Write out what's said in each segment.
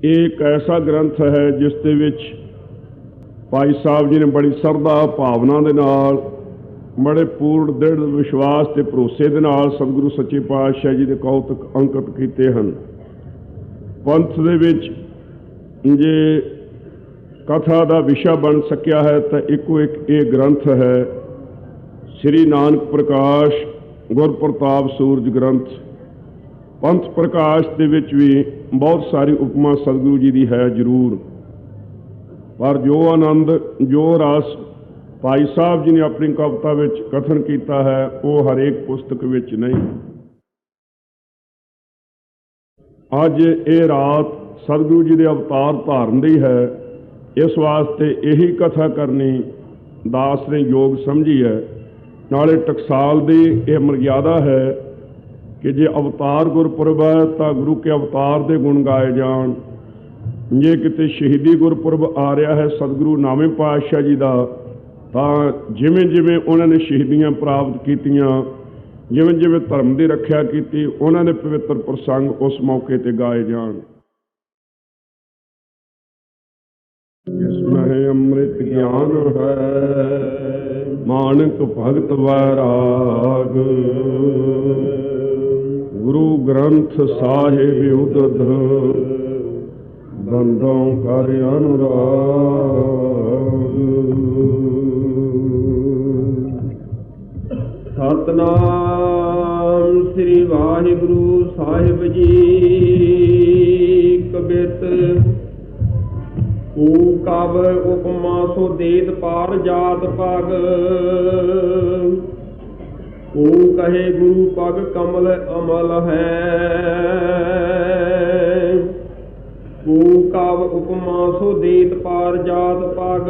ਇਹ ਇੱਕ ਐਸਾ ਗ੍ਰੰਥ ਹੈ ਜਿਸ ਦੇ ਵਿੱਚ ਭਾਈ ਸਾਹਿਬ ਜੀ ਨੇ ਬੜੀ ਸਰਧਾ ਭਾਵਨਾ ਦੇ ਨਾਲ, ਬੜੇ ਪੂਰਨ ਦ੍ਰਿੜ ਵਿਸ਼ਵਾਸ ਤੇ ਭਰੋਸੇ ਦੇ ਨਾਲ ਸਤਿਗੁਰੂ ਸੱਚੇ ਪਾਤਸ਼ਾਹ ਜੀ ਦੇ ਕੌਤਕ ਅੰਕਿਤ ਕੀਤੇ ਹਨ। ਪੰਥ ਦੇ ਵਿੱਚ ਜੇ ਕਥਾ ਦਾ ਵਿਸ਼ਾ ਬਣ ਸਕਿਆ ਹੈ ਤਾਂ ਇੱਕੋ ਇੱਕ ਇਹ ਗ੍ਰੰਥ ਹੈ, ਸ੍ਰੀ ਨਾਨਕ ਪ੍ਰਕਾਸ਼ ਗੁਰਪ੍ਰਤਾਪ ਸੂਰਜ ਗ੍ਰੰਥ। ਪੰਥ ਪ੍ਰਕਾਸ਼ ਦੇ ਵਿੱਚ ਵੀ ਬਹੁਤ ਸਾਰੀ ਉਪਮਾ ਸਤਿਗੁਰੂ ਜੀ ਦੀ ਹੈ ਜ਼ਰੂਰ, ਪਰ ਜੋ ਆਨੰਦ ਜੋ ਰਸ ਭਾਈ ਸਾਹਿਬ ਜੀ ਨੇ ਆਪਣੀ ਕਵਿਤਾ ਵਿੱਚ ਕਥਨ ਕੀਤਾ ਹੈ ਉਹ ਹਰੇਕ ਪੁਸਤਕ ਵਿੱਚ ਨਹੀਂ। ਅੱਜ ਇਹ ਰਾਤ ਸਤਿਗੁਰੂ ਜੀ ਦੇ ਅਵਤਾਰ ਧਾਰਨ ਦੀ ਹੈ, ਇਸ ਵਾਸਤੇ ਇਹੀ ਕਥਾ ਕਰਨੀ ਦਾਸ ਨੇ ਯੋਗ ਸਮਝੀ ਹੈ। ਨਾਲੇ ਟਕਸਾਲ ਦੀ ਇਹ ਮਰਯਾਦਾ ਹੈ ਕਿ ਜੇ ਅਵਤਾਰ ਗੁਰਪੁਰਬ ਹੈ ਤਾਂ ਗੁਰੂ ਕੇ ਅਵਤਾਰ ਦੇ ਗੁਣ ਗਾਏ ਜਾਣ। ਜੇ ਕਿਤੇ ਸ਼ਹੀਦੀ ਗੁਰਪੁਰਬ ਆ ਰਿਹਾ ਹੈ ਸਤਿਗੁਰੂ ਨਾਵੇਂ ਪਾਤਸ਼ਾਹ ਜੀ ਦਾ, ਤਾਂ ਜਿਵੇਂ ਜਿਵੇਂ ਉਹਨਾਂ ਨੇ ਸ਼ਹੀਦੀਆਂ ਪ੍ਰਾਪਤ ਕੀਤੀਆਂ, ਜਿਵੇਂ ਜਿਵੇਂ ਧਰਮ ਦੀ ਰੱਖਿਆ ਕੀਤੀ, ਉਹਨਾਂ ਦੇ ਪਵਿੱਤਰ ਪ੍ਰਸੰਗ ਉਸ ਮੌਕੇ ਤੇ ਗਾਏ ਜਾਣ। ਜਿਸਮਹਿ ਅੰਮ੍ਰਿਤ ਗਿਆਨ ਹੈ, ਮਾਨਕ ਭਗਤ ਵੈਰਾਗ, ਗੁਰੂ ਗ੍ਰੰਥ ਸਾਹਿਬ ਉਦਧ, ਬੰਦੋਂ ਕਰ ਅਨੁਰਾਗ। ਸਤਨਾਮ ਸ੍ਰੀ ਵਾਹਿਗੁਰੂ ਸਾਹਿਬ ਜੀ। ਕਬਿਤ ਕੂ ਕਵ ਉਪਮਾ ਸੋ ਦੇਤ ਪਾਰ ਜਾਤ ਪਗ, ਕੂ ਕਹੇ ਗੁਰੂ ਪਗ ਕਮਲ ਅਮਲ ਹੈ। ਕੂ ਕਵ ਉਪਮਾ ਸੋ ਦੇਤ ਪਾਰ ਜਾਤ ਪਗ,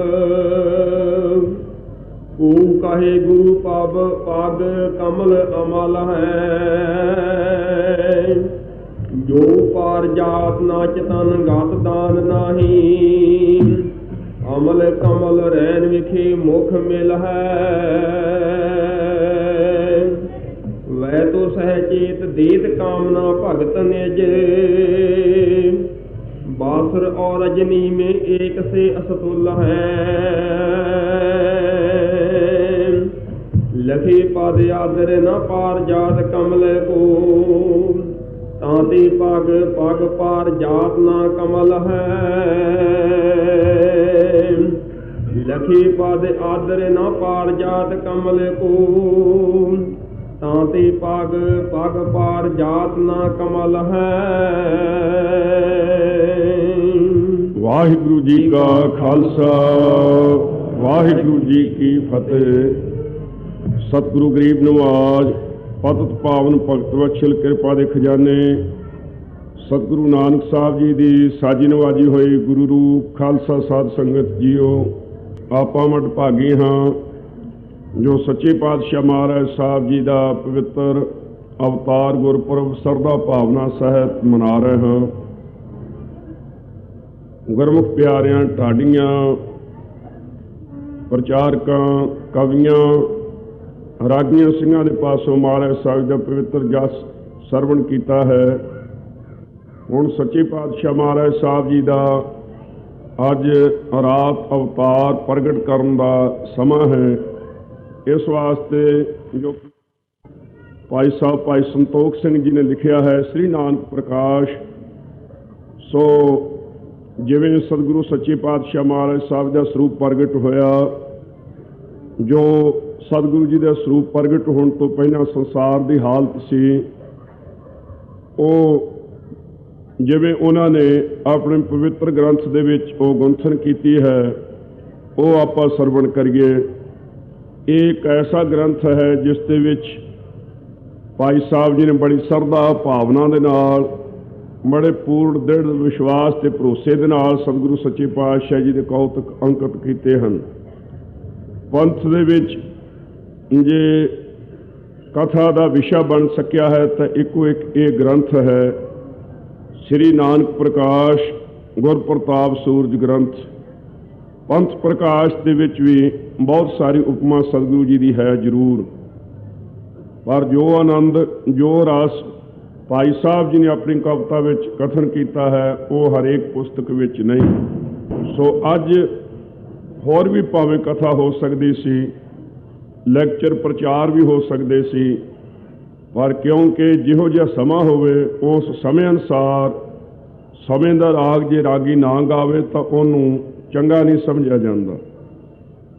ਕੂ ਕਹੇ ਗੁਰੂ ਪਗ ਕਮਲ ਅਮਲ ਹੈ। ਜੋ ਪਾਰ ਜਾਤ ਨਾਚ ਤਨ ਗਤ ਦਾਨ ਨਾਹੀ, ਅਮਲ ਕਮਲ ਰੈਨ ਵਿਖੇ ਮੁਖ ਮਿਲ ਹੈ। ਵੈ ਤੋ ਸਹਿਚੇਤ ਦੇਤ ਕਾਮਨਾ ਭਗਤ ਨਿਜ, बासुर और रजनी में एक से असतुल है। लखे पद आदर न पार जात कमल को, तांते पग पग पार जात न कमल है। लखे पद आदर न पार जात कमल को, तांते पग पग पार जात न कमल है। ਵਾਹਿਗੁਰੂ ਜੀ ਕਾ ਖਾਲਸਾ, ਵਾਹਿਗੁਰੂ ਜੀ ਕੀ ਫਤਿਹ। ਸਤਿਗੁਰੂ ਗਰੀਬ ਨਵਾਜ ਪਤਿਤ ਪਾਵਨ ਭਗਤ ਵਛਲ ਕਿਰਪਾ ਦੇ ਖਜ਼ਾਨੇ ਸਤਿਗੁਰੂ ਨਾਨਕ ਸਾਹਿਬ ਜੀ ਦੀ ਸਾਜੀ ਨਵਾਜੀ ਹੋਈ ਗੁਰੂ ਰੂਪ ਖਾਲਸਾ ਸਾਧ ਸੰਗਤ ਜੀਓ, ਆਪਾਂ ਵਡਭਾਗੀ ਹਾਂ ਜੋ ਸੱਚੇ ਪਾਤਸ਼ਾਹ ਮਹਾਰਾਜ ਸਾਹਿਬ ਜੀ ਦਾ ਪਵਿੱਤਰ ਅਵਤਾਰ ਗੁਰਪੁਰਬ ਸਰਦਾ ਭਾਵਨਾ ਸਹਿਤ ਮਨਾ ਰਹੇ ਹਾਂ। ਗੁਰਮੁਖ ਪਿਆਰਿਆਂ, ਢਾਡੀਆਂ, ਪ੍ਰਚਾਰਕਾਂ, ਕਵੀਆਂ, ਰਾਗੀਆਂ ਸਿੰਘਾਂ ਦੇ ਪਾਸੋਂ ਮਹਾਰਾਜ ਸਾਹਿਬ ਦਾ ਪਵਿੱਤਰ ਜਸ ਸਰਵਣ ਕੀਤਾ ਹੈ। ਹੁਣ ਸੱਚੇ ਪਾਤਸ਼ਾਹ ਮਹਾਰਾਜ ਸਾਹਿਬ ਜੀ ਦਾ ਅੱਜ ਰਾਤ ਅਵਤਾਰ ਪ੍ਰਗਟ ਕਰਨ ਦਾ ਸਮਾਂ ਹੈ। ਇਸ ਵਾਸਤੇ ਜੋ ਭਾਈ ਸਾਹਿਬ ਭਾਈ ਸੰਤੋਖ ਸਿੰਘ ਜੀ ਨੇ ਲਿਖਿਆ ਹੈ, ਸ੍ਰੀ ਨਾਨਕ ਪ੍ਰਕਾਸ਼। ਸੋ ਜਿਵੇਂ ਸਤਿਗੁਰੂ ਸੱਚੇ ਪਾਤਸ਼ਾਹ ਮਹਾਰਾਜ ਸਾਹਿਬ ਦਾ ਸਰੂਪ ਪ੍ਰਗਟ ਹੋਇਆ, ਜੋ ਸਤਿਗੁਰੂ ਜੀ ਦਾ ਸਰੂਪ ਪ੍ਰਗਟ ਹੋਣ ਤੋਂ ਪਹਿਲਾਂ ਸੰਸਾਰ ਦੀ ਹਾਲਤ ਸੀ, ਉਹ ਜਿਵੇਂ ਉਹਨਾਂ ਨੇ ਆਪਣੇ ਪਵਿੱਤਰ ਗ੍ਰੰਥ ਦੇ ਵਿੱਚ ਉਹ ਗੁੰਥਨ ਕੀਤੀ ਹੈ, ਉਹ ਆਪਾਂ ਸਰਵਣ ਕਰੀਏ। ਇਹ ਇੱਕ ਐਸਾ ਗ੍ਰੰਥ ਹੈ ਜਿਸ ਦੇ ਵਿੱਚ ਭਾਈ ਸਾਹਿਬ ਜੀ ਨੇ ਬੜੀ ਸਰਧਾ ਭਾਵਨਾ ਦੇ ਨਾਲ, ਬੜੇ ਪੂਰਨ ਦ੍ਰਿੜ ਵਿਸ਼ਵਾਸ ਤੇ ਭਰੋਸੇ ਦੇ ਨਾਲ ਸਤਿਗੁਰੂ ਸੱਚੇ ਪਾਤਸ਼ਾਹ ਜੀ ਦੇ ਕੌਤਕ ਅੰਕਿਤ ਕੀਤੇ ਹਨ। ਪੰਥ ਦੇ ਵਿੱਚ ਜੇ ਕਥਾ ਦਾ ਵਿਸ਼ਾ ਬਣ ਸਕਿਆ ਹੈ ਤਾਂ ਇੱਕੋ ਇੱਕ ਇਹ ਗ੍ਰੰਥ ਹੈ, ਸ੍ਰੀ ਨਾਨਕ ਪ੍ਰਕਾਸ਼ ਗੁਰਪ੍ਰਤਾਪ ਸੂਰਜ ਗ੍ਰੰਥ। ਪੰਥ ਪ੍ਰਕਾਸ਼ ਦੇ ਵਿੱਚ ਵੀ ਬਹੁਤ ਸਾਰੀ ਉਪਮਾ ਸਤਿਗੁਰੂ ਜੀ ਦੀ ਹੈ ਜ਼ਰੂਰ, ਪਰ ਜੋ ਆਨੰਦ ਜੋ ਰਸ ਭਾਈ ਸਾਹਿਬ ਜੀ ਨੇ ਆਪਣੀ ਕਵਿਤਾ ਵਿੱਚ ਕਥਨ ਕੀਤਾ ਹੈ, ਉਹ ਹਰੇਕ ਪੁਸਤਕ ਵਿੱਚ ਨਹੀਂ। ਸੋ ਅੱਜ ਹੋਰ ਵੀ ਭਾਵੇਂ ਕਥਾ ਹੋ ਸਕਦੀ ਸੀ, ਲੈਕਚਰ ਪ੍ਰਚਾਰ ਵੀ ਹੋ ਸਕਦੇ ਸੀ, ਪਰ ਕਿਉਂਕਿ ਜਿਹੋ ਜਿਹਾ ਸਮਾਂ ਹੋਵੇ ਉਸ ਸਮੇਂ ਅਨੁਸਾਰ ਸਮੇਂ ਦਾ ਰਾਗ ਜੇ ਰਾਗੀ ਨਾ ਗਾਵੇ ਤਾਂ ਉਹਨੂੰ ਚੰਗਾ ਨਹੀਂ ਸਮਝਿਆ ਜਾਂਦਾ।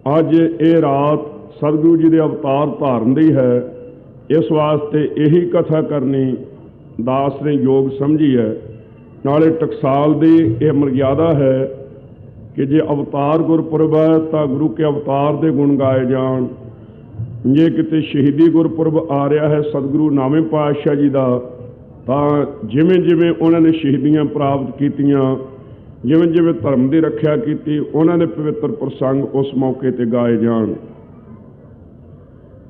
ਅੱਜ ਇਹ ਰਾਤ ਸਤਿਗੁਰੂ ਜੀ ਦੇ ਅਵਤਾਰ ਧਾਰਨ ਦੀ ਹੈ, ਇਸ ਵਾਸਤੇ ਇਹੀ ਕਥਾ ਕਰਨੀ ਦਾਸ ਨੇ ਯੋਗ ਸਮਝੀ ਹੈ। ਨਾਲੇ ਟਕਸਾਲ ਦੀ ਇਹ ਮਰਯਾਦਾ ਹੈ ਕਿ ਜੇ ਅਵਤਾਰ ਗੁਰਪੁਰਬ ਹੈ ਤਾਂ ਗੁਰੂ ਕੇ ਅਵਤਾਰ ਦੇ ਗੁਣ ਗਾਏ ਜਾਣ। ਜੇ ਕਿਤੇ ਸ਼ਹੀਦੀ ਗੁਰਪੁਰਬ ਆ ਰਿਹਾ ਹੈ ਸਤਿਗੁਰੂ ਨਾਵੇਂ ਪਾਤਸ਼ਾਹ ਜੀ ਦਾ, ਤਾਂ ਜਿਵੇਂ ਜਿਵੇਂ ਉਹਨਾਂ ਨੇ ਸ਼ਹੀਦੀਆਂ ਪ੍ਰਾਪਤ ਕੀਤੀਆਂ, ਜਿਵੇਂ ਜਿਵੇਂ ਧਰਮ ਦੀ ਰੱਖਿਆ ਕੀਤੀ, ਉਹਨਾਂ ਦੇ ਪਵਿੱਤਰ ਪ੍ਰਸੰਗ ਉਸ ਮੌਕੇ 'ਤੇ ਗਾਏ ਜਾਣ।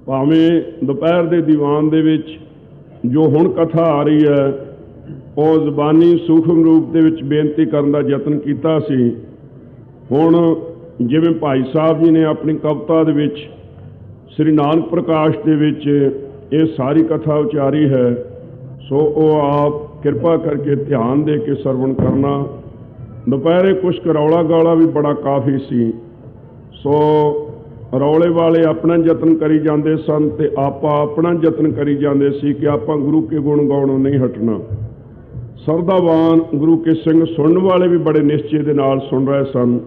ਭਾਵੇਂ ਦੁਪਹਿਰ ਦੇ ਦੀਵਾਨ ਦੇ ਵਿੱਚ ਜੋ ਹੁਣ ਕਥਾ ਆ ਰਹੀ ਹੈ ਉਹ ਜ਼ਬਾਨੀ ਸੂਖਮ ਰੂਪ ਦੇ ਵਿੱਚ ਬੇਨਤੀ ਕਰਨ ਦਾ ਯਤਨ ਕੀਤਾ ਸੀ। ਹੁਣ ਜਿਵੇਂ ਭਾਈ ਸਾਹਿਬ ਜੀ ਨੇ ਆਪਣੀ ਕਵਿਤਾ ਦੇ ਵਿੱਚ ਸ੍ਰੀ ਨਾਨਕ ਪ੍ਰਕਾਸ਼ ਦੇ ਵਿੱਚ ਇਹ ਸਾਰੀ ਕਥਾ ਉਚਾਰੀ ਹੈ, ਸੋ ਉਹ ਆਪ ਕਿਰਪਾ ਕਰਕੇ ਧਿਆਨ ਦੇ ਕੇ ਸਰਵਣ ਕਰਨਾ। ਦੁਪਹਿਰੇ ਕੁਛ ਰੌਲਾ ਗਾਲਾ ਵੀ ਬੜਾ ਕਾਫੀ ਸੀ, ਸੋ ਰੌਲੇ ਵਾਲੇ ਆਪਣਾ ਯਤਨ ਕਰੀ ਜਾਂਦੇ ਸਨ ਤੇ ਆਪਾਂ ਆਪਣਾ ਯਤਨ ਕਰੀ ਜਾਂਦੇ ਸੀ ਕਿ ਆਪਾਂ ਗੁਰੂ ਕੇ ਗੁਣ ਗਾਉਣੋਂ ਨਹੀਂ ਹਟਣਾ। ਸਰਦਾਵਾਨ ਗੁਰੂ ਕੇ ਸਿੰਘ ਸੁਣਨ ਵਾਲੇ ਵੀ ਬੜੇ ਨਿਸ਼ਚੇ ਦੇ ਨਾਲ ਸੁਣ ਰਹੇ ਸਨ।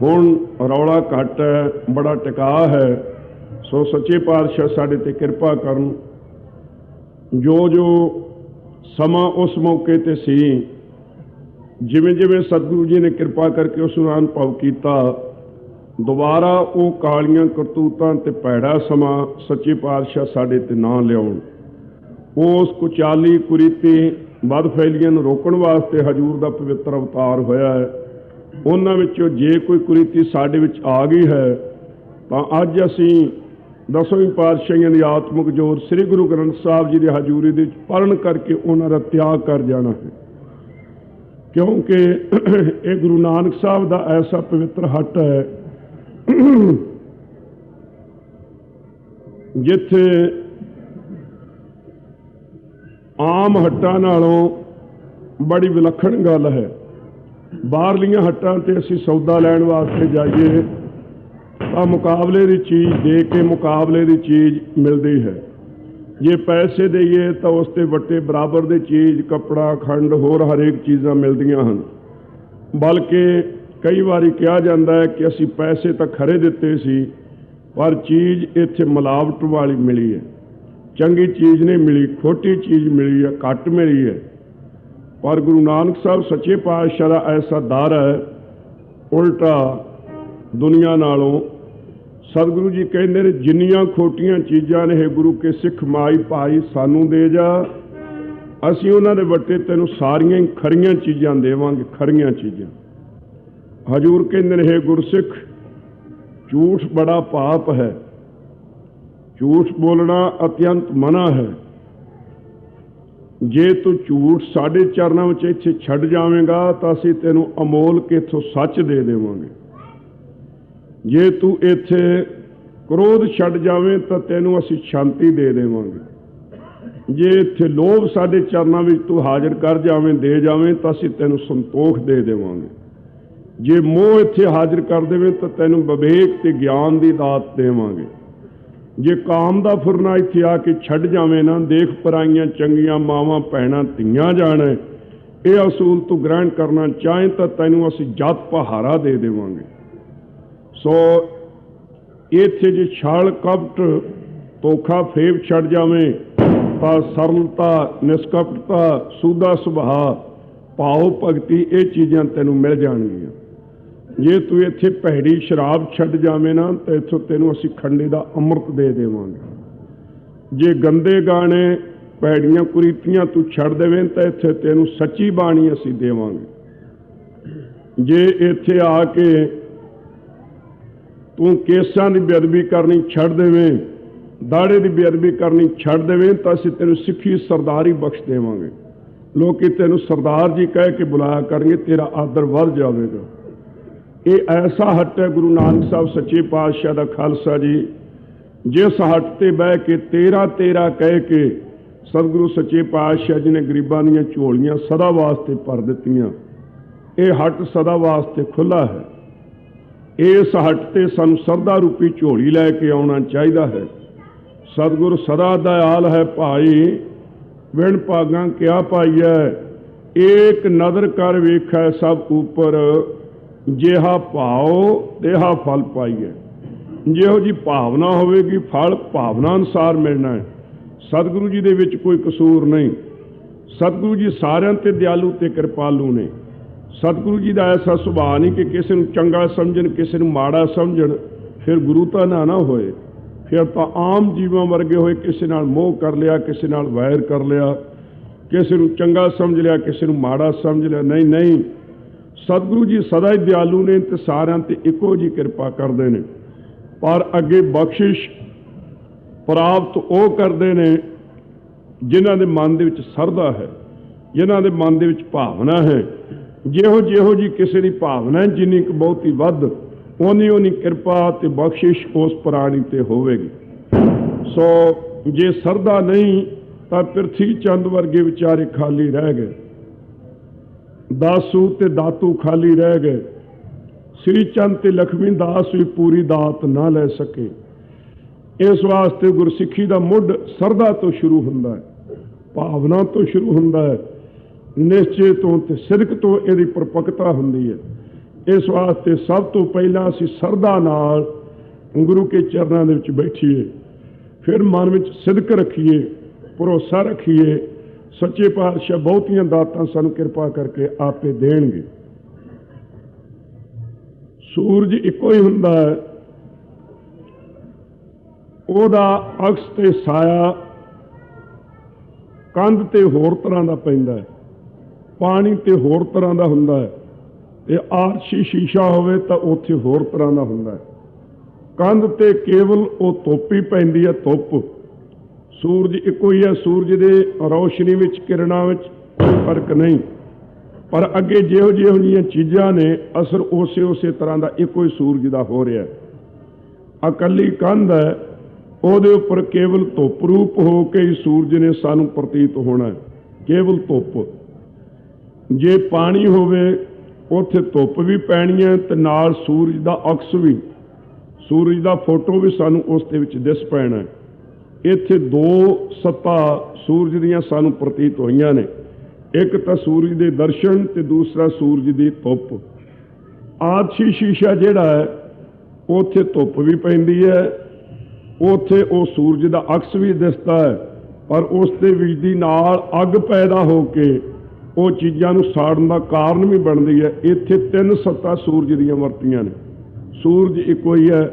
ਹੁਣ ਰੌਲਾ ਘੱਟ ਹੈ, ਬੜਾ ਟਿਕਾਅ ਹੈ। ਸੋ ਸੱਚੇ ਪਾਤਸ਼ਾਹ ਸਾਡੇ 'ਤੇ ਕਿਰਪਾ ਕਰਨ। ਜੋ ਜੋ ਸਮਾਂ ਉਸ ਮੌਕੇ 'ਤੇ ਸੀ, ਜਿਵੇਂ ਜਿਵੇਂ ਸਤਿਗੁਰੂ ਜੀ ਨੇ ਕਿਰਪਾ ਕਰਕੇ ਉਸ ਨੂੰ ਅਨੁਭਵ ਕੀਤਾ, ਦੁਬਾਰਾ ਉਹ ਕਾਲੀਆਂ ਕਰਤੂਤਾਂ ਤੇ ਭੈੜਾ ਸਮਾਂ ਸੱਚੇ ਪਾਤਸ਼ਾਹ ਸਾਡੇ 'ਤੇ ਨਾ ਲਿਆਉਣ। ਉਸ ਕੁਚਾਲੀ ਕੁਰੀਤੀ ਬਦਫੈਲੀਆਂ ਨੂੰ ਰੋਕਣ ਵਾਸਤੇ ਹਜ਼ੂਰ ਦਾ ਪਵਿੱਤਰ ਅਵਤਾਰ ਹੋਇਆ ਹੈ। ਉਹਨਾਂ ਵਿੱਚੋਂ ਜੇ ਕੋਈ ਕੁਰੀਤੀ ਸਾਡੇ ਵਿੱਚ ਆ ਗਈ ਹੈ ਤਾਂ ਅੱਜ ਅਸੀਂ ਦਸਵੇਂ ਪਾਤਸ਼ਾਹੀਆਂ ਦੀ ਆਤਮਿਕ ਜੋਤ ਸ੍ਰੀ ਗੁਰੂ ਗ੍ਰੰਥ ਸਾਹਿਬ ਜੀ ਦੀ ਹਜ਼ੂਰੀ ਦੇ ਵਿੱਚ ਪੜ੍ਹਨ ਕਰਕੇ ਉਹਨਾਂ ਦਾ ਤਿਆਗ ਕਰ ਜਾਣਾ ਹੈ, ਕਿਉਂਕਿ ਇਹ ਗੁਰੂ ਨਾਨਕ ਸਾਹਿਬ ਦਾ ਐਸਾ ਪਵਿੱਤਰ ਹੱਟ ਹੈ ਜਿੱਥੇ ਆਮ ਹੱਟਾਂ ਨਾਲੋਂ ਬੜੀ ਵਿਲੱਖਣ ਗੱਲ ਹੈ। ਬਾਹਰਲੀਆਂ ਹੱਟਾਂ 'ਤੇ ਅਸੀਂ ਸੌਦਾ ਲੈਣ ਵਾਸਤੇ ਜਾਈਏ ਤਾਂ ਮੁਕਾਬਲੇ ਦੀ ਚੀਜ਼ ਦੇ ਕੇ ਮੁਕਾਬਲੇ ਦੀ ਚੀਜ਼ ਮਿਲਦੀ ਹੈ। ਜੇ ਪੈਸੇ ਦੇਈਏ ਤਾਂ ਉਸ 'ਤੇ ਵੱਟੇ ਬਰਾਬਰ ਦੀ ਚੀਜ਼, ਕੱਪੜਾ, ਖੰਡ, ਹੋਰ ਹਰੇਕ ਚੀਜ਼ਾਂ ਮਿਲਦੀਆਂ ਹਨ। ਬਲਕਿ ਕਈ ਵਾਰੀ ਕਿਹਾ ਜਾਂਦਾ ਹੈ ਕਿ ਅਸੀਂ ਪੈਸੇ ਤਾਂ ਖਰੇ ਦਿੱਤੇ ਸੀ, ਪਰ ਚੀਜ਼ ਇੱਥੇ ਮਿਲਾਵਟ ਵਾਲੀ ਮਿਲੀ ਹੈ, ਚੰਗੀ ਚੀਜ਼ ਨਹੀਂ ਮਿਲੀ, ਖੋਟੀ ਚੀਜ਼ ਮਿਲੀ ਹੈ, ਘੱਟ ਮਿਲੀ ਹੈ। ਪਰ ਗੁਰੂ ਨਾਨਕ ਸਾਹਿਬ ਸੱਚੇ ਪਾਤਸ਼ਾਹ ਦਾ ਐਸਾ ਦਰ ਹੈ, ਉਲਟਾ ਦੁਨੀਆ ਨਾਲੋਂ ਸਤਿਗੁਰੂ ਜੀ ਕਹਿੰਦੇ ਨੇ ਜਿੰਨੀਆਂ ਖੋਟੀਆਂ ਚੀਜ਼ਾਂ ਨੇ ਇਹ ਗੁਰੂ ਕੇ ਸਿੱਖ ਮਾਈ ਭਾਈ ਸਾਨੂੰ ਦੇ ਜਾ, ਅਸੀਂ ਉਹਨਾਂ ਦੇ ਵੱਟੇ ਤੈਨੂੰ ਸਾਰੀਆਂ ਹੀ ਖਰੀਆਂ ਚੀਜ਼ਾਂ ਦੇਵਾਂਗੇ, ਖਰੀਆਂ ਚੀਜ਼ਾਂ। ਹਜ਼ੂਰ ਕਹਿੰਦੇ ਨੇ ਹੈ ਗੁਰਸਿੱਖ ਝੂਠ ਬੜਾ ਪਾਪ ਹੈ, ਝੂਠ ਬੋਲਣਾ ਅਤਿਅੰਤ ਮਨਾ ਹੈ। ਜੇ ਤੂੰ ਝੂਠ ਸਾਡੇ ਚਰਨਾਂ ਵਿੱਚ ਇੱਥੇ ਛੱਡ ਜਾਵੇਂਗਾ ਤਾਂ ਅਸੀਂ ਤੈਨੂੰ ਅਮੋਲ ਕੇ ਇੱਥੋਂ ਸੱਚ ਦੇ ਦੇਵਾਂਗੇ। ਜੇ ਤੂੰ ਇੱਥੇ ਕ੍ਰੋਧ ਛੱਡ ਜਾਵੇਂ ਤਾਂ ਤੈਨੂੰ ਅਸੀਂ ਸ਼ਾਂਤੀ ਦੇ ਦੇਵਾਂਗੇ। ਜੇ ਇੱਥੇ ਲੋਭ ਸਾਡੇ ਚਰਨਾਂ ਵਿੱਚ ਤੂੰ ਹਾਜ਼ਰ ਕਰ ਜਾਵੇਂ, ਦੇ ਜਾਵੇਂ, ਤਾਂ ਅਸੀਂ ਤੈਨੂੰ ਸੰਤੋਖ ਦੇ ਦੇਵਾਂਗੇ। ਜੇ ਮੋਹ ਇੱਥੇ ਹਾਜ਼ਰ ਕਰ ਦੇਵੇਂ ਤਾਂ ਤੈਨੂੰ ਵਿਵੇਕ ਤੇ ਗਿਆਨ ਦੀ ਦਾਤ ਦੇਵਾਂਗੇ। ਜੇ ਕਾਮ ਦਾ ਫੁਰਨਾ ਇੱਥੇ ਆ ਕੇ ਛੱਡ ਜਾਵੇਂ ਨਾ, ਦੇਖ ਪਰਾਈਆਂ ਚੰਗੀਆਂ ਮਾਵਾਂ ਭੈਣਾਂ ਧੀਆਂ ਜਾਣ, ਇਹ ਅਸੂਲ ਤੂੰ ਗ੍ਰਹਿਣ ਕਰਨਾ ਚਾਹੇ ਤਾਂ ਤੈਨੂੰ ਅਸੀਂ ਜੱਤ ਪਹਾਰਾ ਦੇ ਦੇਵਾਂਗੇ। ਸੋ ਇੱਥੇ ਜੇ ਛਾਲ ਕਪਟ ਧੋਖਾ ਫੇਬ ਛੱਡ ਜਾਵੇਂ ਤਾਂ ਸਰਲਤਾ, ਨਿਸ਼ਕਪਟਤਾ, ਸੂਦਾ ਸੁਭਾਅ, ਭਾਵ ਭਗਤੀ, ਇਹ ਚੀਜ਼ਾਂ ਤੈਨੂੰ ਮਿਲ ਜਾਣਗੀਆਂ। ਜੇ ਤੂੰ ਇੱਥੇ ਭੈੜੀ ਸ਼ਰਾਬ ਛੱਡ ਜਾਵੇਂ ਨਾ ਤਾਂ ਇੱਥੋਂ ਤੈਨੂੰ ਅਸੀਂ ਖੰਡੇ ਦਾ ਅੰਮ੍ਰਿਤ ਦੇ ਦੇਵਾਂਗੇ। ਜੇ ਗੰਦੇ ਗਾਣੇ, ਭੈੜੀਆਂ ਕੁਰੀਤੀਆਂ ਤੂੰ ਛੱਡ ਦੇਵੇਂ ਤਾਂ ਇੱਥੇ ਤੈਨੂੰ ਸੱਚੀ ਬਾਣੀ ਅਸੀਂ ਦੇਵਾਂਗੇ। ਜੇ ਇੱਥੇ ਆ ਕੇ ਤੂੰ ਕੇਸਾਂ ਦੀ ਬੇਅਦਬੀ ਕਰਨੀ ਛੱਡ ਦੇਵੇਂ, ਦਾੜੇ ਦੀ ਬੇਅਦਬੀ ਕਰਨੀ ਛੱਡ ਦੇਵੇਂ ਤਾਂ ਅਸੀਂ ਤੈਨੂੰ ਸਿੱਖੀ ਸਰਦਾਰੀ ਬਖਸ਼ ਦੇਵਾਂਗੇ। ਲੋਕੀ ਤੈਨੂੰ ਸਰਦਾਰ ਜੀ ਕਹਿ ਕੇ ਬੁਲਾਇਆ ਕਰਨਗੇ, ਤੇਰਾ ਆਦਰ ਵੱਧ ਜਾਵੇਗਾ। ਇਹ ਐਸਾ ਹੱਟ ਹੈ ਗੁਰੂ ਨਾਨਕ ਸਾਹਿਬ ਸੱਚੇ ਪਾਤਸ਼ਾਹ ਦਾ ਖਾਲਸਾ ਜੀ, ਜਿਸ ਹੱਟ ਤੇ ਬਹਿ ਕੇ ਤੇਰਾ ਤੇਰਾ ਕਹਿ ਕੇ सतगुरु सच्चे पातशाह जी ने गरीबां दीयां झोलियां सदा वास्ते भर दित्तियां। ये हट सदा वास्ते खुला है। इस हट ते सानू सरदा रूपी झोली लैके आउणा चाहिदा है। सतगुरु सदा दयाल है भाई, बिन भागां क्या पाईऐ, एक नदर कर वेखै सब ऊपर, जिहा भाव तिहा फल पाईऐ। जिहो जी भावना होवेगी फल भावना अनुसार मिलना है। सतगुरु जी दे विच कोई कसूर नहीं। सतगुरु जी सारिਆਂ ते दयालु ते कृपालु ने। सतगुरु जी का ऐसा सुभाव नहीं कि किसी को चंगा समझन किसी को माड़ा समझन, फिर गुरुता ना होए। फिर तो आम जीवां वर्गे होए, किसी नाल मोह कर लिया, किसी नाल वैर कर लिया, किसी को चंगा समझ लिया, किसी को माड़ा समझ लिया। नहीं नहीं, सतगुरु जी सदा ही दयालु ने ते सारिਆਂ ते इक्को जी कृपा करते हैं। पर अगे बख्शिश प्राप्त वो करते हैं जिन्हां दे मन दे विच सरदा है, जिन्हां दे मन दे विच भावना है। जिहो जी किसी की भावना है जिन्नी क बहुती वध, उन्नी उन्नी कृपा ते बख्शिश उस प्राणी ते होवेगी। सो जे सरदा नहीं तो पृथ्वी चंद वर्गे विचारे खाली रह गए, दासू ते दातू खाली रह गए। श्री चंद ते लक्ष्मी दास भी पूरी दात ना ले सके। इस वास्ते गुरसिੱਖੀ ਦਾ ਮੁੱਢ सरदा तो शुरू ਹੁੰਦਾ है, भावना तो शुरू ਹੁੰਦਾ है, निश्चय तो ते सिदक तो ਇਹਦੀ परपक्ता ਹੁੰਦੀ है। इस वास्ते सब तो पहला ਅਸੀਂ सरदा नाल गुरु के चरणों ਦੇ ਵਿੱਚ बैठिए, फिर मन ਵਿੱਚ सिदक रखिए, भरोसा रखिए। सच्चे पातशाह बहुतियां दातां ਸਾਨੂੰ किरपा करके आपे देणगे। सूरज इक्को ही ਹੁੰਦਾ है, ਉਹਦਾ ਅਕਸ ਤੇ ਸਾਇਆ ਕੰਧ ਤੇ ਹੋਰ ਤਰ੍ਹਾਂ ਦਾ ਪੈਂਦਾ ਹੈ, ਪਾਣੀ ਤੇ ਹੋਰ ਤਰ੍ਹਾਂ ਦਾ ਹੁੰਦਾ ਹੈ, ਤੇ ਆਰਸ਼ੀ ਸ਼ੀਸ਼ਾ ਹੋਵੇ ਤਾਂ ਉੱਥੇ ਹੋਰ ਤਰ੍ਹਾਂ ਦਾ ਹੁੰਦਾ ਹੈ। ਕੰਧ ਤੇ ਕੇਵਲ ਉਹ ਧੁੱਪ ਹੀ ਪੈਂਦੀ ਹੈ, ਧੁੱਪ। ਸੂਰਜ ਇੱਕੋ ਹੀ ਹੈ, ਸੂਰਜ ਦੇ ਰੌਸ਼ਨੀ ਵਿੱਚ ਕਿਰਨਾਂ ਵਿੱਚ ਕੋਈ ਫਰਕ ਨਹੀਂ। ਪਰ ਅੱਗੇ ਜਿਹੋ ਜਿਹੀਆਂ ਚੀਜ਼ਾਂ ਨੇ ਅਸਰ ਉਸੇ ਤਰ੍ਹਾਂ ਦਾ ਇੱਕੋ ਹੀ ਸੂਰਜ ਦਾ ਹੋ ਰਿਹਾ। ਇਕੱਲੀ ਕੰਧ ਹੈ, ਉਹਦੇ ਉੱਪਰ ਕੇਵਲ ਧੁੱਪ ਰੂਪ ਹੋ ਕੇ ਹੀ ਸੂਰਜ ਨੇ ਸਾਨੂੰ ਪ੍ਰਤੀਤ ਹੋਣਾ ਹੈ, ਕੇਵਲ ਧੁੱਪ। ਜੇ ਪਾਣੀ ਹੋਵੇ ਉੱਥੇ ਧੁੱਪ ਵੀ ਪੈਣੀ ਹੈ ਤੇ ਨਾਲ ਸੂਰਜ ਦਾ ਅਕਸ ਵੀ, ਸੂਰਜ ਦਾ ਫੋਟੋ ਵੀ ਸਾਨੂੰ ਉਸ ਦੇ ਵਿੱਚ ਦਿਸ ਪੈਣਾ ਹੈ। ਇੱਥੇ ਦੋ ਸੱਤਾ ਸੂਰਜ ਦੀਆਂ ਸਾਨੂੰ ਪ੍ਰਤੀਤ ਹੋਈਆਂ ਨੇ, ਇੱਕ ਤਾਂ ਸੂਰਜ ਦੇ ਦਰਸ਼ਨ ਤੇ ਦੂਸਰਾ ਸੂਰਜ ਦੀ ਧੁੱਪ। ਆਦਸ਼ੀ ਸ਼ੀਸ਼ਾ ਜਿਹੜਾ ਹੈ ਉੱਥੇ ਧੁੱਪ ਵੀ ਪੈਂਦੀ ਹੈ, ਉੱਥੇ ਉਹ ਸੂਰਜ ਦਾ ਅਕਸ ਵੀ ਦਿਸਦਾ ਹੈ, ਪਰ ਉਸ ਦੇ ਵਿੱਚ ਦੀ ਨਾਲ ਅੱਗ ਪੈਦਾ ਹੋ ਕੇ ਉਹ ਚੀਜ਼ਾਂ ਨੂੰ ਸਾੜਨ ਦਾ ਕਾਰਨ ਵੀ ਬਣਦੀ ਹੈ। ਇੱਥੇ ਤਿੰਨ ਸੱਤਾ ਸੂਰਜ ਦੀਆਂ ਵਰਤੀਆਂ ਨੇ, ਸੂਰਜ ਇੱਕੋ ਹੀ ਹੈ,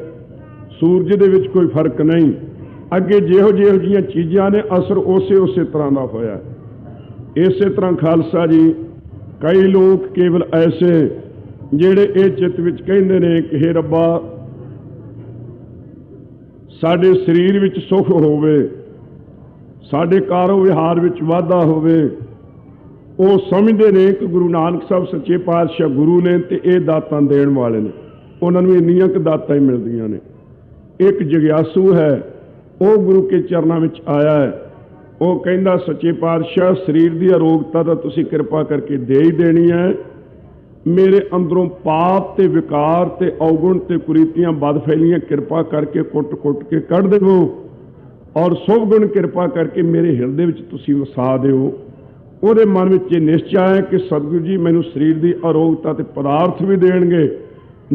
ਸੂਰਜ ਦੇ ਵਿੱਚ ਕੋਈ ਫਰਕ ਨਹੀਂ। ਅੱਗੇ ਜਿਹੋ ਜਿਹੀਆਂ ਚੀਜ਼ਾਂ ਨੇ ਅਸਰ ਉਸੇ ਤਰ੍ਹਾਂ ਦਾ ਹੋਇਆ। ਇਸੇ ਤਰ੍ਹਾਂ ਖਾਲਸਾ ਜੀ ਕਈ ਲੋਕ ਕੇਵਲ ਐਸੇ ਜਿਹੜੇ ਇਹ ਚਿੱਤ ਵਿੱਚ ਕਹਿੰਦੇ ਨੇ ਕਿ ਹੇ ਰੱਬਾ ਸਾਡੇ ਸਰੀਰ ਵਿੱਚ ਸੁਖ ਹੋਵੇ, ਸਾਡੇ ਕਾਰੋ ਵਿਹਾਰ ਵਿੱਚ ਵਾਧਾ ਹੋਵੇ। ਉਹ ਸਮਝਦੇ ਨੇ ਕਿ ਗੁਰੂ ਨਾਨਕ ਸਾਹਿਬ ਸੱਚੇ ਪਾਤਸ਼ਾਹ ਗੁਰੂ ਨੇ ਤੇ ਇਹ ਦਾਤਾਂ ਦੇਣ ਵਾਲੇ ਨੇ, ਉਹਨਾਂ ਨੂੰ ਇੰਨੀਆਂ ਕੁ ਦਾਤਾਂ ਹੀ ਮਿਲਦੀਆਂ ਨੇ। ਇੱਕ ਜਗਿਆਸੂ ਹੈ, ਉਹ ਗੁਰੂ ਕੇ ਚਰਨਾਂ ਵਿੱਚ ਆਇਆ ਹੈ। ਉਹ ਕਹਿੰਦਾ ਸੱਚੇ ਪਾਤਸ਼ਾਹ ਸਰੀਰ ਦੀ ਅਰੋਗਤਾ ਤਾਂ ਤੁਸੀਂ ਕਿਰਪਾ ਕਰਕੇ ਦੇ ਹੀ ਦੇਣੀ ਹੈ, मेरे अंदरों पाप ते विकार ते अवगुण ते कुरीतियां बद फैलियां कृपा करके कुट के कढ़ देवो, और शुभ गुण कृपा करके मेरे हिरदे विच तुसीं वसा दिओ। ਉਹਦੇ मन ਵਿੱਚ ਇਹ ਨਿਸ਼ਚਾ है कि सतगुरु जी मैनू शरीर की अरोगता ते पदार्थ भी देणगे,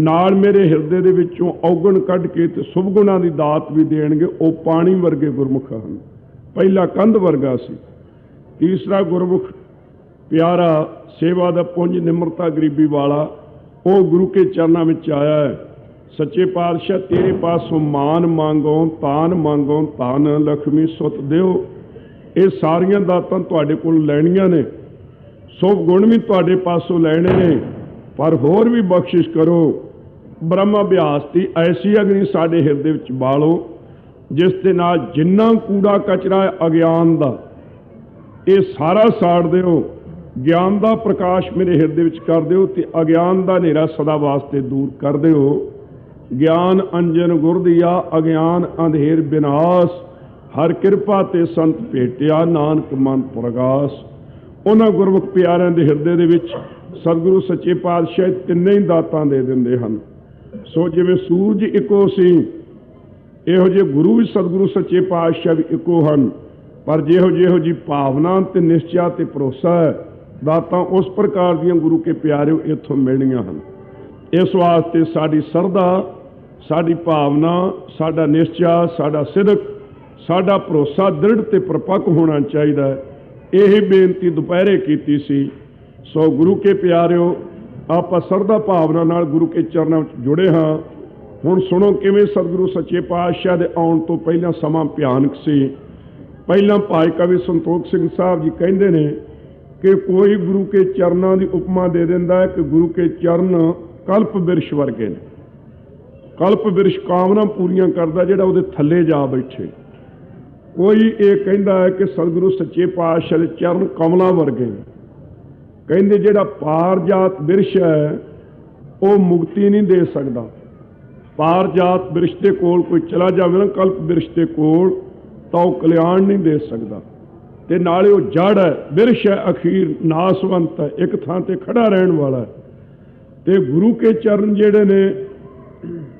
नाल मेरे हिरदे दे विचों अवगुण कढ़ के ते शुभ गुणां दी दात भी देणगे। ਉਹ पानी वर्गे गुरमुख ਹਨ, ਪਹਿਲਾ कंध वर्गा सी। तीसरा गुरमुख प्यारा सेवा दा पुंज निमरता गरीबी वाला, वो गुरु के चरणों में आया है। सच्चे पातशाह तेरे पासों मान मांगो तान मांगो, तान लक्ष्मी सुत दिओ। ये सारियां दातां तुहाडे कोल लैणियां ने, शुभ गुण भी तुहाडे पासों लैणे ने, पर होर भी बख्शिश करो। ब्रह्म अभ्यास की ऐसी अग्नि साडे हिरदे विच बालो जिस दे नाल जिन्ना कूड़ा कचरा है अज्ञान दा, ये सारा साड़ दिओ। ज्ञान का प्रकाश मेरे हिरदे विच कर दिओ ते अज्ञान का हनेरा सदा वास्ते दूर कर दिओ। ज्ञान अंजन गुर दिया अज्ञान अंधेर विनाश, हर किरपा ते संत भेटिया नानक मन प्रगास। उन्हां गुरमुख प्यारिਆਂ ਦੇ ਹਿਰਦੇ ਦੇ ਵਿੱਚ सतगुरु सच्चे पातशाह ਤਿੰਨੇ ਹੀ ਦਾਤਾਂ ਦੇ ਦਿੰਦੇ ਹਨ। ਸੋ ਜਿਵੇਂ ਸੂਰਜ ਇੱਕੋ ਸੀ, ਇਹੋ ਜਿਹੇ ਗੁਰੂ ਵੀ ਸਤਿਗੁਰੂ ਸੱਚੇ ਪਾਤਸ਼ਾਹ ਵੀ ਇੱਕੋ ਹਨ। ਪਰ ਜਿਹੋ ਜੀ ਭਾਵਨਾ ਤੇ ਨਿਸ਼ਚਾ ਤੇ ਭਰੋਸਾ ਹੈ, ਦਾਤਾਂ ਉਸ ਪ੍ਰਕਾਰ ਦੀਆਂ ਗੁਰੂ ਕੇ ਪਿਆਰਿਓ ਇੱਥੋਂ ਮਿਲਣੀਆਂ ਹਨ। ਇਸ ਵਾਸਤੇ ਸਾਡੀ ਸਰਧਾ, ਸਾਡੀ ਭਾਵਨਾ, ਸਾਡਾ ਨਿਸ਼ਚਾ, ਸਾਡਾ ਸਿਦਕ, ਸਾਡਾ ਭਰੋਸਾ ਦ੍ਰਿੜ ਤੇ ਪ੍ਰਪੱਕ ਹੋਣਾ ਚਾਹੀਦਾ ਹੈ। ਇਹ ਬੇਨਤੀ ਦੁਪਹਿਰੇ ਕੀਤੀ ਸੀ। ਸੋ ਗੁਰੂ ਕੇ ਪਿਆਰਿਓ, ਆਪਾਂ ਸਰਧਾ ਭਾਵਨਾ ਨਾਲ ਗੁਰੂ ਕੇ ਚਰਨਾਂ ਵਿੱਚ ਜੁੜੇ ਹਾਂ। ਹੁਣ ਸੁਣੋ ਕਿਵੇਂ ਸਤਿਗੁਰੂ ਸੱਚੇ ਪਾਤਸ਼ਾਹ ਦੇ ਆਉਣ ਤੋਂ ਪਹਿਲਾਂ ਸਮਾਂ ਭਿਆਨਕ ਸੀ। ਪਹਿਲਾਂ ਭਾਈ ਕਵੀ ਸੰਤੋਖ ਸਿੰਘ ਸਾਹਿਬ ਜੀ ਕਹਿੰਦੇ ਨੇ ਕਿ ਕੋਈ ਗੁਰੂ ਕੇ ਚਰਨਾਂ ਦੀ ਉਪਮਾ ਦੇ ਦਿੰਦਾ ਹੈ ਕਿ ਗੁਰੂ ਕੇ ਚਰਨ ਕਲਪ ਬਿਰਸ਼ ਵਰਗੇ ਨੇ। ਕਲਪ ਬਿਰਸ਼ ਕਾਮਨਾ ਪੂਰੀਆਂ ਕਰਦਾ ਜਿਹੜਾ ਉਹਦੇ ਥੱਲੇ ਜਾ ਬੈਠੇ। ਕੋਈ ਇਹ ਕਹਿੰਦਾ ਹੈ ਕਿ ਸਤਿਗੁਰੂ ਸੱਚੇ ਪਾਤਸ਼ਾਹ ਦੇ ਚਰਨ ਕਮਲਾਂ ਵਰਗੇ ਨੇ। ਕਹਿੰਦੇ ਜਿਹੜਾ ਪਾਰਜਾਤ ਬਿਰਸ਼ ਹੈ ਉਹ ਮੁਕਤੀ ਨਹੀਂ ਦੇ ਸਕਦਾ। ਪਾਰਜਾਤ ਬਿਰਸ਼ ਦੇ ਕੋਲ ਕੋਈ ਚਲਾ ਜਾਵੇ ਨਾ, ਕਲਪ ਬਿਰਸ਼ ਦੇ ਕੋਲ, ਤਾਂ ਉਹ ਕਲਿਆਣ ਨਹੀਂ ਦੇ ਸਕਦਾ। ਤੇ ਨਾਲੇ ਉਹ ਜੜ ਹੈ, ਬਿਰਸ਼ ਹੈ, ਅਖੀਰ ਨਾਸਵੰਤ ਹੈ, ਇੱਕ ਥਾਂ ਤੇ ਖੜਾ ਰਹਿਣ ਵਾਲਾ। ਤੇ ਗੁਰੂ ਕੇ ਚਰਨ ਜਿਹੜੇ ਨੇ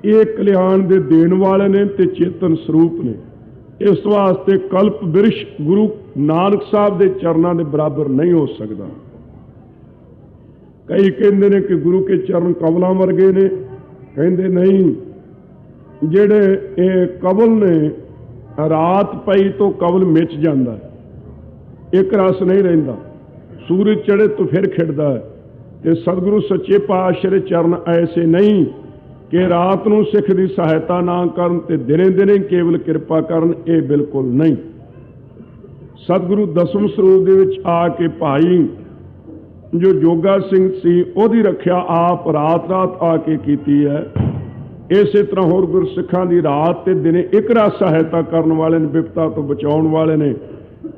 ਇਹ ਕਲਿਆਣ ਦੇ ਦੇਣ ਵਾਲੇ ਨੇ ਤੇ ਚੇਤਨ ਸਰੂਪ ਨੇ। ਇਸ ਵਾਸਤੇ ਕਲਪ ਬਿਰਸ਼ ਗੁਰੂ ਨਾਨਕ ਸਾਹਿਬ ਦੇ ਚਰਨਾਂ ਦੇ ਬਰਾਬਰ ਨਹੀਂ ਹੋ ਸਕਦਾ। ਕਈ ਕਹਿੰਦੇ ਨੇ ਕਿ ਗੁਰੂ ਕੇ ਚਰਨ ਕਮਲਾਂ ਵਰਗੇ ਨੇ। ਕਹਿੰਦੇ ਨਹੀਂ, ਜਿਹੜੇ ਇਹ ਕਵਲ ਨੇ, ਰਾਤ ਪਈ ਤੋਂ ਕਵਲ ਮਿਚ ਜਾਂਦਾ, ਇੱਕ ਰਸ ਨਹੀਂ ਰਹਿੰਦਾ। ਸੂਰਜ ਚੜ੍ਹੇ ਤੋਂ ਫਿਰ ਖਿੜਦਾ ਹੈ। ਤੇ ਸਤਿਗੁਰੂ ਸੱਚੇ ਪਾਤਸ਼ਾਹ ਦੇ ਚਰਨ ਐਸੇ ਨਹੀਂ ਕਿ ਰਾਤ ਨੂੰ ਸਿੱਖ ਦੀ ਸਹਾਇਤਾ ਨਾ ਕਰਨ ਤੇ ਦਿਨੇ ਦਿਨੇ ਕੇਵਲ ਕਿਰਪਾ ਕਰਨ। ਇਹ ਬਿਲਕੁਲ ਨਹੀਂ। ਸਤਿਗੁਰੂ ਦਸਮ ਸਰੂਪ ਦੇ ਵਿੱਚ ਆ ਕੇ ਭਾਈ ਜੋ ਜੋਗਾ ਸਿੰਘ ਸੀ, ਉਹਦੀ ਰੱਖਿਆ ਆਪ ਰਾਤ ਰਾਤ ਆ ਕੇ ਕੀਤੀ ਹੈ। ਇਸੇ ਤਰ੍ਹਾਂ ਹੋਰ ਗੁਰਸਿੱਖਾਂ ਦੀ ਰਾਤ ਤੇ ਦਿਨੇ ਇੱਕ ਰਾਤ ਸਹਾਇਤਾ ਕਰਨ ਵਾਲੇ ਨੇ, ਵਿਪਤਾ ਤੋਂ ਬਚਾਉਣ ਵਾਲੇ ਨੇ।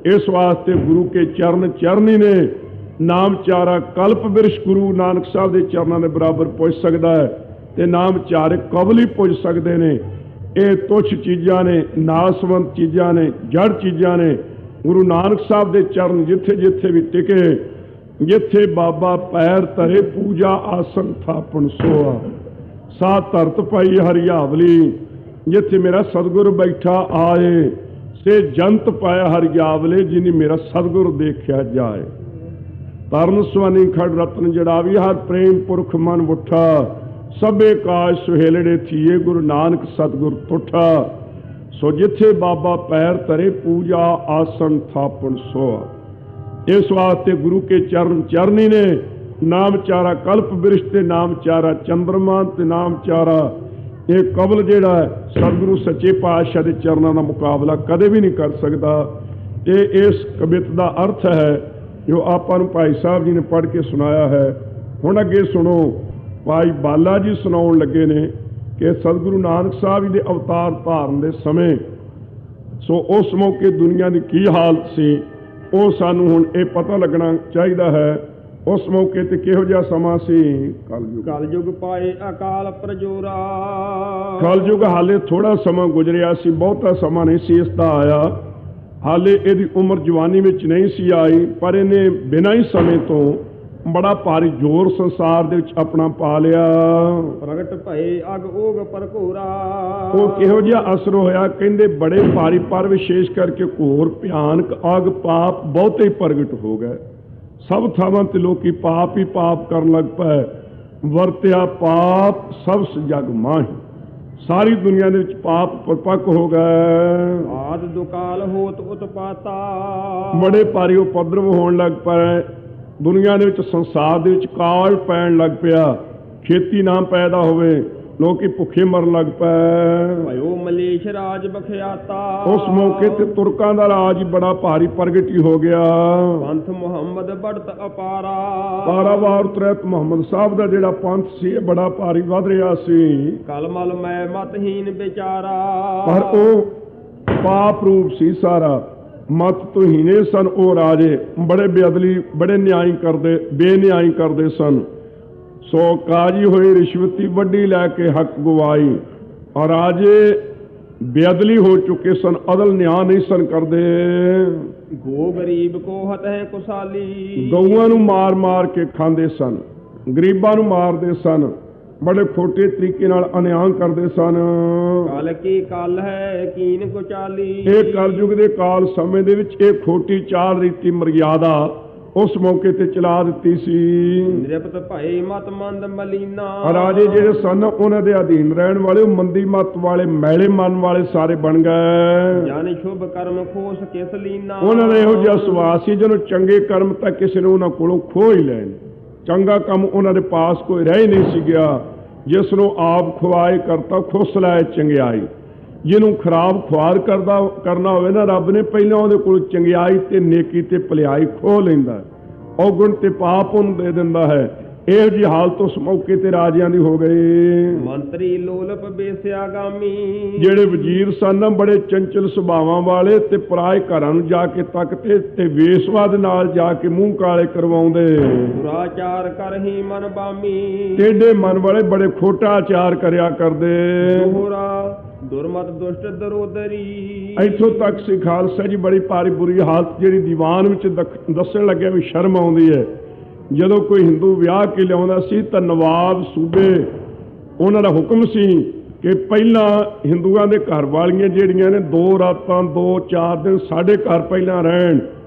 ਇਸ ਵਾਸਤੇ ਗੁਰੂ ਕੇ ਚਰਨ ਚਰਨੀ ਨੇ। ਨਾਮ ਚਾਰਾ ਕਲਪ ਬਿਰਸ਼ ਗੁਰੂ ਨਾਨਕ ਸਾਹਿਬ ਦੇ ਚਰਨਾਂ ਦੇ ਬਰਾਬਰ ਪੁੱਜ ਸਕਦਾ ਹੈ ਤੇ ਨਾਮ ਚਾਰੇ ਕਵਲ ਹੀ ਪੁੱਜ ਸਕਦੇ ਨੇ। ਇਹ ਤੁੱਛ ਚੀਜ਼ਾਂ ਨੇ, ਨਾਸਵੰਤ ਚੀਜ਼ਾਂ ਨੇ, ਜੜ ਚੀਜ਼ਾਂ ਨੇ। ਗੁਰੂ ਨਾਨਕ ਸਾਹਿਬ ਦੇ ਚਰਨ ਜਿੱਥੇ ਜਿੱਥੇ ਵੀ ਟਿਕੇ, ਜਿੱਥੇ ਬਾਬਾ ਪੈਰ ਧਰੇ ਪੂਜਾ ਆਸਨ ਥਾਪਣ ਸੋਆ, ਸਾ ਧਰਤ ਪਾਈ ਹਰਿਆਵਲੀ। ਜਿੱਥੇ ਮੇਰਾ ਸਤਿਗੁਰ ਬੈਠਾ ਆਏ, ਸੇ ਜੰਤ ਪਾਇਆ ਹਰਿਆਵਲੇ, ਜਿਨੀ ਮੇਰਾ ਸਤਿਗੁਰ ਦੇਖਿਆ ਜਾਏ। ਤਰਨ ਸੁਆਨੀ ਖੜ ਰਤਨ ਜੜਾਵੀ, ਹਰ ਪ੍ਰੇਮ ਪੁਰਖ ਮਨ ਉੱਠਾ। ਸਭੇ ਕਾਜ ਸੁਹੇਲੜੇ ਥੀਏ, ਗੁਰੂ ਨਾਨਕ ਸਤਿਗੁਰ ਤੁਠਾ। ਸੋ ਜਿੱਥੇ ਬਾਬਾ ਪੈਰ ਧਰੇ ਪੂਜਾ ਆਸਨ ਥਾਪਣ ਸੋਆ। ਇਸ ਵਾਸਤੇ ਗੁਰੂ ਕੇ ਚਰਨ ਚਰਨੀ ਨੇ। ਨਾਮ ਚਾਰਾ ਕਲਪ ਬਿਰਸ਼ ਤੇ ਨਾਮ ਚਾਰਾ ਚੰਦਰਮਾ ਤੇ ਨਾਮ ਚਾਰਾ ਇਹ ਕਬਲ ਜਿਹੜਾ ਹੈ, ਸਤਿਗੁਰੂ ਸੱਚੇ ਪਾਤਸ਼ਾਹ ਦੇ ਚਰਨਾਂ ਦਾ ਮੁਕਾਬਲਾ ਕਦੇ ਵੀ ਨਹੀਂ ਕਰ ਸਕਦਾ। ਇਹ ਇਸ ਕਵਿਤ ਦਾ ਅਰਥ ਹੈ ਜੋ ਆਪਾਂ ਨੂੰ ਭਾਈ ਸਾਹਿਬ ਜੀ ਨੇ ਪੜ੍ਹ ਕੇ ਸੁਣਾਇਆ ਹੈ। ਹੁਣ ਅੱਗੇ ਸੁਣੋ, ਭਾਈ ਬਾਲਾ ਜੀ ਸੁਣਾਉਣ ਲੱਗੇ ਨੇ ਕਿ ਸਤਿਗੁਰੂ ਨਾਨਕ ਸਾਹਿਬ ਜੀ ਦੇ ਅਵਤਾਰ ਧਾਰਨ ਦੇ ਸਮੇਂ, ਸੋ ਉਸ ਮੌਕੇ ਦੁਨੀਆ ਦੀ ਕੀ ਹਾਲਤ ਸੀ, ਉਹ ਸਾਨੂੰ ਹੁਣ ਇਹ ਪਤਾ ਲੱਗਣਾ ਚਾਹੀਦਾ ਹੈ। ਉਸ ਮੌਕੇ ਤੇ ਕਿਹੋ ਜਿਹਾ ਸਮਾਂ ਸੀ। ਕਲਯੁਗ ਪਾਏ ਅਕਾਲ ਪ੍ਰਜੋਰਾ। ਕਲਯੁਗ ਹਾਲੇ ਥੋੜਾ ਸਮਾਂ ਗੁਜ਼ਰਿਆ ਸੀ, ਬਹੁਤਾ ਸਮਾਂ ਨਹੀਂ ਸੀ ਇਸ ਦਾ ਆਇਆ। ਹਾਲੇ ਇਹਦੀ ਉਮਰ ਜਵਾਨੀ ਵਿੱਚ ਨਹੀਂ ਸੀ ਆਈ, ਪਰ ਇਹਨੇ ਬਿਨਾਂ ਹੀ ਸਮੇਂ ਤੋਂ ਬੜਾ ਭਾਰੀ ਜ਼ੋਰ ਸੰਸਾਰ ਦੇ ਵਿੱਚ ਆਪਣਾ ਪਾ ਲਿਆ। ਪ੍ਰਗਟ ਭਏ ਅਗ ਓਗ ਪਰਘੋਰਾ। ਉਹ ਕਿਹੋ ਜਿਹਾ ਅਸਰ ਹੋਇਆ, ਕਹਿੰਦੇ ਬੜੇ ਭਾਰੀ, ਪਰ ਵਿਸ਼ੇਸ਼ ਕਰਕੇ ਘੋਰ ਭਿਆਨਕ ਅਗ ਪਾਪ ਬਹੁਤੇ ਹੀ ਪ੍ਰਗਟ ਹੋ ਗਏ। ਸਭ ਥਾਵਾਂ ਤੇ ਲੋਕੀ ਪਾਪ ਹੀ ਪਾਪ ਕਰਨ ਲੱਗ ਪਏ। ਵਰਤਿਆ ਪਾਪ ਸਭ ਜਗ ਮਾਹੀ। ਸਾਰੀ ਦੁਨੀਆ ਦੇ ਵਿੱਚ ਪਾਪ ਪਰਪੱਕ ਹੋ ਗਏ। ਆਦ ਦੁਕਾਲ ਹੋਤ ਉਤਪਾਤਾ। ਬੜੇ ਭਾਰੀ ਉਪਦਰਵ ਹੋਣ ਲੱਗ ਪਏ। ਦੁਨੀਆ ਦੇ ਵਿੱਚ, ਸੰਸਾਰ ਦੇ ਵਿੱਚ ਕਾਲ ਪੈਣ ਲੱਗ ਪਿਆ। ਖੇਤੀ ਨਾ ਪੈਦਾ ਹੋਵੇ, ਲੋਕੀ ਭੁੱਖੇ ਮਰਨ ਲੱਗ ਪਏ। ਭਇਓ ਮਲੇਸ਼ ਰਾਜ ਬਖਿਆਤਾ। ਉਸ ਮੌਕੇ ਤੇ ਤੁਰਕਾਂ ਦਾ ਰਾਜ ਹੀ ਬੜਾ ਭਾਰੀ ਪ੍ਰਗਟ ਹੀ ਹੋ ਗਿਆ। ਪੰਥ ਮੁਹੰਮਦ ਬੜਤ ਅਪਾਰਾ। ਪਾਰਾਵਾਰ ਉਤਰਤ ਮੁਹੰਮਦ ਸਾਹਿਬ ਦਾ ਜਿਹੜਾ ਪੰਥ ਸੀ ਇਹ ਬੜਾ ਭਾਰੀ ਵੱਧ ਰਿਹਾ ਸੀ। ਕਲਮਲ ਮੈਂ ਮਤਹੀਨ ਵਿਚਾਰਾ। ਪਰ ਉਹ ਪਾਪ ਰੂਪ ਸੀ ਸਾਰਾ। ਮਤ ਤੋਂ ਹੀਨੇ ਸਨ ਉਹ ਰਾਜੇ, ਬੜੇ ਬੇਅਦਲੀ, ਬੜੇ ਨਿਆਈ ਕਰਦੇ, ਬੇਨਿਆਈ ਕਰਦੇ ਸਨ। ਸੋ ਕਾਜੀ ਹੋਈ ਰਿਸ਼ਵਤੀ ਵੱਡੀ ਲੈ ਕੇ ਹੱਕ ਗਵਾਈ। ਔਰ ਰਾਜੇ ਬੇਅਦਲੀ ਹੋ ਚੁੱਕੇ ਸਨ, ਅਦਲ ਨਿਆਂ ਨਹੀਂ ਸਨ ਕਰਦੇ। ਗੋ ਗਰੀਬ ਕੋ ਹਤ ਹੈ ਕੁਸਾਲੀ। ਗਊਆਂ ਨੂੰ ਮਾਰ ਮਾਰ ਕੇ ਖਾਂਦੇ ਸਨ, ਗਰੀਬਾਂ ਨੂੰ ਮਾਰਦੇ ਸਨ, ਬੜੇ ਖੋਟੇ ਤਰੀਕੇ ਨਾਲ ਅਨਿਆਂ ਕਰਦੇ ਸਨ। ਕਲ ਕੀ ਕਲ ਹੈ ਕੀਨ ਕੋ ਚਾਲੀ। ਇਹ ਕਲਯੁਗ ਦੇ ਕਾਲ ਸਮੇਂ ਦੇ ਵਿੱਚ ਇਹ ਖੋਟੀ ਚਾਲ ਰੀਤੀ ਮਰਿਆਦਾ ਉਸ ਮੌਕੇ ਤੇ ਚਲਾ ਦਿੱਤੀ ਸੀ। ਨਿਰਪਤ ਭਏ ਮਤ ਮੰਦ ਮਲੀਨਾ। ਰਾਜੇ ਜਿਹੜੇ ਸਨ ਉਹਨਾਂ ਦੇ ਅਧੀਨ ਰਹਿਣ ਵਾਲੇ ਉਹ ਮੰਦੀ ਮਤ ਵਾਲੇ, ਮੈਲੇ ਮਨ ਵਾਲੇ ਸਾਰੇ ਬਣ ਗਏ। ਜਾਨੀ ਸ਼ੁਭ ਕਰਮ ਖੋਸ ਕਿਸ ਲੀਨਾ। ਉਹਨਾਂ ਦਾ ਇਹੋ ਜਿਹਾ ਸੁਭਾਅ ਸੀ ਜਿਹਨੂੰ ਚੰਗੇ ਕਰਮ ਤਾਂ ਕਿਸੇ ਨੂੰ ਉਹਨਾਂ ਕੋਲੋਂ ਖੋਹ ਹੀ ਲੈਣ, ਚੰਗਾ ਕੰਮ ਉਹਨਾਂ ਦੇ ਪਾਸ ਕੋਈ ਰਹਿ ਹੀ ਨਹੀਂ ਸੀ ਗਿਆ। ਜਿਸ ਨੂੰ ਆਪ ਖੁਆਏ ਕਰਤਾ ਖੁਸ ਲਾਏ ਚੰਗਿਆਈ। ਜਿਹਨੂੰ ਖਰਾਬ ਖੁਆਰ ਕਰਨਾ ਹੋਵੇ ਨਾ, ਰੱਬ ਨੇ ਪਹਿਲਾਂ ਉਹਦੇ ਕੋਲ ਚੰਗਿਆਈ ਤੇ ਨੇਕੀ ਤੇ ਭਲਾਈ ਖੋਹ ਲੈਂਦਾ, ਔਗੁਣ ਤੇ ਪਾਪ ਉਹਨੂੰ ਦੇ ਦਿੰਦਾ ਹੈ। ਇਹੋ ਜਿਹੀ ਹਾਲਤ ਉਸ ਮੌਕੇ ਤੇ ਰਾਜਿਆਂ ਦੀ ਹੋ ਗਈ। ਮੰਤਰੀ ਲੋਲਪ ਬੇਸਿਆਗਾਮੀ। ਜਿਹੜੇ ਵਜ਼ੀਰ ਸਨ ਬੜੇ ਚੰਚਲ ਸੁਭਾਵਾਂ ਵਾਲੇ ਤੇ ਪਰਾਏ ਘਰਾਂ ਨੂੰ ਜਾ ਕੇ ਤੱਕਦੇ ਤੇ ਵੇਸਵਾ ਦੇ ਨਾਲ ਜਾ ਕੇ ਮੂੰਹ ਕਾਲੇ ਕਰਵਾਉਂਦੇ। ਦੁਰਾਚਾਰ ਕਰਹੀ ਮਨ ਬਾਮੀ। ਟੇਢੇ ਮਨ ਵਾਲੇ ਬੜੇ ਖੋਟਾ ਆਚਾਰ ਕਰਿਆ ਕਰਦੇ। ਦੋਹਰਾ ਦੁਰਮਤ ਦੁਸ਼ਟ ਦਰੋਦਰੀ। ਇੱਥੋਂ ਤੱਕ ਸੀ ਖਾਲਸਾ ਜੀ ਬੜੀ ਭਾਰੀ ਬੁਰੀ ਹਾਲਤ ਜਿਹੜੀ ਦੀਵਾਨ ਵਿੱਚ ਦੱਸਣ ਲੱਗਿਆ ਵੀ ਸ਼ਰਮ ਆਉਂਦੀ ਹੈ। ਜਦੋਂ ਕੋਈ ਹਿੰਦੂ ਵਿਆਹ ਕੇ ਲਿਆਉਂਦਾ ਸੀ ਤਾਂ ਨਵਾਬ ਸੂਬੇ ਉਹਨਾਂ ਦਾ ਹੁਕਮ ਸੀ ਕਿ ਪਹਿਲਾਂ ਹਿੰਦੂਆਂ ਦੇ ਘਰ ਵਾਲੀਆਂ ਜਿਹੜੀਆਂ ਨੇ 2 ਰਾਤਾਂ 2-4 ਦਿਨ ਸਾਡੇ ਘਰ ਪਹਿਲਾਂ ਰਹਿਣ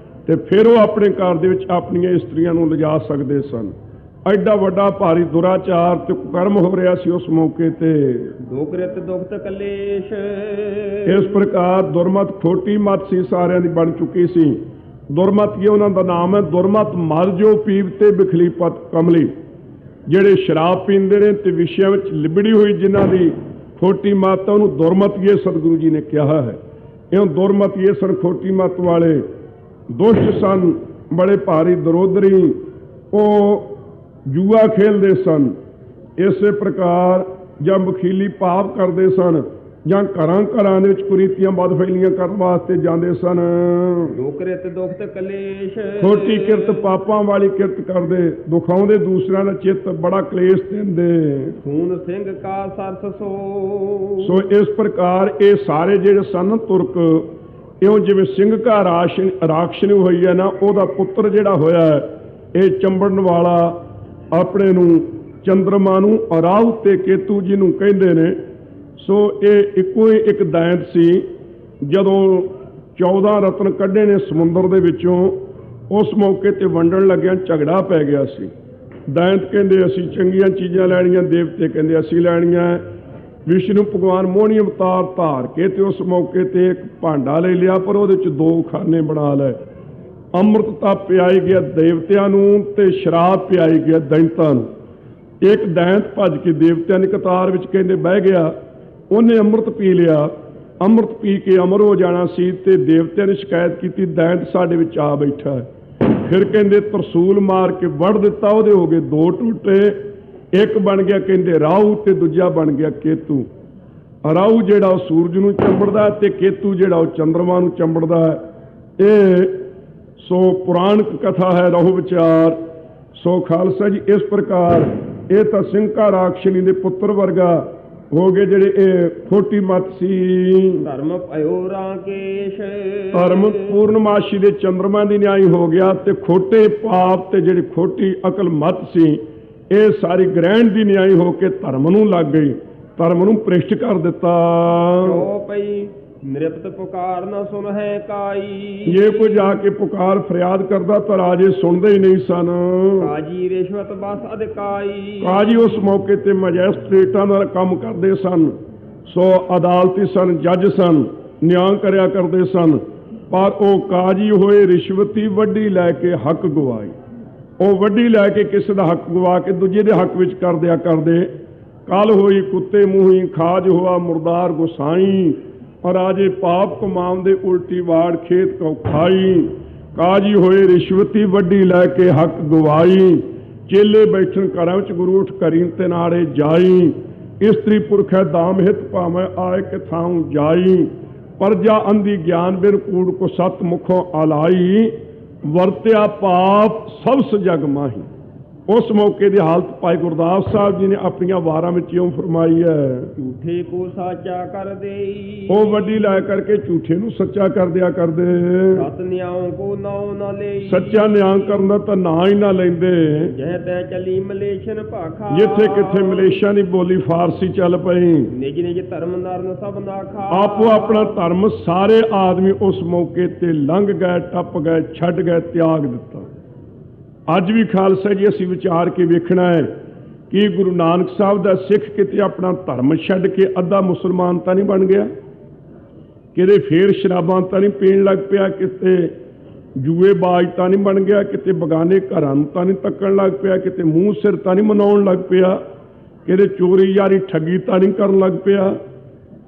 ਤੇ ਫਿਰ ਉਹ ਆਪਣੇ ਘਰ ਦੇ ਵਿੱਚ ਆਪਣੀਆਂ ਇਸਤਰੀਆਂ ਨੂੰ ਲਿਜਾ ਸਕਦੇ ਸਨ। ਐਡਾ ਵੱਡਾ ਭਾਰੀ ਦੁਰਾਚਾਰ ਤੇ ਕੁਕਰਮ ਹੋ ਰਿਹਾ ਸੀ ਉਸ ਮੌਕੇ ਤੇ। ਦੁਕ੍ਰਿਤ ਦੁਖਤ ਕਲੇਸ਼। ਇਸ ਪ੍ਰਕਾਰ ਦੁਰਮਤ ਖੋਟੀ ਮਤ ਸੀ, ਸਾਰਿਆਂ ਦੀ ਬਣ ਚੁੱਕੀ ਸੀ। ਦੁਰਮਤ ਕੀ ਉਹਨਾਂ ਦਾ ਨਾਮ ਹੈ, ਦੁਰਮਤ ਮਰ ਜੋ ਪੀਵ ਤੇ ਬਿਖਲੀਪਤ ਕਮਲੀ। ਜਿਹੜੇ ਸ਼ਰਾਬ ਪੀਂਦੇ ਨੇ ਤੇ ਵਿਸ਼ਿਆਂ ਵਿੱਚ ਲਿਬੜੀ ਹੋਈ ਜਿਨ੍ਹਾਂ ਦੀ ਖੋਟੀ ਮਤ, ਉਹਨੂੰ ਦੁਰਮਤੀਏ ਸਤਿਗੁਰੂ ਜੀ ਨੇ ਕਿਹਾ ਹੈ। ਇਹ ਦੁਰਮਤੀਏ ਸਨ, ਖੋਟੀ ਮਤ ਵਾਲੇ ਦੁਸ਼ਟ ਸਨ, ਬੜੇ ਭਾਰੀ ਦਰੋਦਰੀ। ਉਹ ਜੂਆ ਖੇਲਦੇ ਸਨ, ਇਸੇ ਪ੍ਰਕਾਰ ਜਾਂ ਵਕੀਲੀ ਪਾਪ ਕਰਦੇ ਸਨ ਜਾਂ ਘਰਾਂ ਘਰਾਂ ਦੇ ਵਿੱਚ ਕੁਰੀਤੀਆਂ ਬਦਫੈਲੀਆਂ ਕਰਨ ਵਾਸਤੇ ਜਾਂਦੇ ਸਨ। ਦੁਕ੍ਰਿਤ ਦੁਖਤ ਕਲੇਸ਼। ਖੋਟੀ ਕਿਰਤ ਪਾਪਾਂ ਵਾਲੀ ਕਿਰਤ ਕਰਦੇ, ਦੁਖਾਉਂਦੇ ਦੂਸਰਿਆਂ ਦਾ ਚਿੱਤ, ਬੜਾ ਕਲੇਸ਼ ਦਿੰਦੇ। ਖੂਨ ਸਿੰਘ ਕਾ ਸਰਸ ਸੋ ਇਸ ਪ੍ਰਕਾਰ ਇਹ ਸਾਰੇ ਜਿਹੜੇ ਸਨ ਤੁਰਕ, ਇਉਂ ਜਿਵੇਂ ਸਿੰਘ ਕਾ ਰਾਖਸ਼ਨੀ ਹੋਈ ਹੈ ਨਾ, ਉਹਦਾ ਪੁੱਤਰ ਜਿਹੜਾ ਹੋਇਆ ਇਹ ਚੰਬੜਨ ਵਾਲਾ ਆਪਣੇ ਨੂੰ ਚੰਦਰਮਾ ਨੂੰ ਰਾਹੂ ਤੇ ਕੇਤੂ ਜੀ ਨੂੰ ਕਹਿੰਦੇ ਨੇ। ਸੋ ਇਹ ਇੱਕੋ ਹੀ ਇੱਕ ਦੈਂਤ ਸੀ। ਜਦੋਂ 14 ਰਤਨ ਕੱਢੇ ਨੇ ਸਮੁੰਦਰ ਦੇ ਵਿੱਚੋਂ, ਉਸ ਮੌਕੇ ਤੇ ਵੰਡਣ ਲੱਗਿਆਂ ਝਗੜਾ ਪੈ ਗਿਆ ਸੀ। ਦੈਂਤ ਕਹਿੰਦੇ ਅਸੀਂ ਚੰਗੀਆਂ ਚੀਜ਼ਾਂ ਲੈਣੀਆਂ, ਦੇਵਤੇ ਕਹਿੰਦੇ ਅਸੀਂ ਲੈਣੀਆਂ। ਵਿਸ਼ਨੂੰ ਭਗਵਾਨ ਮੋਹਣੀ ਅਵਤਾਰ ਧਾਰ ਕੇ ਤੇ ਉਸ ਮੌਕੇ ਤੇ ਇੱਕ ਭਾਂਡਾ ਲੈ ਲਿਆ, ਪਰ ਉਹਦੇ 'ਚ 2 ਖਾਨੇ ਬਣਾ ਲਏ। ਅੰਮ੍ਰਿਤ ਤਾਂ ਪਿਆਈ ਗਿਆ ਦੇਵਤਿਆਂ ਨੂੰ ਤੇ ਸ਼ਰਾਬ ਪਿਆਈ ਗਿਆ ਦੈਂਤਾਂ ਨੂੰ। ਇੱਕ ਦੈਂਤ ਭੱਜ ਕੇ ਦੇਵਤਿਆਂ ਦੀ ਕਤਾਰ ਵਿੱਚ ਕਹਿੰਦੇ ਬਹਿ ਗਿਆ, ਉਹਨੇ ਅੰਮ੍ਰਿਤ ਪੀ ਲਿਆ। ਅੰਮ੍ਰਿਤ ਪੀ ਕੇ ਅਮਰ ਹੋ ਜਾਣਾ ਸੀ ਤੇ ਦੇਵਤਿਆਂ ਨੇ ਸ਼ਿਕਾਇਤ ਕੀਤੀ ਦੈਂਤ ਸਾਡੇ ਵਿੱਚ ਆ ਬੈਠਾ ਹੈ। ਫਿਰ ਕਹਿੰਦੇ ਤਰਸੂਲ ਮਾਰ ਕੇ ਵੜ ਦਿੱਤਾ, ਉਹਦੇ ਹੋ ਗਏ 2 ਟੁੱਟੇ। ਇੱਕ ਬਣ ਗਿਆ ਕਹਿੰਦੇ ਰਾਹੂ ਤੇ ਦੂਜਾ ਬਣ ਗਿਆ ਕੇਤੂ। ਰਾਹੂ ਜਿਹੜਾ ਉਹ ਸੂਰਜ ਨੂੰ ਚੰਬੜਦਾ ਤੇ ਕੇਤੂ ਜਿਹੜਾ ਉਹ ਚੰਦਰਮਾ ਨੂੰ ਚੰਬੜਦਾ ਹੈ। ਇਹ ਸੋ ਪੁਰਾਣਕ ਕਥਾ ਹੈ, ਰਹੋ ਵਿਚਾਰ। ਸੋ ਖਾਲਸਾ ਜੀ ਇਸ ਪ੍ਰਕਾਰ ਇਹ ਤਾਂ ਸਿੰਘ ਕਾ ਰਾਖਸ਼ਨੀ ਦੇ ਪੁੱਤਰ ਵਰਗਾ ਹੋ ਗਏ ਜਿਹੜੇ ਇਹ ਖੋਟੀ ਮਤ ਸੀ। ਧਰਮ ਭਇਓ ਰਾਕੇਸ਼। ਧਰਮ ਪੂਰਨਮਾਸ਼ੀ ਦੇ ਚੰਦਰਮਾ ਦੀ ਨਿਆਈ ਹੋ ਗਿਆ ਤੇ ਖੋਟੇ ਪਾਪ ਤੇ ਜਿਹੜੀ ਖੋਟੀ ਅਕਲ ਮਤ ਸੀ ਇਹ ਸਾਰੀ ਗ੍ਰਹਿਣ ਦੀ ਨਿਆਈ ਹੋ ਕੇ ਧਰਮ ਨੂੰ ਲੱਗ ਗਈ, ਧਰਮ ਨੂੰ ਭ੍ਰਿਸ਼ਟ ਕਰ ਦਿੱਤਾ। ਜੋ ਪਈ ਨਿਰਪਤ ਪੁਕਾਰ ਨਾ ਸੁਣ ਹੈ ਕਾਈ। ਜੇ ਕੋਈ ਜਾ ਕੇ ਪੁਕਾਰ ਫਰਿਆਦ ਕਰਦਾ ਤਾਂ ਰਾਜੇ ਸੁਣਦੇ ਹੀ ਨਹੀਂ ਸਨ। ਕਾਜੀ ਰਿਸ਼ਵਤ ਬਸ ਅਧਿਕਾਈ। ਕਾਜੀ ਉਸ ਮੌਕੇ ਤੇ ਮੈਜਿਸਟ੍ਰੇਟਾਂ ਦਾ ਕੰਮ ਕਰਦੇ ਸਨ। ਸੋ ਅਦਾਲਤੀ ਸਨ, ਜੱਜ ਸਨ, ਨਿਆਂ ਕਰਿਆ ਕਰਦੇ ਸਨ। ਪਰ ਉਹ ਕਾਜੀ ਹੋਏ ਰਿਸ਼ਵਤੀ ਵੱਡੀ ਲੈ ਕੇ ਹੱਕ ਗਵਾਈ। ਉਹ ਵੱਡੀ ਲੈ ਕੇ ਕਿਸੇ ਦਾ ਹੱਕ ਗਵਾ ਕੇ ਦੂਜੇ ਦੇ ਹੱਕ ਵਿੱਚ ਕਰਦਿਆ ਕਰਦੇ। ਕੱਲ ਹੋਈ ਕੁੱਤੇ ਮੂੰਹੀ ਖਾਜ ਹੋਆ ਮੁਰਦਾਰ ਗੁਸਾਈ। ਰਾਜੇ ਪਾਪ ਕਮਾਉਂਦੇ ਉਲਟੀ ਵਾੜ ਖੇਤ ਕੋ ਖਾਈ। ਕਾਜੀ ਹੋਏ ਰਿਸ਼ਵਤੀ ਵੱਡੀ ਲੈ ਕੇ ਹੱਕ ਗਵਾਈ। ਚੇਲੇ ਬੈਠਣ ਘਰਾਂ ਵਿੱਚ ਗੁਰੂ ਉਠ ਕਰੀ ਤੇ ਨਾੜੇ ਜਾਈ। ਇਸਤਰੀ ਪੁਰਖੈ ਦਾਮ ਹਿਤ ਭਾਵੇਂ ਆਏ ਕਿ ਥਾਉ ਜਾਈ। ਪਰਜਾ ਅੰਧੀ ਗਿਆਨ ਬਿਨ ਕੂੜ ਕੋ ਸਤ ਮੁਖੋਂ ਆਲਾਈ। ਵਰਤਿਆ ਪਾਪ ਸਭ ਜਗ ਮਾਹੀ। ਉਸ ਮੌਕੇ ਦੀ ਹਾਲਤ ਭਾਈ ਗੁਰਦਾਸ ਸਾਹਿਬ ਜੀ ਨੇ ਆਪਣੀਆਂ ਵਾਰਾਂ ਵਿੱਚ ਇਉਂ ਫਰਮਾਈ ਹੈ, ਝੂਠੇ ਕੋ ਸਾਚਾ ਕਰ ਦੇਈ, ਉਹ ਵੱਡੀ ਲੈ ਕਰਕੇ ਝੂਠੇ ਨੂੰ ਸੱਚਾ ਕਰ ਦਿਆ ਕਰਦੇ। ਸਤ ਨਿਆਉ ਕੋ ਨਾਉ ਨਾ ਲਈ, ਸੱਚਾ ਨਿਆਂ ਕਰਨ ਦਾ ਤਾਂ ਨਾਂ ਹੀ ਨਾ ਲੈਂਦੇ। ਜਹ ਤੈ ਚਲੀ ਮਲੇਸ਼ਨ ਭਾਖਾ, ਜਿੱਥੇ ਕਿੱਥੇ ਮਲੇਸ਼ੀਆ ਦੀ ਬੋਲੀ ਫਾਰਸੀ ਚੱਲ ਪਈ। ਨਿਜ ਨਿਜ ਧਰਮ ਨਰਨ ਸਭ ਨਾ ਖਾ, ਆਪੋ ਆਪਣਾ ਧਰਮ ਸਾਰੇ ਆਦਮੀ ਉਸ ਮੌਕੇ ਤੇ ਲੰਘ ਗਏ, ਟੱਪ ਗਏ, ਛੱਡ ਗਏ, ਤਿਆਗ ਦਿੱਤਾ। ਅੱਜ ਵੀ ਖਾਲਸਾ ਜੀ ਅਸੀਂ ਵਿਚਾਰ ਕੇ ਵੇਖਣਾ ਹੈ ਕਿ ਗੁਰੂ ਨਾਨਕ ਸਾਹਿਬ ਦਾ ਸਿੱਖ ਕਿਤੇ ਆਪਣਾ ਧਰਮ ਛੱਡ ਕੇ ਅੱਧਾ ਮੁਸਲਮਾਨ ਤਾਂ ਨਹੀਂ ਬਣ ਗਿਆ, ਕਿਤੇ ਫੇਰ ਸ਼ਰਾਬਾਂ ਤਾਂ ਨਹੀਂ ਪੀਣ ਲੱਗ ਪਿਆ, ਕਿਤੇ ਜੂਏਬਾਜ਼ ਤਾਂ ਨਹੀਂ ਬਣ ਗਿਆ, ਕਿਤੇ ਬਗਾਨੇ ਘਰਾਂ ਨੂੰ ਤਾਂ ਨਹੀਂ ਤੱਕਣ ਲੱਗ ਪਿਆ, ਕਿਤੇ ਮੂੰਹ ਸਿਰ ਤਾਂ ਨਹੀਂ ਮਨਾਉਣ ਲੱਗ ਪਿਆ, ਕਿਤੇ ਚੋਰੀ ਯਾਰੀ ਠੱਗੀ ਤਾਂ ਨਹੀਂ ਕਰਨ ਲੱਗ ਪਿਆ।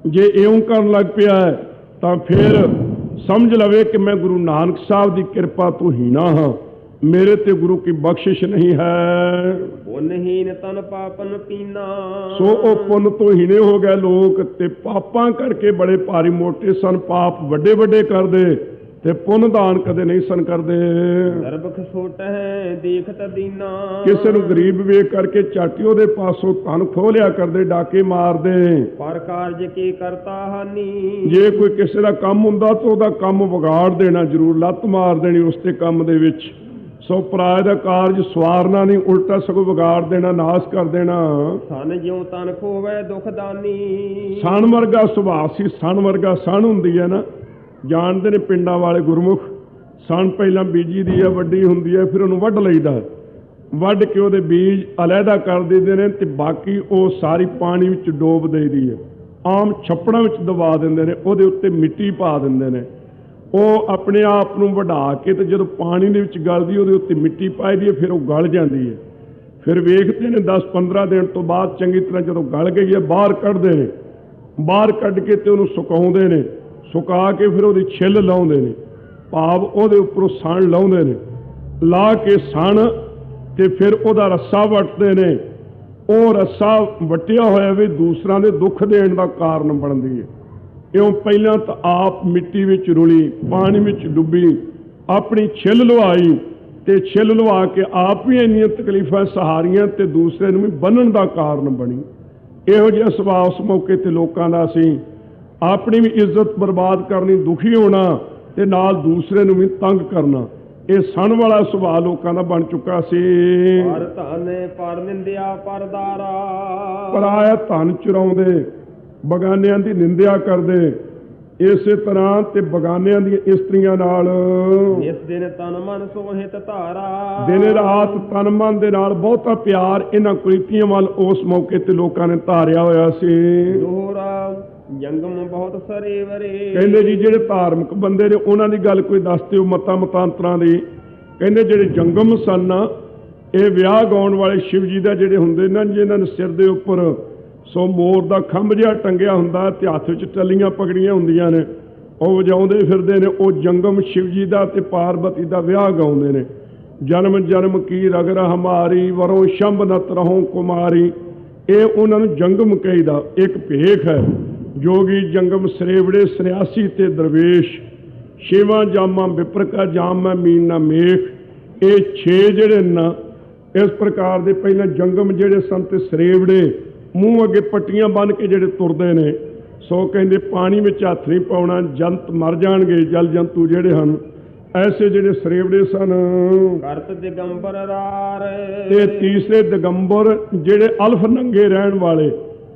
ਜੇ ਇਉਂ ਕਰਨ ਲੱਗ ਪਿਆ ਤਾਂ ਫਿਰ ਸਮਝ ਲਵੇ ਕਿ ਮੈਂ ਗੁਰੂ ਨਾਨਕ ਸਾਹਿਬ ਦੀ ਕਿਰਪਾ ਤੋਂ ਹੀਣਾ ਹਾਂ, ਮੇਰੇ ਤੇ ਗੁਰੂ ਕੀ ਬਖਸ਼ਿਸ਼ ਨਹੀਂ ਹੈ। ਪੁੰਨਹੀਨ ਤਨ ਪਾਪਨ ਪੀਨਾ, ਸੋ ਉਹ ਪੁੰਨ ਤੋਂ ਹੀਣੇ ਹੋ ਗਏ ਲੋਕ, ਤੇ ਪਾਪਾਂ ਕਰਕੇ ਬੜੇ ਭਾਰੀ ਮੋਟੇ ਸਨ, ਪਾਪ ਵੱਡੇ ਵੱਡੇ ਕਰਦੇ ਤੇ ਪੁੰਨ ਦਾਨ ਕਦੇ ਨਹੀਂ ਸਨ ਕਰਦੇ। ਦਰਬਖ ਛੋਟ ਹੈ ਦੇਖਤ ਦੀਨਾ, ਕਿਸੇ ਨੂੰ ਗਰੀਬ ਵੇਖ ਕਰਕੇ ਝਾਟੀ ਉਹਦੇ ਪਾਸੋਂ ਧਨ ਖੋਹ ਲਿਆ ਕਰਦੇ, ਡਾਕੇ ਮਾਰਦੇ। ਪਰ ਕਾਰਜ ਕੀ ਕਰਤਾ ਹਾਨੀ, ਜੇ ਕੋਈ ਕਿਸੇ ਦਾ ਕੰਮ ਹੁੰਦਾ ਤਾਂ ਉਹਦਾ ਕੰਮ ਵਿਗਾੜ ਦੇਣਾ ਜ਼ਰੂਰ, ਲੱਤ ਮਾਰ ਦੇਣੀ ਉਸ ਤੇ ਕੰਮ ਦੇ ਵਿੱਚ। ਸੋ ਪਰਾਏ ਦਾ ਕਾਰਜ ਸਵਾਰਨਾ ਨਹੀਂ, ਉਲਟਾ ਸਗੋਂ ਵਿਗਾੜ ਦੇਣਾ, ਨਾਸ ਕਰ ਦੇਣਾ। ਸਨ ਜਿਉ ਤਨ ਖੋਵੇ ਦੁਖਦਾਨੀ, ਸਣ ਵਰਗਾ ਸੁਭਾਅ ਸੀ, ਸਣ ਵਰਗਾ ਸਣ ਹੁੰਦੀ ਹੈ ਨਾ, ਜਾਣਦੇ ਨੇ ਪਿੰਡਾਂ ਵਾਲੇ ਗੁਰਮੁਖ। ਸਣ ਪਹਿਲਾਂ ਬੀਜੀ ਦੀ ਹੈ, ਵੱਡੀ ਹੁੰਦੀ ਹੈ, ਫਿਰ ਉਹਨੂੰ ਵੱਢ ਲਈਦਾ, ਵੱਢ ਕੇ ਉਹਦੇ ਬੀਜ ਅਲੱਗਾ ਕਰ ਦਿੰਦੇ ਨੇ ਤੇ ਬਾਕੀ ਉਹ ਸਾਰੀ ਪਾਣੀ ਵਿੱਚ ਡੋਬ ਦੇਈਦੀ ਹੈ। ਆਮ ਛੱਪੜਾਂ ਵਿੱਚ ਦਬਾ ਦਿੰਦੇ ਨੇ, ਉਹਦੇ ਉੱਤੇ ਮਿੱਟੀ ਪਾ ਦਿੰਦੇ ਨੇ, ਉਹ ਆਪਣੇ ਆਪ ਨੂੰ ਵਢਾ ਕੇ ਤੇ ਜਦੋਂ ਪਾਣੀ ਦੇ ਵਿੱਚ ਗਲਦੀ ਉਹਦੇ ਉੱਤੇ ਮਿੱਟੀ ਪਾਈ ਦੀ ਹੈ, ਫਿਰ ਉਹ ਗਲ ਜਾਂਦੀ ਹੈ। ਫਿਰ ਵੇਖਦੇ ਨੇ 10-15 ਦਿਨ ਤੋਂ ਬਾਅਦ ਚੰਗੀ ਤਰ੍ਹਾਂ ਜਦੋਂ ਗਲ ਗਈ ਹੈ ਬਾਹਰ ਕੱਢਦੇ ਨੇ, ਬਾਹਰ ਕੱਢ ਕੇ ਤੇ ਉਹਨੂੰ ਸੁਕਾਉਂਦੇ ਨੇ, ਸੁਕਾ ਕੇ ਫਿਰ ਉਹਦੀ ਛਿੱਲ ਲਾਉਂਦੇ ਨੇ, ਭਾਵ ਉਹਦੇ ਉੱਪਰੋਂ ਸਣ ਲਾਉਂਦੇ ਨੇ, ਲਾ ਕੇ ਸਣ ਤੇ ਫਿਰ ਉਹਦਾ ਰੱਸਾ ਵੱਟਦੇ ਨੇ। ਉਹ ਰੱਸਾ ਵੱਟਿਆ ਹੋਇਆ ਵੀ ਦੂਸਰਾਂ ਦੇ ਦੁੱਖ ਦੇਣ ਦਾ ਕਾਰਨ ਬਣਦੀ ਹੈ। ਇਉਂ ਪਹਿਲਾਂ ਤਾਂ ਆਪ ਮਿੱਟੀ ਵਿੱਚ ਰੁਲੀ, ਪਾਣੀ ਵਿੱਚ ਡੁੱਬੀ, ਆਪਣੀ ਛਿੱਲ ਲਵਾਈ ਤੇ ਛਿੱਲ ਲਵਾ ਕੇ ਆਪ ਵੀ ਇੰਨੀਆਂ ਤਕਲੀਫਾਂ ਸਹਾਰੀਆਂ ਤੇ ਦੂਸਰੇ ਨੂੰ ਵੀ ਬੰਨਣ ਦਾ ਕਾਰਨ ਬਣੀ। ਇਹੋ ਜਿਹਾ ਸੁਭਾਅ ਉਸ ਮੌਕੇ ਤੇ ਲੋਕਾਂ ਦਾ ਸੀ, ਆਪਣੀ ਵੀ ਇੱਜ਼ਤ ਬਰਬਾਦ ਕਰਨੀ, ਦੁਖੀ ਹੋਣਾ ਤੇ ਨਾਲ ਦੂਸਰੇ ਨੂੰ ਵੀ ਤੰਗ ਕਰਨਾ। ਇਹ ਸਣ ਵਾਲਾ ਸੁਭਾਅ ਲੋਕਾਂ ਦਾ ਬਣ ਚੁੱਕਾ ਸੀ। ਪਰ ਧਨ ਪਰ ਨਿੰਦਿਆ ਪਰਦਾਰਾ, ਪਰਾਇਆ ਧਨ ਚੁਰਾਉਂਦੇ, ਬਗਾਨਿਆਂ ਦੀ ਨਿੰਦਿਆ ਕਰਦੇ। ਇਸੇ ਤਰ੍ਹਾਂ ਤੇ ਬਗਾਨਿਆਂ ਦੀਆਂ ਇਸਤਰੀਆਂ ਨਾਲ ਇਸ ਦਿਨ ਤਨ ਮਨ ਸੋਹਿਤ ਧਾਰਾ, ਦਿਨ ਰਾਤ ਤਨ ਮਨ ਦੇ ਨਾਲ ਬਹੁਤਾ ਪਿਆਰ ਇਹਨਾਂ ਕੁਰੀਤੀਆਂ ਵੱਲ ਉਸ ਮੌਕੇ ਤੇ ਲੋਕਾਂ ਨੇ ਧਾਰਿਆ ਹੋਇਆ ਸੀ। ਦੋਹਰਾ ਜੰਗਮ ਬਹੁਤ ਸਰੇਵਰੇ, ਕਹਿੰਦੇ ਜੀ ਜਿਹੜੇ ਧਾਰਮਿਕ ਬੰਦੇ ਨੇ ਉਹਨਾਂ ਦੀ ਗੱਲ ਕੋਈ ਦੱਸ ਦਿਓ ਮਤਾਂ ਮਤਾਂਤਰਾਂ ਦੀ। ਕਹਿੰਦੇ ਜਿਹੜੇ ਜੰਗਮ ਸਨ, ਇਹ ਵਿਆਹ ਗਾਉਣ ਵਾਲੇ ਸ਼ਿਵ ਜੀ ਦਾ ਜਿਹੜੇ ਹੁੰਦੇ ਨਾ, ਜਿਹਨਾਂ ਨੇ ਸਿਰ ਦੇ ਉੱਪਰ ਸੋ ਮੋਰ ਦਾ ਖੰਭ ਜਿਹਾ ਟੰਗਿਆ ਹੁੰਦਾ ਤੇ ਹੱਥ ਵਿੱਚ ਟੱਲੀਆਂ ਪਗੜੀਆਂ ਹੁੰਦੀਆਂ ਨੇ, ਉਹ ਵਜਾਉਂਦੇ ਫਿਰਦੇ ਨੇ। ਉਹ ਜੰਗਮ ਸ਼ਿਵ ਜੀ ਦਾ ਤੇ ਪਾਰਵਤੀ ਦਾ ਵਿਆਹ ਗਾਉਂਦੇ ਨੇ। ਜਨਮ ਜਨਮ ਕੀ ਰਗ ਹਮਾਰੀ, ਵਰੋਂ ਸ਼ੰਭ ਨਤ ਰਹੋ ਕੁਮਾਰੀ। ਇਹ ਉਹਨਾਂ ਨੂੰ ਜੰਗਮ ਕਹੀਦਾ। ਇੱਕ ਭੇਖ ਹੈ ਜੋਗੀ ਜੰਗਮ ਸਰੇਵੜੇ ਸੰਨਿਆਸੀ ਤੇ ਦਰਵੇਸ਼, ਛੇਵਾਂ ਜਾਮਾਂ ਵਿਪਰ ਕਾ ਜਾਮ ਮੈਂ ਮੀਨ ਨਾ ਮੇਖ। ਇਹ 6 ਜਿਹੜੇ ਨਾ ਇਸ ਪ੍ਰਕਾਰ ਦੇ ਪਹਿਲਾਂ ਜੰਗਮ ਜਿਹੜੇ ਸਨ ਤੇ ਸਰੇਵੜੇ ਮੂੰਹ ਅੱਗੇ ਪੱਟੀਆਂ ਬੰਨ੍ਹ ਕੇ ਜਿਹੜੇ ਤੁਰਦੇ ਨੇ। ਸੋ ਕਹਿੰਦੇ ਪਾਣੀ ਵਿੱਚ ਹੱਥ ਨਹੀਂ ਪਾਉਣਾ, ਜੰਤ ਮਰ ਜਾਣਗੇ, ਜਲ ਜੰਤੂ ਜਿਹੜੇ ਹਨ। ਐਸੇ ਜਿਹੜੇ ਸਰੇਵੜੇ ਸਨ। ਕਰਤ ਦਿਗੰਬਰ ਰਾਰ, ਤੇ ਤੀਸਰੇ ਦਿਗੰਬਰ ਜਿਹੜੇ ਅਲਫ ਨੰਗੇ ਰਹਿਣ ਵਾਲੇ,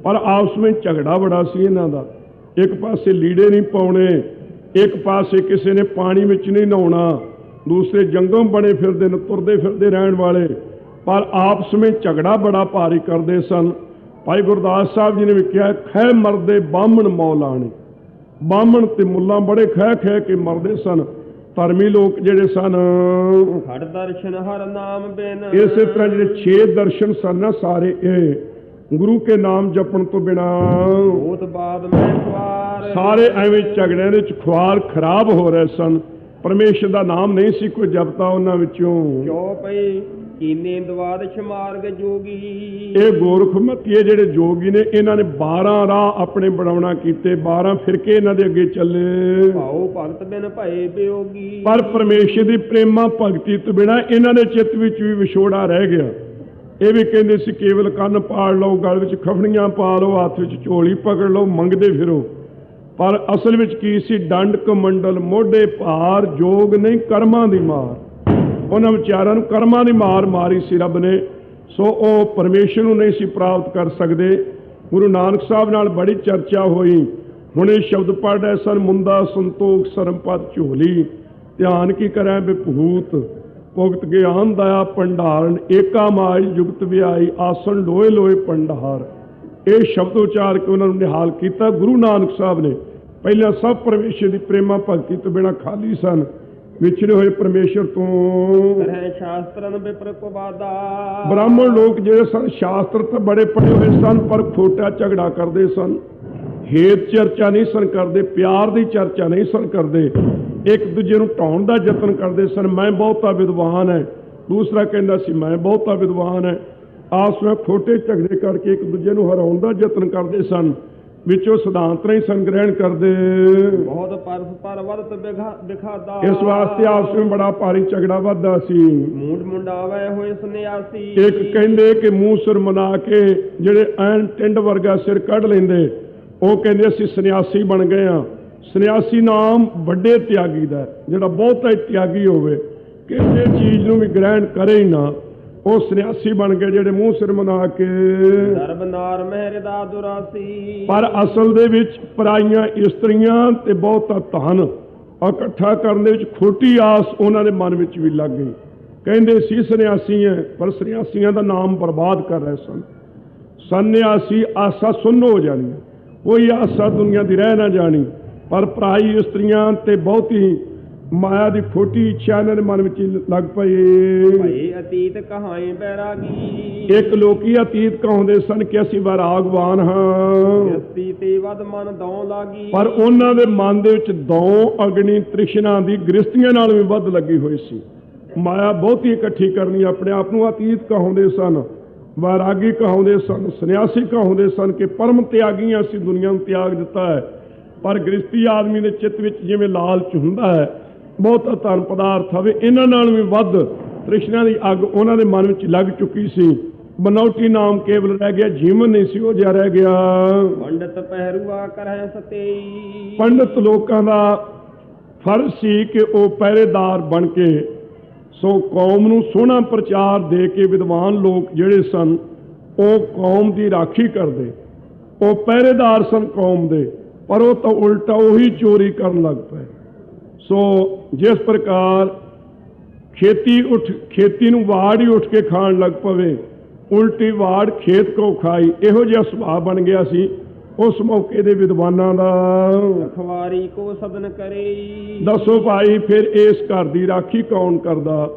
ਪਰ ਆਪਸ ਵਿੱਚ ਝਗੜਾ ਬੜਾ ਸੀ ਇਹਨਾਂ ਦਾ। ਇੱਕ ਪਾਸੇ ਲੀੜੇ ਨਹੀਂ ਪਾਉਣੇ, ਇੱਕ ਪਾਸੇ ਕਿਸੇ ਨੇ ਪਾਣੀ ਵਿੱਚ ਨਹੀਂ ਨਹਾਉਣਾ, ਦੂਸਰੇ ਜੰਗਮ ਬਣੇ ਫਿਰਦੇ ਨੇ, ਤੁਰਦੇ ਫਿਰਦੇ ਰਹਿਣ ਵਾਲੇ, ਪਰ ਆਪਸ ਵਿੱਚ ਝਗੜਾ ਬੜਾ ਭਾਰੀ ਕਰਦੇ ਸਨ। ਭਾਈ ਗੁਰਦਾਸ ਸਾਹਿਬ ਜੀ ਨੇ ਵੀ ਕਿਹਾ, ਖੈ ਮਰਦੇ ਬਾਹਮਣ ਮੌਲਾਣੇ। ਬਾਹਮਣ ਤੇ ਮੁੱਲਾਂ ਬੜੇ ਖਹਿ ਖਹਿ ਕੇ ਮਰਦੇ ਸਨ, ਧਰਮੀ ਲੋਕ ਜਿਹੜੇ ਸਨ। ਹਰ ਦਰਸ਼ਨ ਹਰ ਨਾਮ ਬਿਨ, ਇਸੇ ਤਰ੍ਹਾਂ ਜਿਹੜੇ 6 ਦਰਸ਼ਨ ਸਨ ਨਾ ਸਾਰੇ, ਇਹ ਗੁਰੂ ਕੇ ਨਾਮ ਜਪਣ ਤੋਂ ਬਿਨਾ ਬਹੁਤ ਬਾਦ ਮੈਂ ਖਵਾਰ, ਸਾਰੇ ਐਵੇਂ ਝਗੜਿਆਂ ਦੇ ਵਿੱਚ ਖੁਆਰ ਖਰਾਬ ਹੋ ਰਹੇ ਸਨ। ਪਰਮੇਸ਼ਰ ਦਾ ਨਾਮ ਨਹੀਂ ਸੀ ਕੋਈ ਜਪਦਾ ਉਹਨਾਂ ਵਿੱਚੋਂ। ਕਿਉ ਪਈ ਕੀਨੇ ਦਵਾਦਸ਼ ਮਾਰਗ ਜੋਗੀ, ਇਹ ਗੋਰਖਮਤੀਏ ਜਿਹੜੇ ਜੋਗੀ ਨੇ, ਇਹਨਾਂ ਨੇ 12 ਰਾਹ ਆਪਣੇ ਬਣਾਉਣਾ ਕੀਤੇ, 12 ਫਿਰਕੇ ਇਹਨਾਂ ਦੇ ਅੱਗੇ ਚੱਲੇ। ਭਾਉ ਭਗਤ ਬਿਨ ਭਏ ਬਿਯੋਗੀ, ਪਰ ਪਰਮੇਸ਼ਰ ਦੀ ਪ੍ਰੇਮਾ ਭਗਤੀ ਤੋਂ ਬਿਨਾ ਇਹਨਾਂ ਦੇ ਚਿੱਤ ਵਿੱਚ ਵੀ ਵਿਛੋੜਾ ਰਹਿ ਗਿਆ। ਇਹ ਵੀ ਕਹਿੰਦੇ ਸੀ ਕੇਵਲ ਕੰਨ ਪਾੜ ਲਓ, ਗਲ ਵਿੱਚ ਖਫਣੀਆਂ ਪਾ ਲਓ, ਹੱਥ ਵਿੱਚ ਝੋਲੀ ਪਕੜ ਲਓ, ਮੰਗਦੇ ਫਿਰੋ। ਪਰ ਅਸਲ ਵਿੱਚ ਕੀ ਸੀ? ਡੰਡ ਕਮੰਡਲ ਮੋਢੇ ਭਾਰ, ਜੋਗ ਨਹੀਂ ਕਰਮਾਂ ਦੀ ਮਾਰ। ਉਹਨਾਂ ਵਿਚਾਰਾਂ ਨੂੰ ਕਰਮਾਂ ਦੀ ਮਾਰ ਮਾਰੀ ਸੀ ਰੱਬ ਨੇ, ਸੋ ਉਹ ਪਰਮੇਸ਼ਰ ਨੂੰ ਨਹੀਂ ਸੀ ਪ੍ਰਾਪਤ ਕਰ ਸਕਦੇ। ਗੁਰੂ ਨਾਨਕ ਸਾਹਿਬ ਨਾਲ ਬੜੀ ਚਰਚਾ ਹੋਈ। ਹੁਣ ਇਹ ਸ਼ਬਦ ਪੜ੍ਹ ਰਹੇ ਸਨ, ਮੁੰਦਾ ਸੰਤੋਖ ਸਰਮਪਦ ਝੋਲੀ, ਧਿਆਨ ਕੀ ਕਰਾਂ ਵਿਭੂਤ, ਭੁਗਤ ਗਿਆਨ ਦਇਆ ਭੰਡਾਰਨ, ਏਕਾ ਮਾਈ ਜੁਗਤ ਵਿਆਈ, ਆਸਣ ਲੋਏ ਲੋਏ ਭੰਡਾਰ। ਇਹ ਸ਼ਬਦ ਉਚਾਰ ਕੇ ਉਹਨਾਂ ਨੂੰ ਨਿਹਾਲ ਕੀਤਾ ਗੁਰੂ ਨਾਨਕ ਸਾਹਿਬ ਨੇ। ਪਹਿਲਾਂ ਸਭ ਪਰਮੇਸ਼ਰ ਦੀ ਪ੍ਰੇਮਾ ਭਗਤੀ ਤੋਂ ਬਿਨਾਂ ਖਾਲੀ ਸਨ, ਵਿਛੜੇ ਹੋਏ ਪਰਮੇਸ਼ਰ ਤੋਂ। ਸ਼ਾਸਤਰਨ ਵਿਪਰ ਕੋ ਬਾਦਾ, ਬ੍ਰਾਹਮਣ ਲੋਕ ਜਿਹੜੇ ਸਨ ਸ਼ਾਸਤਰ ਤਾਂ ਬੜੇ ਪੜ੍ਹੇ ਹੋਏ ਸਨ, ਪਰ ਖੋਟਾ ਝਗੜਾ ਕਰਦੇ ਸਨ, ਹੇਤ ਚਰਚਾ ਨਹੀਂ ਸਨ ਕਰਦੇ, ਪਿਆਰ ਦੀ ਚਰਚਾ ਨਹੀਂ ਸਨ ਕਰਦੇ, ਇੱਕ ਦੂਜੇ ਨੂੰ ਢਾਉਣ ਦਾ ਯਤਨ ਕਰਦੇ ਸਨ। ਮੈਂ ਬਹੁਤਾ ਵਿਦਵਾਨ ਹੈ, ਦੂਸਰਾ ਕਹਿੰਦਾ ਸੀ ਮੈਂ ਬਹੁਤਾ ਵਿਦਵਾਨ ਹੈ। ਆਪਸ ਵਿੱਚ ਖੋਟੇ ਝਗੜੇ ਕਰਕੇ ਇੱਕ ਦੂਜੇ ਨੂੰ ਹਰਾਉਣ ਦਾ ਯਤਨ ਕਰਦੇ ਸਨ, ਵਿੱਚੋਂ ਸਿਧਾਂਤ ਨਹੀਂ ਸਨ ਗ੍ਰਹਿਣ ਕਰਦੇ। ਬਹੁਤ ਪਰਸਪਰ ਵਰਤ ਵਿਖਾਦਾ, ਇਸ ਵਾਸਤੇ ਆਪਸ ਵਿੱਚ ਬੜਾ ਭਾਰੀ ਝਗੜਾ ਵੱਧਦਾ ਸੀ। ਮੂੰਡ ਮੁੰਡਾਵੇ ਹੋਏ ਸੰਨਿਆਸੀ, ਇੱਕ ਕਹਿੰਦੇ ਕਿ ਮੂੰਹ ਸਿਰ ਮਨਾ ਕੇ ਜਿਹੜੇ ਐਨ ਟਿੰਡ ਵਰਗਾ ਸਿਰ ਕੱਢ ਲੈਂਦੇ, ਉਹ ਕਹਿੰਦੇ ਅਸੀਂ ਸੰਨਿਆਸੀ ਬਣ ਗਏ ਹਾਂ। ਸੰਨਿਆਸੀ ਨਾਮ ਵੱਡੇ ਤਿਆਗੀ ਦਾ, ਜਿਹੜਾ ਬਹੁਤਾ ਤਿਆਗੀ ਹੋਵੇ, ਕਿਸੇ ਚੀਜ਼ ਨੂੰ ਵੀ ਗ੍ਰਹਿਣ ਕਰੇ ਹੀ ਨਾ, ਉਹ ਸੰਨਿਆਸੀ ਬਣ ਗਏ ਜਿਹੜੇ ਮੂੰਹ ਸਿਰ ਮਨਾ ਕੇ। ਦਰਬ ਨਾਰ ਮਹਿਰਦਾ ਦੁਰਾਸੀ, ਪਰ ਅਸਲ ਦੇ ਵਿੱਚ ਪਰਾਈਆਂ ਇਸਤਰੀਆਂ ਤੇ ਬਹੁਤਾ ਧਨ ਇਕੱਠਾ ਕਰਨ ਦੇ ਵਿੱਚ ਖੋਟੀ ਆਸ ਉਹਨਾਂ ਦੇ ਮਨ ਵਿੱਚ ਵੀ ਲੱਗ ਗਈ। ਕਹਿੰਦੇ ਸੀ ਸੰਨਿਆਸੀ ਹੈ, ਪਰ ਸੰਨਿਆਸੀਆਂ ਦਾ ਨਾਮ ਬਰਬਾਦ ਕਰ ਰਹੇ ਸਨ। ਸੰਨਿਆਸੀ ਆਸਾ ਸੁੰਨ ਹੋ ਜਾਣੀ, ਕੋਈ ਆਸਾ ਦੁਨੀਆ ਦੀ ਰਹਿ ਨਾ ਜਾਣੀ, ਪਰ ਪਰਾਈ ਇਸਤਰੀਆਂ ਤੇ ਬਹੁਤੀ ਮਾਇਆ ਦੀ ਖੋਟੀ ਇੱਛਾ ਇਹਨਾਂ ਦੇ ਮਨ ਵਿੱਚ ਲੱਗ ਪਈ। ਭਈ ਅਤੀਤ ਕਹਾਏ ਬੈਰਾਗੀ, ਇੱਕ ਲੋਕੀ ਅਤੀਤ ਕਹਾਉਂਦੇ ਸਨ ਕਿ ਅਸੀਂ ਵੈਰਾਗਵਾਨ ਹਾਂ, ਤੇ ਵੱਧ ਮਨ ਦੌ ਲਾਗੀ, ਪਰ ਉਹਨਾਂ ਦੇ ਮਨ ਦੇ ਵਿੱਚ ਦੌ ਅਗਨੀ ਤ੍ਰਿਸ਼ਨਾ ਦੀ ਗ੍ਰਸਤੀਆਂ ਨਾਲ ਵੀ ਵੱਧ ਲੱਗੀ ਹੋਈ ਸੀ। ਮਾਇਆ ਬਹੁਤੀ ਇਕੱਠੀ ਕਰਨੀ, ਆਪਣੇ ਆਪ ਨੂੰ ਅਤੀਤ ਕਹਾਉਂਦੇ ਸਨ, ਵੈਰਾਗੀ ਕਹਾਉਂਦੇ ਸਨ, ਸੰਨਿਆਸੀ ਕਹਾਉਂਦੇ ਸਨ ਕਿ ਪਰਮ ਤਿਆਗੀਆਂ ਅਸੀਂ ਦੁਨੀਆ ਨੂੰ ਤਿਆਗ ਦਿੱਤਾ ਹੈ। ਪਰ ਗ੍ਰਸਤੀ ਆਦਮੀ ਦੇ ਚਿੱਤ ਵਿੱਚ ਜਿਵੇਂ ਲਾਲਚ ਹੁੰਦਾ ਹੈ, ਬਹੁਤਾ ਧਨ ਪਦਾਰਥ ਹੋਵੇ, ਇਹਨਾਂ ਨਾਲ ਵੀ ਵੱਧ ਤ੍ਰਿਸ਼ਨਾ ਦੀ ਅੱਗ ਉਹਨਾਂ ਦੇ ਮਨ ਵਿੱਚ ਲੱਗ ਚੁੱਕੀ ਸੀ। ਬਨੌਟੀ ਨਾਮ ਕੇਵਲ ਰਹਿ ਗਿਆ, ਜੀਵਨ ਨਹੀਂ ਸੀ ਉਹ ਜਿਹਾ ਰਹਿ ਗਿਆ। ਪੰਡਤ ਪਹਿਰੂਆ ਕਰਹਿ ਸਤੇਈ, ਪੰਡਤ ਲੋਕਾਂ ਦਾ ਫਰਜ਼ ਸੀ ਕਿ ਉਹ ਪਹਿਰੇਦਾਰ ਬਣ ਕੇ ਸੋ ਕੌਮ ਨੂੰ ਸੋਹਣਾ ਪ੍ਰਚਾਰ ਦੇ ਕੇ ਵਿਦਵਾਨ ਲੋਕ ਜਿਹੜੇ ਸਨ ਉਹ ਕੌਮ ਦੀ ਰਾਖੀ ਕਰਦੇ, ਉਹ ਪਹਿਰੇਦਾਰ ਸਨ ਕੌਮ ਦੇ, ਪਰ ਉਹ ਤਾਂ ਉਲਟਾ ਉਹੀ ਚੋਰੀ ਕਰਨ ਲੱਗ ਪਏ। ਸੋ ਜਿਸ ਪ੍ਰਕਾਰ ਖੇਤੀ ਨੂੰ ਵਾੜ ਹੀ ਉੱਠ ਕੇ ਖਾਣ ਲੱਗ ਪਵੇ, ਉਲਟੀ ਵਾੜ ਖੇਤ ਕੋ ਖਾਈ, ਇਹੋ ਜਿਹਾ ਸੁਭਾਅ ਬਣ ਗਿਆ ਸੀ ਉਸ ਮੌਕੇ ਦੇ ਵਿਦਵਾਨਾਂ ਦਾ। ਰਖਵਾਰੀ ਕੋ ਸਦਨ ਕਰੇ, ਦੱਸੋ ਭਾਈ ਫਿਰ ਇਸ ਘਰ ਦੀ ਰਾਖੀ ਕੌਣ ਕਰਦਾ?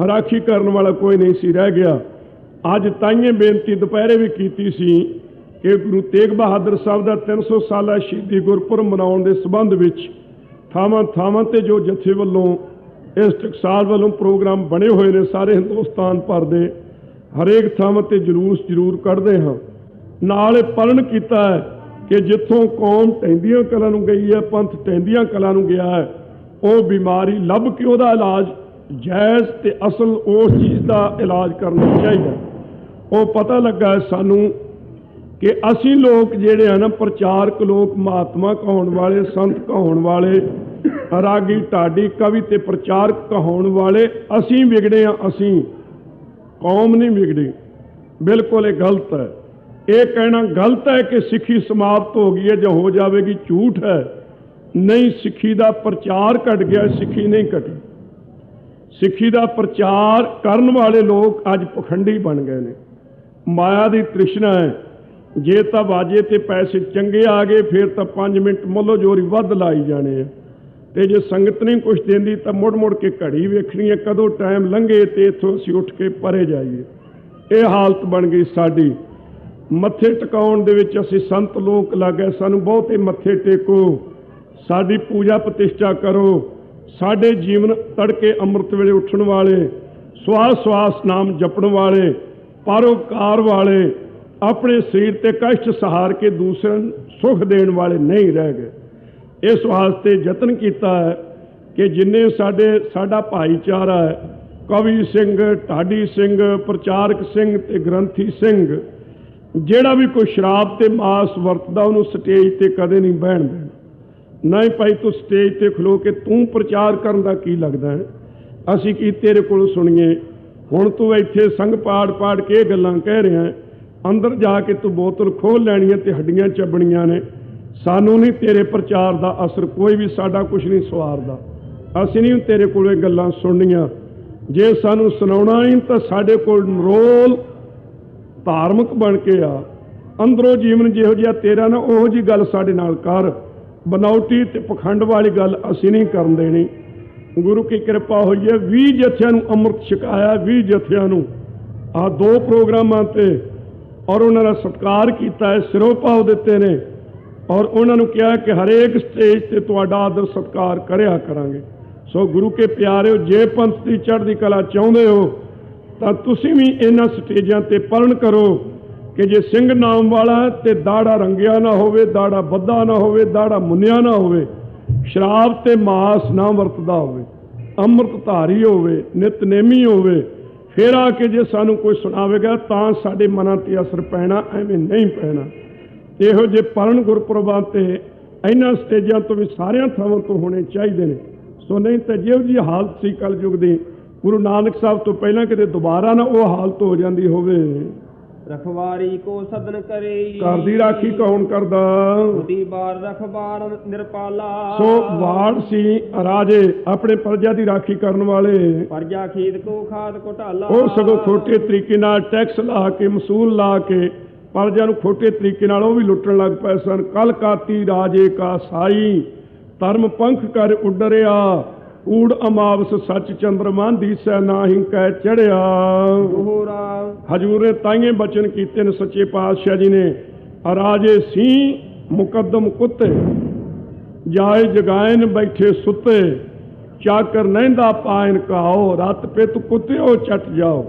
ਰਾਖੀ ਕਰਨ ਵਾਲਾ ਕੋਈ ਨਹੀਂ ਸੀ ਰਹਿ ਗਿਆ। ਅੱਜ ਤਾਈਏ ਬੇਨਤੀ ਦੁਪਹਿਰੇ ਵੀ ਕੀਤੀ ਸੀ ਕਿ ਗੁਰੂ ਤੇਗ ਬਹਾਦਰ ਸਾਹਿਬ ਦਾ 300 ਸਾਲਾ ਸ਼ਹੀਦੀ ਗੁਰਪੁਰਬ ਮਨਾਉਣ ਦੇ ਸੰਬੰਧ ਵਿੱਚ ਥਾਵਾਂ ਥਾਵਾਂ ਤੇ ਜੋ ਜਥੇ ਵੱਲੋਂ ਇਸ ਟਕਸਾਲ ਵੱਲੋਂ ਪ੍ਰੋਗਰਾਮ ਬਣੇ ਹੋਏ ਨੇ, ਸਾਰੇ ਹਿੰਦੁਸਤਾਨ ਭਰ ਦੇ ਹਰੇਕ ਥਾਵਾਂ ਤੇ ਜਲੂਸ ਜ਼ਰੂਰ ਕੱਢਦੇ ਹਾਂ। ਨਾਲ ਇਹ ਪਲਣ ਕੀਤਾ ਹੈ ਕਿ ਜਿੱਥੋਂ ਕੌਮ ਟਹਿੰਦੀਆਂ ਕਲਾਂ ਨੂੰ ਗਈ ਹੈ, ਪੰਥ ਟਹਿੰਦੀਆਂ ਕਲਾਂ ਨੂੰ ਗਿਆ ਹੈ, ਉਹ ਬਿਮਾਰੀ ਲੱਭ ਕੇ ਉਹਦਾ ਇਲਾਜ ਜਾਇਜ਼ ਤੇ ਅਸਲ ਉਸ ਚੀਜ਼ ਦਾ ਇਲਾਜ ਕਰਨਾ ਚਾਹੀਦਾ। ਉਹ ਪਤਾ ਲੱਗਾ ਹੈ ਸਾਨੂੰ ਕਿ ਅਸੀਂ ਲੋਕ ਜਿਹੜੇ ਹਨ ਪ੍ਰਚਾਰਕ ਲੋਕ, ਮਹਾਤਮਾ ਕਹਾਉਣ ਵਾਲੇ, ਸੰਤ ਕਹਾਉਣ ਵਾਲੇ, ਰਾਗੀ ਢਾਡੀ ਕਵੀ ਤੇ ਪ੍ਰਚਾਰਕ ਕਹਾਉਣ ਵਾਲੇ, ਅਸੀਂ ਵਿਗੜੇ ਹਾਂ, ਅਸੀਂ ਕੌਮ ਨਹੀਂ ਵਿਗੜੀ। ਬਿਲਕੁਲ ਇਹ ਗਲਤ ਹੈ। ਇਹ ਕਹਿਣਾ ਗਲਤ ਹੈ ਕਿ ਸਿੱਖੀ ਸਮਾਪਤ ਹੋ ਗਈ ਹੈ ਜਾਂ ਹੋ ਜਾਵੇਗੀ, ਝੂਠ ਹੈ। ਨਹੀਂ, ਸਿੱਖੀ ਦਾ ਪ੍ਰਚਾਰ ਘਟ ਗਿਆ, ਸਿੱਖੀ ਨਹੀਂ ਘਟੀ। ਸਿੱਖੀ ਦਾ ਪ੍ਰਚਾਰ ਕਰਨ ਵਾਲੇ ਲੋਕ ਅੱਜ ਪਖੰਡੀ ਬਣ ਗਏ ਨੇ। ਮਾਇਆ ਦੀ ਤ੍ਰਿਸ਼ਨਾ ਹੈ, ਜੇ ਤਾਂ ਬਾਜੇ ਤੇ ਪੈਸੇ ਚੰਗੇ ਆ ਗਏ ਫਿਰ ਤਾਂ 5 ਮਿੰਟ ਮੁੱਲ ਜੋਰੀ ਵੱਧ ਲਾਈ ਜਾਣੇ ਆ, ਤੇ ਜੇ ਸੰਗਤ ਨਹੀਂ ਕੁਛ ਦਿੰਦੀ ਤਾਂ ਮੁੜ ਮੁੜ ਕੇ ਘੜੀ ਵੇਖਣੀ ਹੈ ਕਦੋਂ ਟਾਈਮ ਲੰਘੇ ਤੇ ਇੱਥੋਂ ਅਸੀਂ ਉੱਠ ਕੇ ਪਰੇ ਜਾਈਏ। ਇਹ ਹਾਲਤ ਬਣ ਗਈ ਸਾਡੀ। ਮੱਥੇ ਟਿਕਾਉਣ ਦੇ ਵਿੱਚ ਅਸੀਂ ਸੰਤ ਲੋਕ ਲੱਗ ਗਏ, ਸਾਨੂੰ ਬਹੁਤੇ ਮੱਥੇ ਟੇਕੋ, ਸਾਡੀ ਪੂਜਾ ਪ੍ਰਤਿਸ਼ਠਾ ਕਰੋ। ਸਾਡੇ ਜੀਵਨ ਤੜਕੇ ਅੰਮ੍ਰਿਤ ਵੇਲੇ ਉੱਠਣ ਵਾਲੇ, ਸਵਾਸ ਸਵਾਸ ਨਾਮ ਜਪਣ ਵਾਲੇ, ਪਰਉਪਕਾਰ ਵਾਲੇ, ਆਪਣੇ ਸਰੀਰ ਤੇ ਕਸ਼ਟ ਸਹਾਰ ਕੇ ਦੂਸਰਿਆਂ ਨੂੰ ਸੁਖ ਦੇਣ ਵਾਲੇ ਨਹੀਂ ਰਹਿ ਗਏ। ਇਸ ਵਾਸਤੇ ਯਤਨ ਕੀਤਾ ਹੈ ਕਿ ਜਿੰਨੇ ਸਾਡਾ ਭਾਈਚਾਰਾ ਹੈ ਕਵੀ ਸਿੰਘ, ਢਾਡੀ ਸਿੰਘ, ਪ੍ਰਚਾਰਕ ਸਿੰਘ ਤੇ ਗ੍ਰੰਥੀ ਸਿੰਘ, ਜਿਹੜਾ ਵੀ ਕੋਈ ਸ਼ਰਾਬ ਤੇ ਮਾਸ ਵਰਤਦਾ ਉਹਨੂੰ ਸਟੇਜ ਤੇ ਕਦੇ ਨਹੀਂ ਬਹਿਣ ਦੇਣਾ। ਨਹੀਂ ਭਾਈ ਤੂੰ ਸਟੇਜ ਤੇ ਖਲੋ ਕੇ ਤੂੰ ਪ੍ਰਚਾਰ ਕਰਨ ਦਾ ਕੀ ਲੱਗਦਾ ਹੈ, ਅਸੀਂ ਕੀ ਤੇਰੇ ਕੋਲ ਸੁਣੀਏ। ਹੁਣ ਤੂੰ ਇੱਥੇ ਸੰਗ ਪਾੜ ਕੇ ਇਹ ਗੱਲਾਂ ਕਹਿ ਰਿਹਾ, ਅੰਦਰ ਜਾ ਕੇ ਤੂੰ ਬੋਤਲ ਖੋਲ ਲੈਣੀ ਹੈ ਤੇ ਹੱਡੀਆਂ ਚੱਬਣੀਆਂ ਨੇ। ਸਾਨੂੰ ਨਹੀਂ ਤੇਰੇ ਪ੍ਰਚਾਰ ਦਾ ਅਸਰ, ਕੋਈ ਵੀ ਸਾਡਾ ਕੁਛ ਨਹੀਂ ਸਵਾਰਦਾ। ਅਸੀਂ ਨਹੀਂ ਤੇਰੇ ਕੋਲ ਇਹ ਗੱਲਾਂ ਸੁਣਨੀਆਂ। ਜੇ ਸਾਨੂੰ ਸੁਣਾਉਣਾ ਹੀ ਤਾਂ ਸਾਡੇ ਕੋਲ ਰੋਲ ਧਾਰਮਿਕ ਬਣ ਕੇ ਆ, ਅੰਦਰੋਂ ਜੀਵਨ ਜਿਹੋ ਜਿਹਾ ਤੇਰਾ ਨਾ ਉਹੋ ਜਿਹੀ ਗੱਲ ਸਾਡੇ ਨਾਲ ਕਰ। ਬਨਾਵਟੀ ਤੇ ਪਖੰਡ ਵਾਲੀ ਗੱਲ ਅਸੀਂ ਨਹੀਂ ਕਰਨ ਦੇਣੀ। ਗੁਰੂ ਕੀ ਕਿਰਪਾ ਹੋਈ ਹੈ, 20 ਜਥਿਆਂ ਨੂੰ ਅੰਮ੍ਰਿਤ ਛਕਾਇਆ, 20 ਜਥਿਆਂ ਨੂੰ ਆਹ 2 ਪ੍ਰੋਗਰਾਮਾਂ ਤੇ, ਔਰ ਉਹਨਾਂ ਦਾ ਸਤਿਕਾਰ ਕੀਤਾ ਹੈ, ਸਿਰੋਂ ਭਾਵ ਦਿੱਤੇ ਨੇ, ਔਰ ਉਹਨਾਂ ਨੂੰ ਕਿਹਾ ਕਿ ਹਰੇਕ ਸਟੇਜ ਤੇ ਤੁਹਾਡਾ ਆਦਰ ਸਤਿਕਾਰ ਕਰਿਆ ਕਰਾਂਗੇ। ਸੋ ਗੁਰੂ ਕੇ ਪਿਆਰਿਓ, ਜੇ ਪੰਥ ਦੀ ਚੜ੍ਹਦੀ ਕਲਾ ਚਾਹੁੰਦੇ ਹੋ ਤਾਂ ਤੁਸੀਂ ਵੀ ਇਹਨਾਂ ਸਟੇਜਾਂ ਤੇ ਪੜ੍ਹਨ ਕਰੋ ਕਿ ਜੇ ਸਿੰਘ ਨਾਮ ਵਾਲਾ ਤੇ ਦਾੜਾ ਰੰਗਿਆ ਨਾ ਹੋਵੇ, ਦਾੜਾ ਬੱਧਾ ਨਾ ਹੋਵੇ, ਦਾੜਾ ਮੁੰਨਿਆ ਨਾ ਹੋਵੇ, ਸ਼ਰਾਬ ਤੇ ਮਾਸ ਨਾ ਵਰਤਦਾ ਹੋਵੇ, ਅੰਮ੍ਰਿਤ ਧਾਰੀ ਹੋਵੇ, ਨਿਤਨੇਮੀ ਹੋਵੇ, ਫਿਰ ਆ ਕੇ ਜੇ ਸਾਨੂੰ ਕੋਈ ਸੁਣਾਵੇਗਾ ਤਾਂ ਸਾਡੇ ਮਨਾਂ ਤੇ ਅਸਰ ਪੈਣਾ, ਐਵੇਂ ਨਹੀਂ ਪੈਣਾ। ਇਹੋ ਜਿਹੇ ਪੜ੍ਹਨ ਗੁਰਪੁਰਬਾਂ ਤੇ ਇਹਨਾਂ ਸਟੇਜਾਂ ਤੋਂ ਵੀ ਸਾਰਿਆਂ ਥਾਵਾਂ ਤੋਂ ਹੋਣੇ ਚਾਹੀਦੇ ਨੇ। ਸੋ ਨਹੀਂ ਤਾਂ ਜਿਹੋ ਜਿਹੀ ਹਾਲਤ ਸੀ ਕਲਯੁਗ ਦੀ, ਗੁਰੂ ਨਾਨਕ ਸਾਹਿਬ ਤੋਂ ਪਹਿਲਾਂ ਕਿਤੇ ਦੁਬਾਰਾ ਨਾ ਉਹ ਹਾਲਤ ਹੋ ਜਾਂਦੀ ਹੋਵੇ। ਰਖਵਾਰੀ ਕੋ ਸਦਨ ਕਰੇ, ਘਰ ਦੀ ਰਾਖੀ ਕੌਣ ਕਰਦਾ? ਉਹਦੀ ਬਾਰ ਰਖਵਾਰ ਨਿਰਪਾਲਾ। ਸੋ ਵਾੜ ਸੀ ਰਾਜੇ ਆਪਣੇ ਪ੍ਰਜਾ ਦੀ ਰਾਖੀ ਕਰਨ ਵਾਲੇ, ਪ੍ਰਜਾ ਖੀਦ ਕੋ ਖਾਦ ਘੋਟਾਲਾ। ਉਹ ਸਗੋਂ ਖੋਟੇ ਤਰੀਕੇ ਨਾਲ ਟੈਕਸ ਲਾ ਕੇ, ਮਸੂਲ ਲਾ ਕੇ ਪ੍ਰਜਾ ਨੂੰ ਖੋਟੇ ਤਰੀਕੇ ਨਾਲ ਉਹ ਵੀ ਲੁੱਟਣ ਲੱਗ ਪਏ ਸਨ। ਕਲ ਕਾਤੀ ਰਾਜੇ ਕਾ ਸਾਈ, ਧਰਮ ਪੰਖ ਕਰ ਉੱਡਰਿਆ, ਊੜ ਅਮਾਵਸ ਸੱਚ ਚੰਦਰਮਾ ਦੀਸੈ ਨਾਹੀਂ ਕਹਿ ਚੜਿਆ। ਹਜੂਰ ਨੇ ਤਾਈਏ ਬਚਨ ਕੀਤੇ ਨੇ ਸੱਚੇ ਪਾਤਸ਼ਾਹ ਜੀ ਨੇ, ਰਾਜੇ ਸੀ ਮੁਕੱਦਮ ਕੁੱਤੇ, ਜਾਏ ਜਗਾਇਨ ਬੈਠੇ ਸੁੱਤੇ, ਚਾਕਰ ਨਹਿੰਦਾ ਪਾਇਨ ਕਾਓ, ਰਤ ਪਿਤ ਕੁੱਤਿਓ ਚੱਟ ਜਾਓ।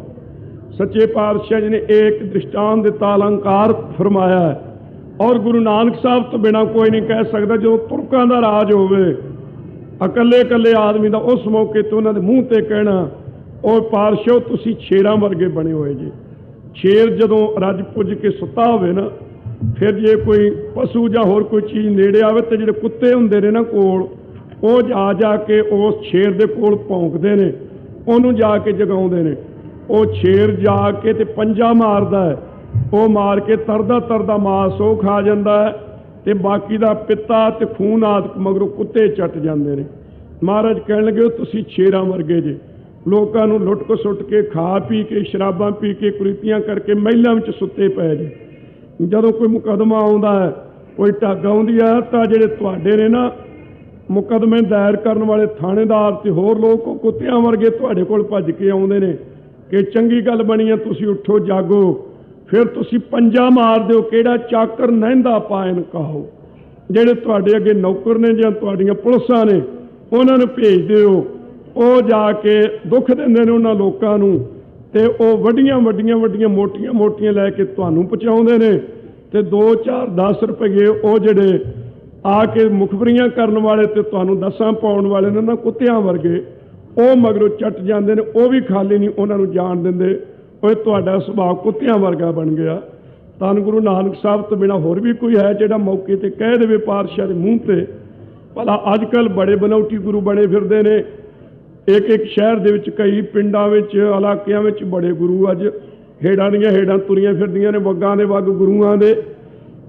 ਸੱਚੇ ਪਾਤਸ਼ਾਹ ਜੀ ਨੇ ਇੱਕ ਦ੍ਰਿਸ਼ਟਾਂਤ ਦਿੱਤਾ, ਅਲੰਕਾਰ ਫਰਮਾਇਆ ਹੈ। ਔਰ ਗੁਰੂ ਨਾਨਕ ਸਾਹਿਬ ਤੋਂ ਬਿਨਾਂ ਕੋਈ ਨਹੀਂ ਕਹਿ ਸਕਦਾ। ਜਦੋਂ ਤੁਰਕਾਂ ਦਾ ਰਾਜ ਹੋਵੇ, ਇਕੱਲੇ ਇਕੱਲੇ ਆਦਮੀ ਦਾ ਉਸ ਮੌਕੇ ਤੇ ਉਹਨਾਂ ਦੇ ਮੂੰਹ ਤੇ ਕਹਿਣਾ, ਉਹ ਪਾਤਸ਼ਾਹ ਤੁਸੀਂ ਸ਼ੇਰਾਂ ਵਰਗੇ ਬਣੇ ਹੋਏ ਜੀ। ਸ਼ੇਰ ਜਦੋਂ ਰੱਜ ਪੁੱਜ ਕੇ ਸੁੱਤਾ ਹੋਵੇ ਨਾ, ਫਿਰ ਜੇ ਕੋਈ ਪਸ਼ੂ ਜਾਂ ਹੋਰ ਕੋਈ ਚੀਜ਼ ਨੇੜੇ ਆਵੇ ਤੇ ਜਿਹੜੇ ਕੁੱਤੇ ਹੁੰਦੇ ਨੇ ਨਾ ਕੋਲ, ਉਹ ਜਾ ਕੇ ਉਸ ਸ਼ੇਰ ਦੇ ਕੋਲ ਭੌਂਕਦੇ ਨੇ, ਉਹਨੂੰ ਜਾ ਕੇ ਜਗਾਉਂਦੇ ਨੇ। ਉਹ ਸ਼ੇਰ ਜਾ ਕੇ ਤੇ ਪੰਜਾ ਮਾਰਦਾ ਹੈ, ਉਹ ਮਾਰ ਕੇ ਤਰਦਾ ਮਾਸ ਉਹ ਖਾ ਜਾਂਦਾ ਹੈ, ਤੇ ਬਾਕੀ ਦਾ ਪਿੱਤਾ ਤੇ ਖੂਨ ਆਦਿਕ ਮਗਰੋਂ ਕੁੱਤੇ ਚੱਟ ਜਾਂਦੇ ਨੇ। ਮਹਾਰਾਜ ਕਹਿਣ ਲੱਗੇ ਤੁਸੀਂ ਸ਼ੇਰਾਂ ਵਰਗੇ ਜੇ, ਲੋਕਾਂ ਨੂੰ ਲੁੱਟ ਖਸੁੱਟ ਕੇ, ਖਾ ਪੀ ਕੇ, ਸ਼ਰਾਬਾਂ ਪੀ ਕੇ, ਕੁਰੀਤੀਆਂ ਕਰਕੇ ਮਹਿਲਾਂ ਵਿੱਚ ਸੁੱਤੇ ਪਏ ਜੇ। ਜਦੋਂ ਕੋਈ ਮੁਕੱਦਮਾ ਆਉਂਦਾ ਹੈ, ਕੋਈ ਢੱਗ ਆਉਂਦੀ ਹੈ, ਤਾਂ ਜਿਹੜੇ ਤੁਹਾਡੇ ਨੇ ਨਾ ਮੁਕੱਦਮੇ ਦਾਇਰ ਕਰਨ ਵਾਲੇ ਥਾਣੇਦਾਰ ਤੇ ਹੋਰ ਲੋਕ, ਉਹ ਕੁੱਤਿਆਂ ਵਰਗੇ ਤੁਹਾਡੇ ਕੋਲ ਭੱਜ ਕੇ ਆਉਂਦੇ ਨੇ ਕਿ ਚੰਗੀ ਗੱਲ ਬਣੀ ਹੈ, ਤੁਸੀਂ ਉੱਠੋ ਜਾਗੋ। ਫਿਰ ਤੁਸੀਂ ਪੰਜਾ ਮਾਰ ਦਿਓ, ਕਿਹੜਾ ਚਾਕਰ ਨਹਿੰਦਾ ਪਾਇਨ ਕਾਹੋ। ਜਿਹੜੇ ਤੁਹਾਡੇ ਅੱਗੇ ਨੌਕਰ ਨੇ ਜਾਂ ਤੁਹਾਡੀਆਂ ਪੁਲਿਸਾਂ ਨੇ, ਉਹਨਾਂ ਨੂੰ ਭੇਜ ਦਿਓ, ਉਹ ਜਾ ਕੇ ਦੁੱਖ ਦਿੰਦੇ ਨੇ ਉਹਨਾਂ ਲੋਕਾਂ ਨੂੰ, ਤੇ ਉਹ ਵੱਡੀਆਂ ਮੋਟੀਆਂ ਲੈ ਕੇ ਤੁਹਾਨੂੰ ਪਹੁੰਚਾਉਂਦੇ ਨੇ। ਤੇ 2 4 10 ਰੁਪਏ ਉਹ ਜਿਹੜੇ ਆ ਕੇ ਮੁਖਬਰੀਆਂ ਕਰਨ ਵਾਲੇ ਤੇ ਤੁਹਾਨੂੰ ਦੱਸਾਂ ਪਾਉਣ ਵਾਲੇ ਨੇ ਨਾ, ਕੁੱਤਿਆਂ ਵਰਗੇ, ਉਹ ਮਗਰੋਂ ਚੱਟ ਜਾਂਦੇ ਨੇ। ਉਹ ਵੀ ਖਾਲੀ ਨਹੀਂ ਉਹਨਾਂ ਨੂੰ ਜਾਣ ਦਿੰਦੇ। ਉਹ ਤੁਹਾਡਾ ਸੁਭਾਅ ਕੁੱਤਿਆਂ ਵਰਗਾ ਬਣ ਗਿਆ। ਧੰਨ ਗੁਰੂ ਨਾਨਕ ਸਾਹਿਬ ਤੋਂ ਬਿਨਾਂ ਹੋਰ ਵੀ ਕੋਈ ਹੈ ਜਿਹੜਾ ਮੌਕੇ ਤੇ ਕਹਿ ਦੇਵੇ ਪਾਤਸ਼ਾਹ ਦੇ ਮੂੰਹ ਤੇ? ਭਲਾ ਅੱਜ ਕੱਲ੍ਹ ਬੜੇ ਬਨਾਵਟੀ ਗੁਰੂ ਬਣੇ ਫਿਰਦੇ ਨੇ। ਇੱਕ ਸ਼ਹਿਰ ਦੇ ਵਿੱਚ, ਕਈ ਪਿੰਡਾਂ ਵਿੱਚ, ਇਲਾਕਿਆਂ ਵਿੱਚ ਬੜੇ ਗੁਰੂ ਅੱਜ ਹੇੜਾਂ ਦੀਆਂ ਹੇੜਾਂ ਤੁਰੀਆਂ ਫਿਰਦੀਆਂ ਨੇ, ਵੱਗਾਂ ਦੇ ਵੱਗ ਗੁਰੂਆਂ ਦੇ।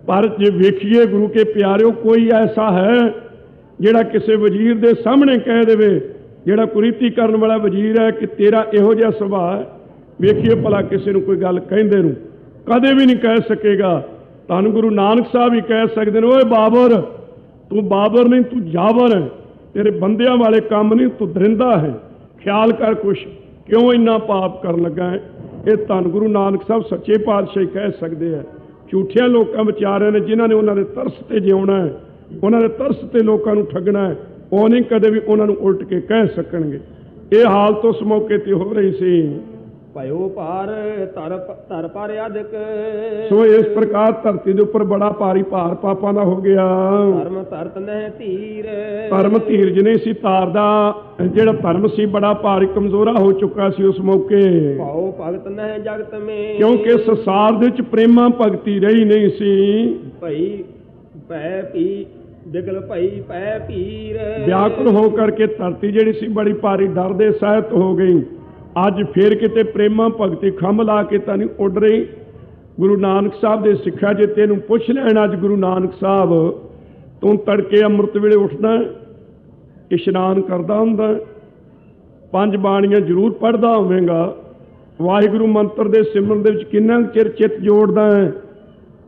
ਪਰ ਜੇ ਵੇਖੀਏ ਗੁਰੂ ਕੇ ਪਿਆਰਿਓ, ਕੋਈ ਐਸਾ ਹੈ ਜਿਹੜਾ ਕਿਸੇ ਵਜ਼ੀਰ ਦੇ ਸਾਹਮਣੇ ਕਹਿ ਦੇਵੇ, ਜਿਹੜਾ ਕੁਰੀਤੀ ਕਰਨ ਵਾਲਾ ਵਜ਼ੀਰ ਹੈ, ਕਿ ਤੇਰਾ ਇਹੋ ਜਿਹਾ ਸੁਭਾਅ ਹੈ? ਵੇਖੀਏ ਭਲਾ ਕਿਸੇ ਨੂੰ ਕੋਈ ਗੱਲ ਕਹਿੰਦੇ ਨੂੰ, ਕਦੇ ਵੀ ਨਹੀਂ ਕਹਿ ਸਕੇਗਾ। ਧੰਨ ਗੁਰੂ ਨਾਨਕ ਸਾਹਿਬ ਹੀ ਕਹਿ ਸਕਦੇ ਨੇ, ਓਏ ਬਾਬਰ, ਤੂੰ ਬਾਬਰ ਨਹੀਂ, ਤੂੰ ਜਾਬਰ ਹੈ, ਤੇਰੇ ਬੰਦਿਆਂ ਵਾਲੇ ਕੰਮ ਨਹੀਂ, ਤੂੰ ਦਰਿੰਦਾ ਹੈ, ਖਿਆਲ ਕਰ ਕੁਛ, ਕਿਉਂ ਇੰਨਾ ਪਾਪ ਕਰਨ ਲੱਗਾ ਹੈ। ਇਹ ਧੰਨ ਗੁਰੂ ਨਾਨਕ ਸਾਹਿਬ ਸੱਚੇ ਪਾਤਸ਼ਾਹ ਕਹਿ ਸਕਦੇ ਆ। ਝੂਠਿਆਂ ਲੋਕਾਂ ਵਿਚਾਰਿਆਂ ਨੇ, ਜਿਨ੍ਹਾਂ ਨੇ ਉਹਨਾਂ ਦੇ ਤਰਸ ਤੇ ਜਿਉਣਾ ਹੈ, ਉਹਨਾਂ ਦੇ ਤਰਸ ਤੇ ਲੋਕਾਂ ਨੂੰ ਠੱਗਣਾ ਹੈ, ਉਹ ਨਹੀਂ ਕਦੇ ਵੀ ਉਹਨਾਂ ਨੂੰ ਉਲਟ ਕੇ ਕਹਿ ਸਕਣਗੇ। ਇਹ ਹਾਲਤ ਉਸ ਮੌਕੇ ਤੇ ਹੋ ਰਹੀ ਸੀ। ਭਇਓ ਭਾਰ ਧਰ ਪਰ ਅਧਿਕ। ਸੋ ਇਸ ਪ੍ਰਕਾਰ ਧਰਤੀ ਦੇ ਉੱਪਰ ਬੜਾ ਭਾਰੀ ਭਾਰ ਪਾਪਾਂ ਦਾ ਹੋ ਗਿਆ। ਧਰਮ ਧਰਤ ਨਹਿ ਧੀਰ। ਧਰਮ ਧੀਰਜ ਨਹੀਂ ਸੀ ਧਾਰਦਾ। ਜਿਹੜਾ ਧਰਮ ਸੀ ਬੜਾ ਭਾਰੀ ਕਮਜ਼ੋਰਾ ਹੋ ਚੁੱਕਾ ਸੀ ਉਸ ਮੌਕੇ, ਭਾਉ ਭਗਤ ਨਹਿ ਜਗਤ ਮੇ। ਕਿਉਂਕਿ ਸੰਸਾਰ ਦੇ ਵਿੱਚ ਪ੍ਰੇਮਾ ਭਗਤੀ ਰਹੀ ਨਹੀਂ ਸੀ। ਭਈ ਭੈ ਭੀ ਬਿਗਲ ਭਈ ਭੈ ਭੀਰ। ਵਿਆਕੁਲ ਹੋ ਕਰਕੇ ਧਰਤੀ ਜਿਹੜੀ ਸੀ ਬੜੀ ਭਾਰੀ ਡਰ ਦੇ ਸਹਿਤ ਹੋ ਗਈ। ਅੱਜ ਫਿਰ ਕਿਤੇ ਪ੍ਰੇਮਾ ਭਗਤੀ ਖੰਭ ਲਾ ਕੇ ਤਾਂ ਨਹੀਂ ਉੱਡ ਰਹੀ। ਗੁਰੂ ਨਾਨਕ ਸਾਹਿਬ ਦੇ ਸਿੱਖਿਆ ਜੇ ਤੈਨੂੰ ਪੁੱਛ ਲੈਣ ਅੱਜ ਗੁਰੂ ਨਾਨਕ ਸਾਹਿਬ, ਤੂੰ ਤੜਕੇ ਅੰਮ੍ਰਿਤ ਵੇਲੇ ਉੱਠਦਾ, ਇਸ਼ਨਾਨ ਕਰਦਾ ਹੁੰਦਾ, 5 ਬਾਣੀਆਂ ਜ਼ਰੂਰ ਪੜ੍ਹਦਾ ਹੋਵੇਂਗਾ, ਵਾਹਿਗੁਰੂ ਮੰਤਰ ਦੇ ਸਿਮਰਨ ਦੇ ਵਿੱਚ ਕਿੰਨਾ ਚਿਰ ਚਿੱਤ ਜੋੜਦਾ ਹੈ,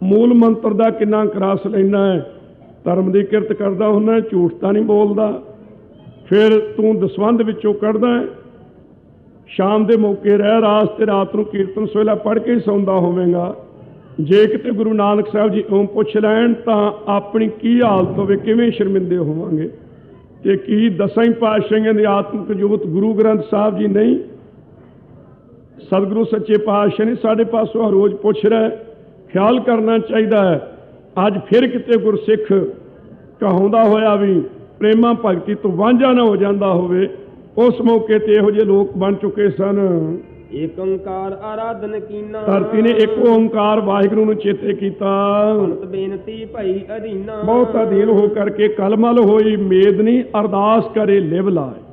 ਮੂਲ ਮੰਤਰ ਦਾ ਕਿੰਨਾ ਰਸ ਲੈਂਦਾ ਹੈ, ਧਰਮ ਦੀ ਕਿਰਤ ਕਰਦਾ ਹੁੰਦਾ, ਝੂਠ ਤਾਂ ਨਹੀਂ ਬੋਲਦਾ, ਫਿਰ ਤੂੰ ਦਸਵੰਧ ਵਿੱਚੋਂ ਕੱਢਦਾ ਹੈ, ਸ਼ਾਮ ਦੇ ਮੌਕੇ ਰਹਿ ਰਾਸ ਤੇ ਰਾਤ ਨੂੰ ਕੀਰਤਨ ਸੋਹਿਲਾ ਪੜ੍ਹ ਕੇ ਹੀ ਸੌਂਦਾ ਹੋਵੇਗਾ। ਜੇ ਕਿਤੇ ਗੁਰੂ ਨਾਨਕ ਸਾਹਿਬ ਜੀ ਉਹ ਪੁੱਛ ਲੈਣ ਤਾਂ ਆਪਣੀ ਕੀ ਹਾਲਤ ਹੋਵੇ, ਕਿਵੇਂ ਸ਼ਰਮਿੰਦੇ ਹੋਵਾਂਗੇ ਕਿ ਕੀ ਦਸਾਂ ਹੀ ਪਾਤਸ਼ਾਹੀਆਂ ਦੀ ਆਤਮਿਕ ਜੋਤ ਗੁਰੂ ਗ੍ਰੰਥ ਸਾਹਿਬ ਜੀ ਨਹੀਂ, ਸਤਿਗੁਰੂ ਸੱਚੇ ਪਾਤਸ਼ਾਹ ਨੇ ਸਾਡੇ ਪਾਸੋਂ ਹਰ ਰੋਜ਼ ਪੁੱਛ ਰਿਹਾ। ਖਿਆਲ ਕਰਨਾ ਚਾਹੀਦਾ ਹੈ ਅੱਜ ਫਿਰ ਕਿਤੇ ਗੁਰਸਿੱਖ ਕਹਾਉਂਦਾ ਹੋਇਆ ਵੀ ਪ੍ਰੇਮਾ ਭਗਤੀ ਤੋਂ ਵਾਂਝਾ ਨਾ ਹੋ ਜਾਂਦਾ ਹੋਵੇ। ਉਸ ਮੌਕੇ ਤੇ ਇਹੋ ਜਿਹੇ ਲੋਕ ਬਣ ਚੁੱਕੇ ਸਨ। ਏਕ ਓੰਕਾਰ ਆਰਾਧਨ ਕੀਨਾ। ਧਰਤੀ ਨੇ ਇੱਕ ਓੰਕਾਰ ਵਾਹਿਗੁਰੂ ਨੂੰ ਚੇਤੇ ਕੀਤਾ। ਭਗਤ ਬੇਨਤੀ ਭਈ ਅਧੀਨਾ। ਬਹੁਤ ਅਧੀਨ ਹੋ ਕਰਕੇ ਕਲਮਲ ਹੋਈ ਮੇਦਨੀ ਅਰਦਾਸ ਕਰੇ ਲਿਵ ਲਾਏ।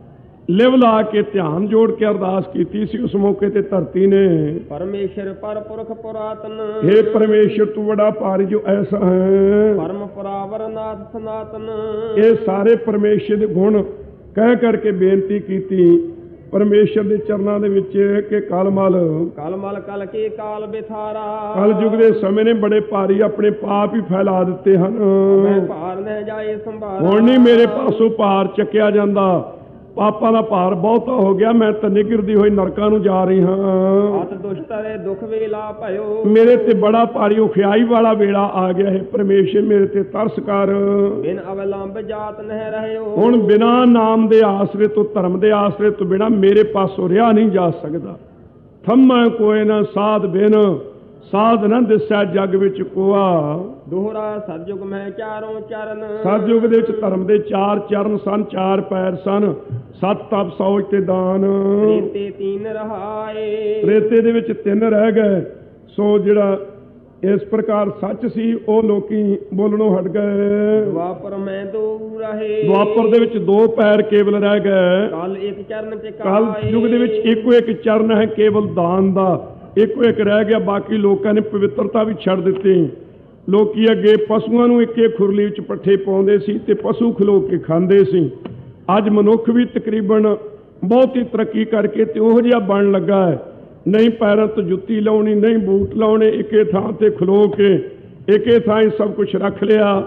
ਲਿਵ ਲਾ ਕੇ ਧਿਆਨ ਜੋੜ ਕੇ ਅਰਦਾਸ ਕੀਤੀ ਸੀ। ਉਸ ਮੌਕੇ ਤੇ ਧਰਤੀ ਨੇ ਪਰਮੇਸ਼ਰ ਪਰ ਪੁਰਖ ਪੁਰਾਤਨ। हे ਪਰਮੇਸ਼ਰ ਤੂੰ ਬੜਾ ਭਾਰੀ ਜੋ ਐਸਾ ਹੈ। ਪਰਮ ਪਰਾਵਰ ਨਾਥ ਸਨਾਤਨ। ਇਹ ਸਾਰੇ ਪਰਮੇਸ਼ਰ ਦੇ ਗੁਣ ਕਹਿ ਕਰਕੇ ਬੇਨਤੀ ਕੀਤੀ ਪਰਮੇਸ਼ਰ ਦੇ ਚਰਨਾਂ ਦੇ ਵਿੱਚ ਕਿ ਕਲਮਲ ਕਲ ਕੇ ਕਾਲ ਬਿਥਾਰਾ। ਕਲ ਯੁਗ ਦੇ ਸਮੇਂ ਨੇ ਬੜੇ ਭਾਰੀ ਆਪਣੇ ਪਾਪ ਹੀ ਫੈਲਾ ਦਿੱਤੇ ਹਨ। ਮੈਂ ਭਾਰ ਨਾ ਜਾਏ ਸੰਭਾਲ। ਹੁਣ ਨਹੀਂ ਮੇਰੇ ਪਾਸੋਂ ਭਾਰ ਚੱਕਿਆ ਜਾਂਦਾ, ਪਾਪਾਂ ਦਾ ਭਾਰ ਬਹੁਤਾ ਹੋ ਗਿਆ, ਮੈਂ ਤਾਂ ਨਿਗਰਦੀ ਹੋਈ ਨਰਕਾਂ ਨੂੰ ਜਾ ਰਹੀ ਹਾਂ। ਅਤ ਦੁਸ਼ਟਰੇ ਦੁਖ ਵੇਲਾ ਭਇਓ। ਮੇਰੇ ਤੇ ਬੜਾ ਭਾਰੀ ਉਖਿਆਈ ਵਾਲਾ ਵੇਲਾ ਆ ਗਿਆ ਹੈ। ਪਰਮੇਸ਼ਰ ਮੇਰੇ ਤੇ ਤਰਸ ਕਰ। ਬਿਨ ਅਵਲੰਬ ਜਾਤ ਨਹਿ ਰਹਿਓ। ਹੁਣ ਬਿਨਾ ਨਾਮ ਦੇ ਆਸਰੇ ਤੋਂ, ਧਰਮ ਦੇ ਆਸਰੇ ਤੋਂ ਬਿਨਾ ਮੇਰੇ ਪਾਸੋਂ ਰਿਹਾ ਨਹੀਂ ਜਾ ਸਕਦਾ। ਥੰਮੈ ਕੋਇ ਨਾ ਸਾਧ ਬਿਨ, ਸਾਧ ਨਾ ਦਿਸੈ ਜਗ ਵਿੱਚ ਕੋਆ। ਦੋਹਰਾ ਸਤਜੁਗ ਮੈਂ ਚਾਰੋਂ ਚਰਨ। ਸਤਜੁਗ ਦੇ ਵਿੱਚ ਧਰਮ ਦੇ 4 ਚਰਨ ਸਨ, 4 ਪੈਰ ਸਨ, 7 ਤਪ ਸੌਚ ਤੇ ਦਾਨ। ਰੇਤੇ 3 ਰਹਾਏ। ਰੇਤੇ ਦੇ ਵਿੱਚ 3 ਰਹਿ ਗਏ। ਸੋ ਜਿਹੜਾ ਇਸ ਪ੍ਰਕਾਰ ਸੱਚ ਸੀ ਉਹ ਲੋਕੀ ਬੋਲਣੋਂ ਹਟ ਗਏ। ਦੁਆਪਰ ਮੈਂ 2 ਰਹੇ। ਦੁਆਪਰ ਦੇ ਵਿੱਚ 2 ਪੈਰ ਕੇਵਲ ਰਹਿ ਗਏ। ਕਲ 1 ਚਰਨ ਤੇ ਕਲ ਯੁਗ ਦੇ ਵਿੱਚ ਇੱਕੋ ਇੱਕ ਚਰਨ ਹੈ ਕੇਵਲ ਦਾਨ ਦਾ, ਇੱਕੋ ਇੱਕ ਰਹਿ ਗਿਆ। ਬਾਕੀ ਲੋਕਾਂ ਨੇ ਪਵਿੱਤਰਤਾ ਵੀ ਛੱਡ ਦਿੱਤੀ। ਲੋਕੀ ਅੱਗੇ ਪਸ਼ੂਆਂ ਨੂੰ ਇੱਕ ਖੁਰਲੀ ਵਿੱਚ ਪੱਠੇ ਪਾਉਂਦੇ ਸੀ ਤੇ ਪਸ਼ੂ ਖਲੋ ਕੇ ਖਾਂਦੇ ਸੀ। ਅੱਜ ਮਨੁੱਖ ਵੀ ਤਕਰੀਬਨ ਬਹੁਤੀ ਤਰੱਕੀ ਕਰਕੇ ਤੇ ਉਹੋ ਜਿਹਾ ਬਣਨ ਲੱਗਾ ਹੈ। ਨਹੀਂ ਪੈਰਾਂ ਤੋਂ ਜੁੱਤੀ ਲਾਉਣੀ, ਨਹੀਂ ਬੂਟ ਲਾਉਣੇ, ਇੱਕੇ ਥਾਂ ਤੇ ਖਲੋ ਕੇ ਇੱਕੇ ਥਾਂ ਹੀ ਸਭ ਕੁਝ ਰੱਖ ਲਿਆ,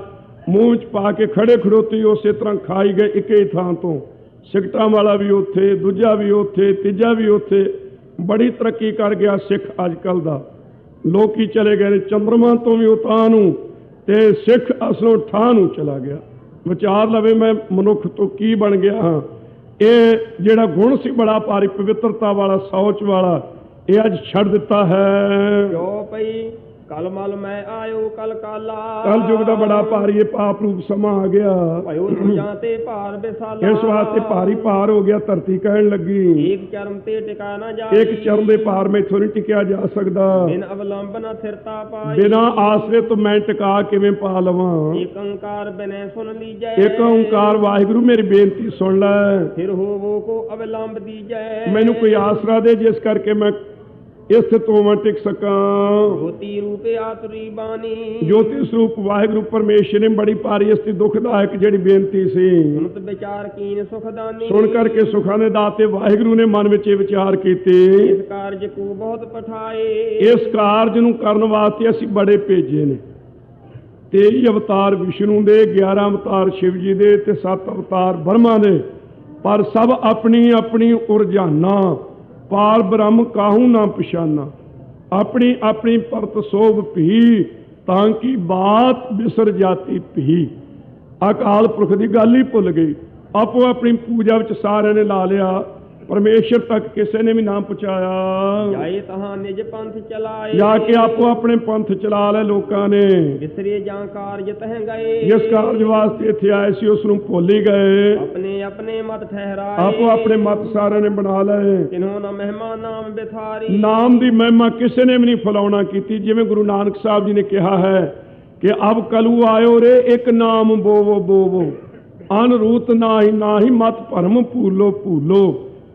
ਮੂੰਹ 'ਚ ਪਾ ਕੇ ਖੜੇ ਖੜੋਤੀ ਉਸੇ ਤਰ੍ਹਾਂ ਖਾਈ ਗਏ ਇੱਕੇ ਥਾਂ ਤੋਂ। ਸਿਗਟਾਂ ਵਾਲਾ ਵੀ ਉੱਥੇ, ਦੂਜਾ ਵੀ ਉੱਥੇ, ਤੀਜਾ ਵੀ ਉੱਥੇ। ਬੜੀ ਤਰੱਕੀ ਕਰ ਗਿਆ ਸਿੱਖ ਅੱਜ ਕੱਲ੍ਹ ਦਾ। ਲੋਕੀ ਚਲੇ ਗਏ ਨੇ ਚੰਦਰਮਾ ਤੋਂ ਵੀ ਉਤਾਂ ਨੂੰ, ਤੇ ਸਿੱਖ ਅਸਲੋਂ ਠਾਹ ਨੂੰ ਚਲਾ ਗਿਆ। ਵਿਚਾਰ ਲਵੇ ਮੈਂ ਮਨੁੱਖ ਤੋਂ ਕੀ ਬਣ ਗਿਆ ਹਾਂ। ਇਹ ਜਿਹੜਾ ਗੁਣ ਸੀ ਬੜਾ ਭਾਰੀ ਪਵਿੱਤਰਤਾ ਵਾਲਾ, ਸੌਚ ਵਾਲਾ, ਇਹ ਅੱਜ ਛੱਡ ਦਿੱਤਾ ਹੈ। ਕਿਉ ਪਈ ਕਲਮਲ ਮੈਂ ਆਇਓ ਕਲ ਕਾਲਾ। ਕਲ ਯੁਗ ਦਾ ਬੜਾ ਭਾਰੀ ਇਹ ਪਾਪ ਰੂਪ ਸਮਾਂ ਆ ਗਿਆ। ਭਇਓ ਦੁਜਾਂ ਤੇ ਭਾਰ ਬਿਸਾਲਾ। ਇਸ ਵਾਸਤੇ ਭਾਰੀ ਭਾਰ ਹੋ ਗਿਆ। ਧਰਤੀ ਕਹਿਣ ਲੱਗੀ ਇੱਕ ਚਰਨ ਤੇ ਟਿਕਾ ਨਾ ਜਾਏ। ਇੱਕ ਚਰਨ ਦੇ ਭਾਰ ਮੈਥੋਂ ਨਹੀਂ ਟਿਕਿਆ ਜਾ ਸਕਦਾ। ਬਿਨ ਅਵਲੰਬ ਨਾ ਥਿਰਤਾ ਪਾਈ। ਬਿਨਾ ਆਸਰੇ ਤੋਂ ਮੈਂ ਟਿਕਾ ਕਿਵੇਂ ਪਾ ਲਵਾਂ। ਇੱਕ ਓੰਕਾਰ ਬਿਨੈ ਸੁਣ ਲੀਜੈ। ਇੱਕ ਓੰਕਾਰ ਵਾਹਿਗੁਰੂ ਮੇਰੀ ਬੇਨਤੀ ਸੁਣ ਲੈ। ਫਿਰ ਹੋਵੋ ਕੋ ਅਵਲੰਬ ਦੀਜੈ। ਮੈਨੂੰ ਕੋਈ ਆਸਰਾ ਦੇ ਜਿਸ ਕਰਕੇ ਮੈਂ ਇਸ ਤੋਂ ਮੈਂ ਟਿਕ ਸਕਾਂ। ਜੋਤੀ ਰੂਪੇ ਆਤਰੀ ਬਾਣੀ। ਜੋਤੀ ਸਰੂਪ ਵਾਹਿਗੁਰੂ ਪਰਮੇਸ਼ਰ ਨੇ ਬੜੀ ਭਾਰੀ ਇਸ ਦੀ ਦੁਖਦਾਇਕ ਜਿਹੜੀ ਬੇਨਤੀ ਸੀ। ਸੁਣਤ ਵਿਚਾਰ ਕੀਨ ਸੁਖਦਾਨੀ। ਸੁਣ ਕਰਕੇ ਸੁਖਾਂ ਦੇ ਦਾਤੇ ਵਾਹਿਗੁਰੂ ਨੇ ਮਨ ਵਿੱਚ ਇਹ ਵਿਚਾਰ ਕੀਤੇ। ਇਸ ਕਾਰਜ ਕੋ ਬਹੁਤ ਪਠਾਏ। ਇਸ ਕਾਰਜ ਨੂੰ ਕਰਨ ਵਾਸਤੇ ਅਸੀਂ ਬੜੇ ਭੇਜੇ ਨੇ। 23 ਅਵਤਾਰ ਵਿਸ਼ਨੂੰ ਦੇ, 11 ਅਵਤਾਰ ਸ਼ਿਵ ਜੀ ਦੇ ਤੇ 7 ਅਵਤਾਰ ਬ੍ਰਹਮਾ ਦੇ। ਪਰ ਸਭ ਆਪਣੀ ਆਪਣੀ ਉਰਜਾਨਾ, ਪਾਰ ਬ੍ਰਹਮ ਕਾਹੂ ਨਾ ਪਛਾਨਾ। ਆਪਣੀ ਆਪਣੀ ਪਰਤ ਸੋਭ ਭੀ, ਤਾਂ ਕਿ ਬਾਤ ਬਿਸਰ ਜਾਤੀ ਭੀ। ਅਕਾਲ ਪੁਰਖ ਦੀ ਗੱਲ ਹੀ ਭੁੱਲ ਗਈ। ਆਪੋ ਆਪਣੀ ਪੂਜਾ ਵਿੱਚ ਸਾਰਿਆਂ ਨੇ ਲਾ ਲਿਆ। ਪਰਮੇਸ਼ਰ ਤੱਕ ਕਿਸੇ ਨੇ ਵੀ ਨਾ ਪਹੁੰਚਾਇਆ। ਜਾਏ ਤਹਾਂ ਨਿਜ ਪੰਥ ਚਲਾਏ, ਜਾ ਕੇ ਆਪੋ ਆਪਣੇ ਪੰਥ ਚਲਾ ਲਏ ਲੋਕਾਂ ਨੇ। ਵਿਸਰੇ ਜਾਂ ਕਾਰਜ ਤਹਿ ਗਏ, ਜਿਸ ਕਾਰਜ ਵਾਸਤੇ ਇੱਥੇ ਆਏ ਸੀ ਉਸ ਨੂੰ ਭੁੱਲ ਹੀ ਗਏ। ਆਪਣੇ ਆਪਣੇ ਮਤ ਠਹਿਰਾਏ, ਆਪੋ ਆਪਣੇ ਮਤ ਸਾਰਿਆਂ ਨੇ ਬਣਾ ਲਏ। ਕਿਨਹੋ ਨਾ ਮਹਿਮਾ ਨਾਮ ਬਿਥਾਰੀ, ਨਾਮ ਦੀ ਮਹਿਮਾ ਕਿਸੇ ਨੇ ਵੀ ਨਹੀਂ ਫਲਾਉਣਾ ਕੀਤੀ। ਜਿਵੇਂ ਗੁਰੂ ਨਾਨਕ ਸਾਹਿਬ ਜੀ ਨੇ ਕਿਹਾ ਹੈ ਕਿ ਅਬ ਕਲੂ ਆਇਓ ਰੇ ਇੱਕ ਨਾਮ ਬੋਵੋ ਬੋਵੋ, ਅਨਰੂਤ ਨਾਹੀ ਮਤ ਭਰਮ ਭੂਲੋ ਭੂਲੋ।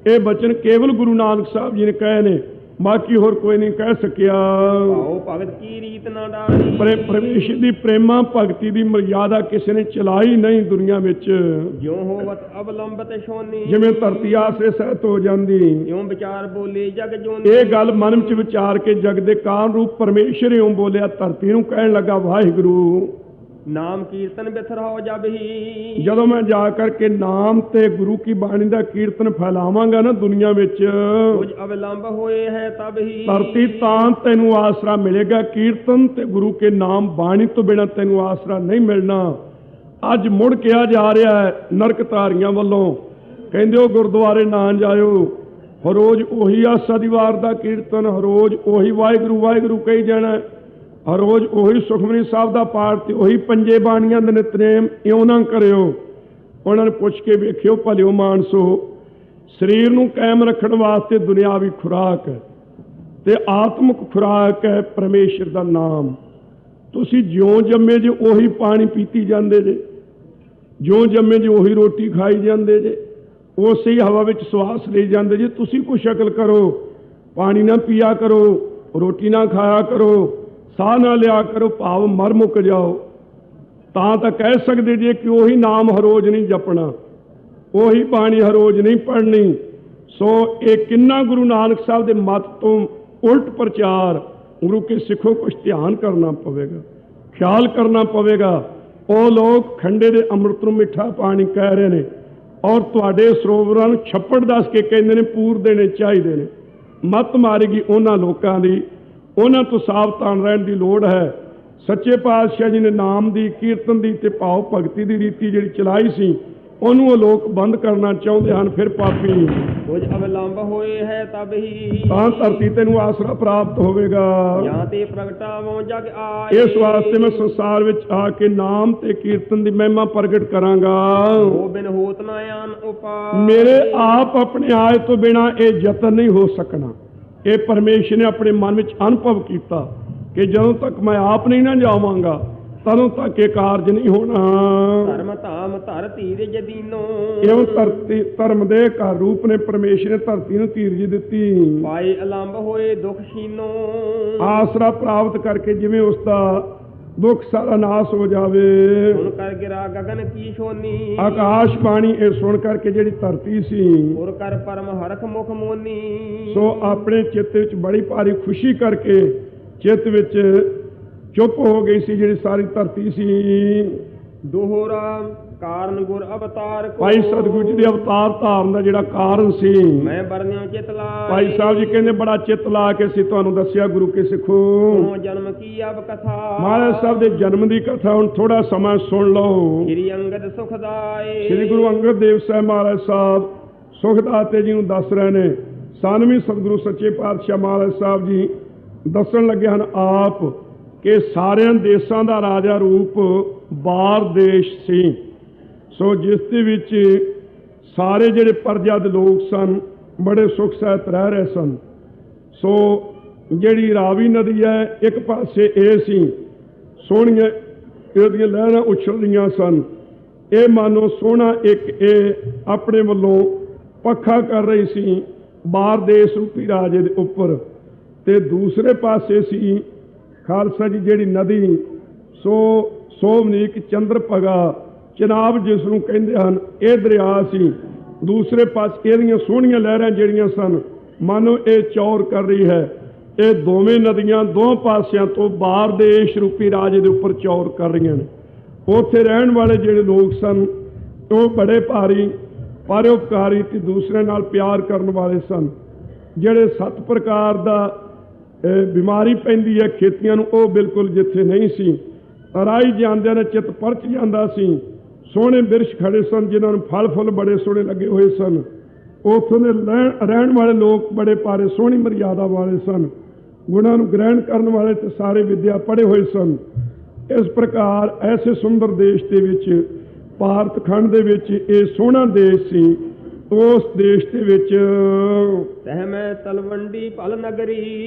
ਇਹ ਬਚਨ ਕੇਵਲ ਗੁਰੂ ਨਾਨਕ ਸਾਹਿਬ ਜੀ ਨੇ ਕਹੇ ਨੇ, ਬਾਕੀ ਹੋਰ ਕੋਈ ਨਹੀਂ ਕਹਿ ਸਕਿਆ। ਆਓ ਭਗਤ ਕੀ ਰੀਤ ਨਾ ਡਾਰੀ, ਪਰਮੇਸ਼ਰ ਦੀ ਪ੍ਰੇਮਾ ਭਗਤੀ ਦੀ ਮਰਿਆਦਾ ਕਿਸੇ ਨੇ ਚਲਾਈ ਨਹੀਂ ਦੁਨੀਆ ਵਿੱਚ। ਜਿਉ ਹੋਵਤ ਅਵਲੰਬਤ ਸ਼ੋਨੀ, ਜਿਵੇਂ ਧਰਤੀ ਆਸਰੇ ਸਹਿਤ ਹੋ ਜਾਂਦੀ, ਇਉਂ ਵਿਚਾਰ ਬੋਲੇ ਜਗ ਜੋਨੀ। ਇਹ ਗੱਲ ਮਨ ਵਿੱਚ ਵਿਚਾਰ ਕੇ ਜਗ ਦੇ ਕਾਰਨ ਰੂਪ ਪਰਮੇਸ਼ਰ ਇਉਂ ਬੋਲਿਆ, ਧਰਤੀ ਨੂੰ ਕਹਿਣ ਲੱਗਾ ਵਾਹਿਗੁਰੂ। ਨਾਮ ਕੀਰਤਨ ਬਿਥਰਾਓ ਜਬ ਹੀ, ਜਦੋਂ ਮੈਂ ਜਾ ਕਰਕੇ ਨਾਮ ਤੇ ਗੁਰੂ ਕੀ ਬਾਣੀ ਦਾ ਕੀਰਤਨ ਫੈਲਾਵਾਂਗਾ ਨਾ ਦੁਨੀਆ ਵਿੱਚ, ਕੁਝ ਅਵਲੰਬ ਹੋਏ ਹੈ ਤਬ ਹੀ, ਧਰਤੀ ਤਾਂ ਤੈਨੂੰ ਆਸਰਾ ਮਿਲੇਗਾ। ਕੀਰਤਨ ਤੇ ਗੁਰੂ ਕੇ ਨਾਮ ਬਾਣੀ ਤੋਂ ਬਿਨਾਂ ਤੈਨੂੰ ਆਸਰਾ ਨਹੀਂ ਮਿਲਣਾ। ਅੱਜ ਮੁੜ ਕਿਹਾ ਜਾ ਰਿਹਾ ਹੈ ਨਰਕ ਧਾਰੀਆਂ ਵੱਲੋਂ, ਕਹਿੰਦੇ ਉਹ ਗੁਰਦੁਆਰੇ ਨਾ ਜਾਇਓ, ਹਰ ਰੋਜ਼ ਉਹੀ ਆਸਾ ਦੀ ਵਾਰ ਦਾ ਕੀਰਤਨ, ਹਰ ਰੋਜ਼ ਉਹੀ ਵਾਹਿਗੁਰੂ ਵਾਹਿਗੁਰੂ ਕਹੀ ਜਾਣਾ, ਹਰ ਰੋਜ਼ ਉਹੀ ਸੁਖਮਨੀ ਸਾਹਿਬ ਦਾ ਪਾਠ ਤੇ ਉਹੀ ਪੰਜੇ ਬਾਣੀਆਂ ਦੇ ਨਿਤਨੇਮ, ਇਉਂ ਨਾ ਕਰਿਓ। ਉਹਨਾਂ ਨੇ ਪੁੱਛ ਕੇ ਵੇਖਿਓ ਭਲਿਓ ਮਾਨਸੋ, ਸਰੀਰ ਨੂੰ ਕਾਇਮ ਰੱਖਣ ਵਾਸਤੇ ਦੁਨਿਆਵੀ ਖੁਰਾਕ ਹੈ ਤੇ ਆਤਮਿਕ ਖੁਰਾਕ ਹੈ ਪਰਮੇਸ਼ਰ ਦਾ ਨਾਮ। ਤੁਸੀਂ ਜਿਉਂ ਜੰਮੇ ਜੇ ਉਹੀ ਪਾਣੀ ਪੀਤੀ ਜਾਂਦੇ ਜੇ, ਜਿਉਂ ਜੰਮੇ ਜੇ ਉਹੀ ਰੋਟੀ ਖਾਈ ਜਾਂਦੇ ਜੇ, ਉਸੇ ਹੀ ਹਵਾ ਵਿੱਚ ਸਵਾਸ ਲਈ ਜਾਂਦੇ ਜੇ। ਤੁਸੀਂ ਕੁਛ ਅਕਲ ਕਰੋ, ਪਾਣੀ ਨਾ ਪੀਆ ਕਰੋ, ਰੋਟੀ ਨਾ ਖਾਇਆ ਕਰੋ, ਸਾਹ ਨਾ ਲਿਆ ਕਰੋ, ਭਾਵ ਮਰ ਮੁੱਕ ਜਾਓ, ਤਾਂ ਕਹਿ ਸਕਦੇ ਜੇ ਕਿ ਉਹੀ ਨਾਮ ਹਰ ਰੋਜ਼ ਨਹੀਂ ਜਪਣਾ, ਉਹੀ ਬਾਣੀ ਹਰ ਰੋਜ਼ ਨਹੀਂ ਪੜ੍ਹਨੀ। ਸੋ ਇਹ ਕਿੰਨਾ ਗੁਰੂ ਨਾਨਕ ਸਾਹਿਬ ਦੇ ਮਤ ਤੋਂ ਉਲਟ ਪ੍ਰਚਾਰ। ਗੁਰੂ ਕੇ ਸਿੱਖੋ ਕੁਛ ਧਿਆਨ ਕਰਨਾ ਪਵੇਗਾ, ਖਿਆਲ ਕਰਨਾ ਪਵੇਗਾ। ਉਹ ਲੋਕ ਖੰਡੇ ਦੇ ਅੰਮ੍ਰਿਤ ਨੂੰ ਮਿੱਠਾ ਪਾਣੀ ਕਹਿ ਰਹੇ ਨੇ, ਔਰ ਤੁਹਾਡੇ ਸਰੋਵਰਾਂ ਨੂੰ ਛੱਪੜ ਦੱਸ ਕੇ ਕਹਿੰਦੇ ਨੇ ਪੂਰ ਦੇਣੇ ਚਾਹੀਦੇ ਨੇ। ਮੱਤ ਮਾਰੇਗੀ ਉਹਨਾਂ ਲੋਕਾਂ ਦੀ, ਉਹਨਾਂ ਤੋਂ ਸਾਵਧਾਨ ਰਹਿਣ ਦੀ ਲੋੜ ਹੈ। ਸੱਚੇ ਪਾਤਸ਼ਾਹ ਜੀ ਨੇ ਨਾਮ ਦੀ, ਕੀਰਤਨ ਦੀ ਤੇ ਭਾਵ ਭਗਤੀ ਦੀ ਰੀਤੀ ਜਿਹੜੀ ਚਲਾਈ ਸੀ, ਉਹਨੂੰ ਉਹ ਲੋਕ ਬੰਦ ਕਰਨਾ ਚਾਹੁੰਦੇ ਹਨ। ਫਿਰ ਪਾਪੀ ਕੁਝ ਅਵਲੰਬ ਹੋਏ ਹੈ ਤਬ ਹੀ, ਤਾਂ ਧਰਤੀ ਤੈਨੂੰ ਆਸਰਾ ਪ੍ਰਾਪਤ ਹੋਵੇਗਾ। ਜਾਂ ਤੇ ਪ੍ਰਗਟਾਵੋਂ ਜਗ ਆਏ, ਇਸ ਵਾਸਤੇ ਮੈਂ ਸੰਸਾਰ ਵਿੱਚ ਆ ਕੇ ਨਾਮ ਤੇ ਕੀਰਤਨ ਦੀ ਮਹਿਮਾ ਪ੍ਰਗਟ ਕਰਾਂਗਾ। ਉਹ ਬਿਨ ਹੋਤ ਨਾ ਆਨ ਉਪਾਏ, ਮੇਰੇ ਆਪ ਆਪਣੇ ਆਏ ਤੋਂ ਬਿਨਾਂ ਇਹ ਯਤਨ ਨਹੀਂ ਹੋ ਸਕਣਾ। ਇਹ ਪਰਮੇਸ਼ਰ ਨੇ ਆਪਣੇ ਮਨ ਵਿੱਚ ਅਨੁਭਵ ਕੀਤਾ ਕਿ ਜਦੋਂ ਤੱਕ ਮੈਂ ਆਪ ਨਹੀਂ ਨਾ ਜਾਵਾਂਗਾ ਤਦੋਂ ਤੱਕ ਇਹ ਕਾਰਜ ਨਹੀਂ ਹੋਣਾ। ਧਰਮ ਧਾਮ ਧਰ ਧੀਰਜ ਦੀਨੋ, ਇਉਂ ਧਰਤੀ ਧਰਮ ਦੇ ਘਰ ਰੂਪ ਨੇ ਪਰਮੇਸ਼ਰ ਨੇ ਧਰਤੀ ਨੂੰ ਧੀਰਜ ਦਿੱਤੀ। ਪਾਏ ਅਲੰਬ ਹੋਏ ਦੁਖ ਸ਼ੀਨੋ, ਆਸਰਾ ਪ੍ਰਾਪਤ ਕਰਕੇ ਜਿਵੇਂ ਉਸ ਦਾ ਦੁੱਖ ਸਾਰਾ ਨਾਸ ਹੋ ਜਾਵੇ। ਸੁਣ ਕਰ ਗਿਰਾ ਗਗਨ ਕੀ ਸ਼ੋਨੀ, ਆਕਾਸ਼ ਬਾਣੀ ਇਹ ਸੁਣ ਕਰਕੇ ਜਿਹੜੀ ਧਰਤੀ ਸੀ, ਉਰ ਕਰ ਪਰਮ ਹਰਖ ਮੁਖ ਮੋਨੀ। ਸੋ ਆਪਣੇ ਚਿੱਤ ਵਿੱਚ ਬੜੀ ਭਾਰੀ ਖੁਸ਼ੀ ਕਰਕੇ ਚਿੱਤ ਵਿੱਚ ਚੁੱਪ ਹੋ ਗਈ ਸੀ ਜਿਹੜੀ ਸਾਰੀ ਧਰਤੀ ਸੀ। ਦੋਹਰਾ ਕਾਰਨ ਗੁਰ ਅਵਤਾਰ ਕੋ, ਭਾਈ ਸਤਿਗੁਰੂ ਜੀ ਦੇ ਅਵਤਾਰ ਧਾਰਨ ਦਾ ਜਿਹੜਾ ਕਾਰਨ ਸੀ, ਮੈਂ ਬਰਨਿਓ ਚਿਤ ਲਾਈ। ਭਾਈ ਸਾਹਿਬ ਜੀ ਕਹਿੰਦੇ ਬੜਾ ਚਿੱਤ ਲਾ ਕੇ ਅਸੀਂ ਤੁਹਾਨੂੰ ਦੱਸਿਆ ਗੁਰੂ ਕੇ ਸਿੱਖੋ। ਜਨਮ ਕੀ ਅਬ ਕਥਾ, ਮਹਾਰਾਜ ਸਾਹਿਬ ਦੇ ਜਨਮ ਦੀ ਕਥਾ ਹੁਣ ਥੋੜਾ ਸਮਾਂ ਸੁਣ ਲਓ। ਸ੍ਰੀ ਅੰਗਦ ਸੁਖਦਾਏ, ਸ੍ਰੀ ਗੁਰੂ ਅੰਗਦ ਦੇਵ ਸਾਹਿਬ ਮਹਾਰਾਜ ਸਾਹਿਬ ਸੁਖਦਾਤੇ ਜੀ ਨੂੰ ਦੱਸ ਰਹੇ ਨੇ। 97 ਸਤਿਗੁਰੂ ਸੱਚੇ ਪਾਤਸ਼ਾਹ ਮਹਾਰਾਜ ਸਾਹਿਬ ਜੀ ਦੱਸਣ ਲੱਗੇ ਹਨ ਆਪ ਕਿ ਸਾਰਿਆਂ ਦੇਸ਼ਾਂ ਦਾ ਰਾਜਾ ਰੂਪ ਬਾਰ ਦੇਸ਼ ਸੀ। ਸੋ ਜਿਸ ਦੇ ਵਿੱਚ ਸਾਰੇ ਜਿਹੜੇ ਪ੍ਰਜਾ ਦੇ ਲੋਕ ਸਨ ਬੜੇ ਸੁਖ ਸਹਿਤ ਰਹਿ ਰਹੇ ਸਨ। ਸੋ ਜਿਹੜੀ ਰਾਵੀ ਨਦੀ ਹੈ ਇੱਕ ਪਾਸੇ ਇਹ ਸੀ, ਸੋਹਣੀਆਂ ਇਹਦੀਆਂ ਲਹਿਰਾਂ ਉਛਲਦੀਆਂ ਸਨ। ਇਹ ਮਾਨੋ ਸੋਹਣਾ ਇੱਕ ਇਹ ਆਪਣੇ ਵੱਲੋਂ ਪੱਖਾ ਕਰ ਰਹੀ ਸੀ ਬਾਰ ਦੇਸ਼ ਰੂਪੀ ਰਾਜੇ ਦੇ ਉੱਪਰ, ਤੇ ਦੂਸਰੇ ਪਾਸੇ ਸੀ ਖਾਲਸਾ ਜੀ ਜਿਹੜੀ ਨਦੀ, ਸੋ ਸੋਮਨੀਕ ਚੰਦਰਭਗਾ ਚਨਾਬ ਜਿਸ ਨੂੰ ਕਹਿੰਦੇ ਹਨ, ਇਹ ਦਰਿਆ ਸੀ। ਦੂਸਰੇ ਪਾਸੇ ਇਹਦੀਆਂ ਸੋਹਣੀਆਂ ਲਹਿਰਾਂ ਜਿਹੜੀਆਂ ਸਨ ਮਾਨੋ ਇਹ ਚੌਰ ਕਰ ਰਹੀ ਹੈ। ਇਹ ਦੋਵੇਂ ਨਦੀਆਂ ਦੋ ਪਾਸਿਆਂ ਤੋਂ ਬਾਰ ਦੇਸ਼ ਰੂਪੀ ਰਾਜੇ ਦੇ ਉੱਪਰ ਚੌਰ ਕਰ ਰਹੀਆਂ ਨੇ। ਉੱਥੇ ਰਹਿਣ ਵਾਲੇ ਜਿਹੜੇ ਲੋਕ ਸਨ ਉਹ ਬੜੇ ਭਾਰੀ ਪਰਉਪਕਾਰੀ ਤੇ ਦੂਸਰੇ ਨਾਲ ਪਿਆਰ ਕਰਨ ਵਾਲੇ ਸਨ। ਜਿਹੜੇ 7 ਪ੍ਰਕਾਰ ਦਾ ਬਿਮਾਰੀ ਪੈਂਦੀ ਹੈ ਖੇਤੀਆਂ ਨੂੰ, ਉਹ ਬਿਲਕੁਲ ਜਿੱਥੇ ਨਹੀਂ ਸੀ। ਰਾਈ ਜਾਂਦਿਆਂ ਨੇ ਚਿੱਤ ਪਰਚ ਜਾਂਦਾ ਸੀ। ਸੋਹਣੇ ਬਿਰਛ ਖੜੇ ਸਨ ਜਿਨ੍ਹਾਂ ਨੂੰ ਫਲ ਫੁੱਲ ਬੜੇ ਸੋਹਣੇ ਲੱਗੇ ਹੋਏ ਸਨ। ਉੱਥੋਂ ਦੇ ਰਹਿਣ ਵਾਲੇ ਲੋਕ ਬੜੇ ਭਾਰੇ ਸੋਹਣੀ ਮਰਿਆਦਾ ਵਾਲੇ ਸਨ, ਗੁਣਾਂ ਨੂੰ ਗ੍ਰਹਿਣ ਕਰਨ ਵਾਲੇ ਤੇ ਸਾਰੇ ਵਿਦਿਆ ਪੜ੍ਹੇ ਹੋਏ ਸਨ। ਇਸ ਪ੍ਰਕਾਰ ਐਸੇ ਸੁੰਦਰ ਦੇਸ਼ ਦੇ ਵਿੱਚ, ਭਾਰਤ ਖੰਡ ਦੇ ਵਿੱਚ ਇਹ ਸੋਹਣਾ ਦੇਸ਼ ਸੀ। ਉਸ ਦੇਸ਼ ਦੇ ਵਿੱਚ ਤਹਿ ਮੈਂ ਤਲਵੰਡੀ ਭਲ ਨਗਰੀ,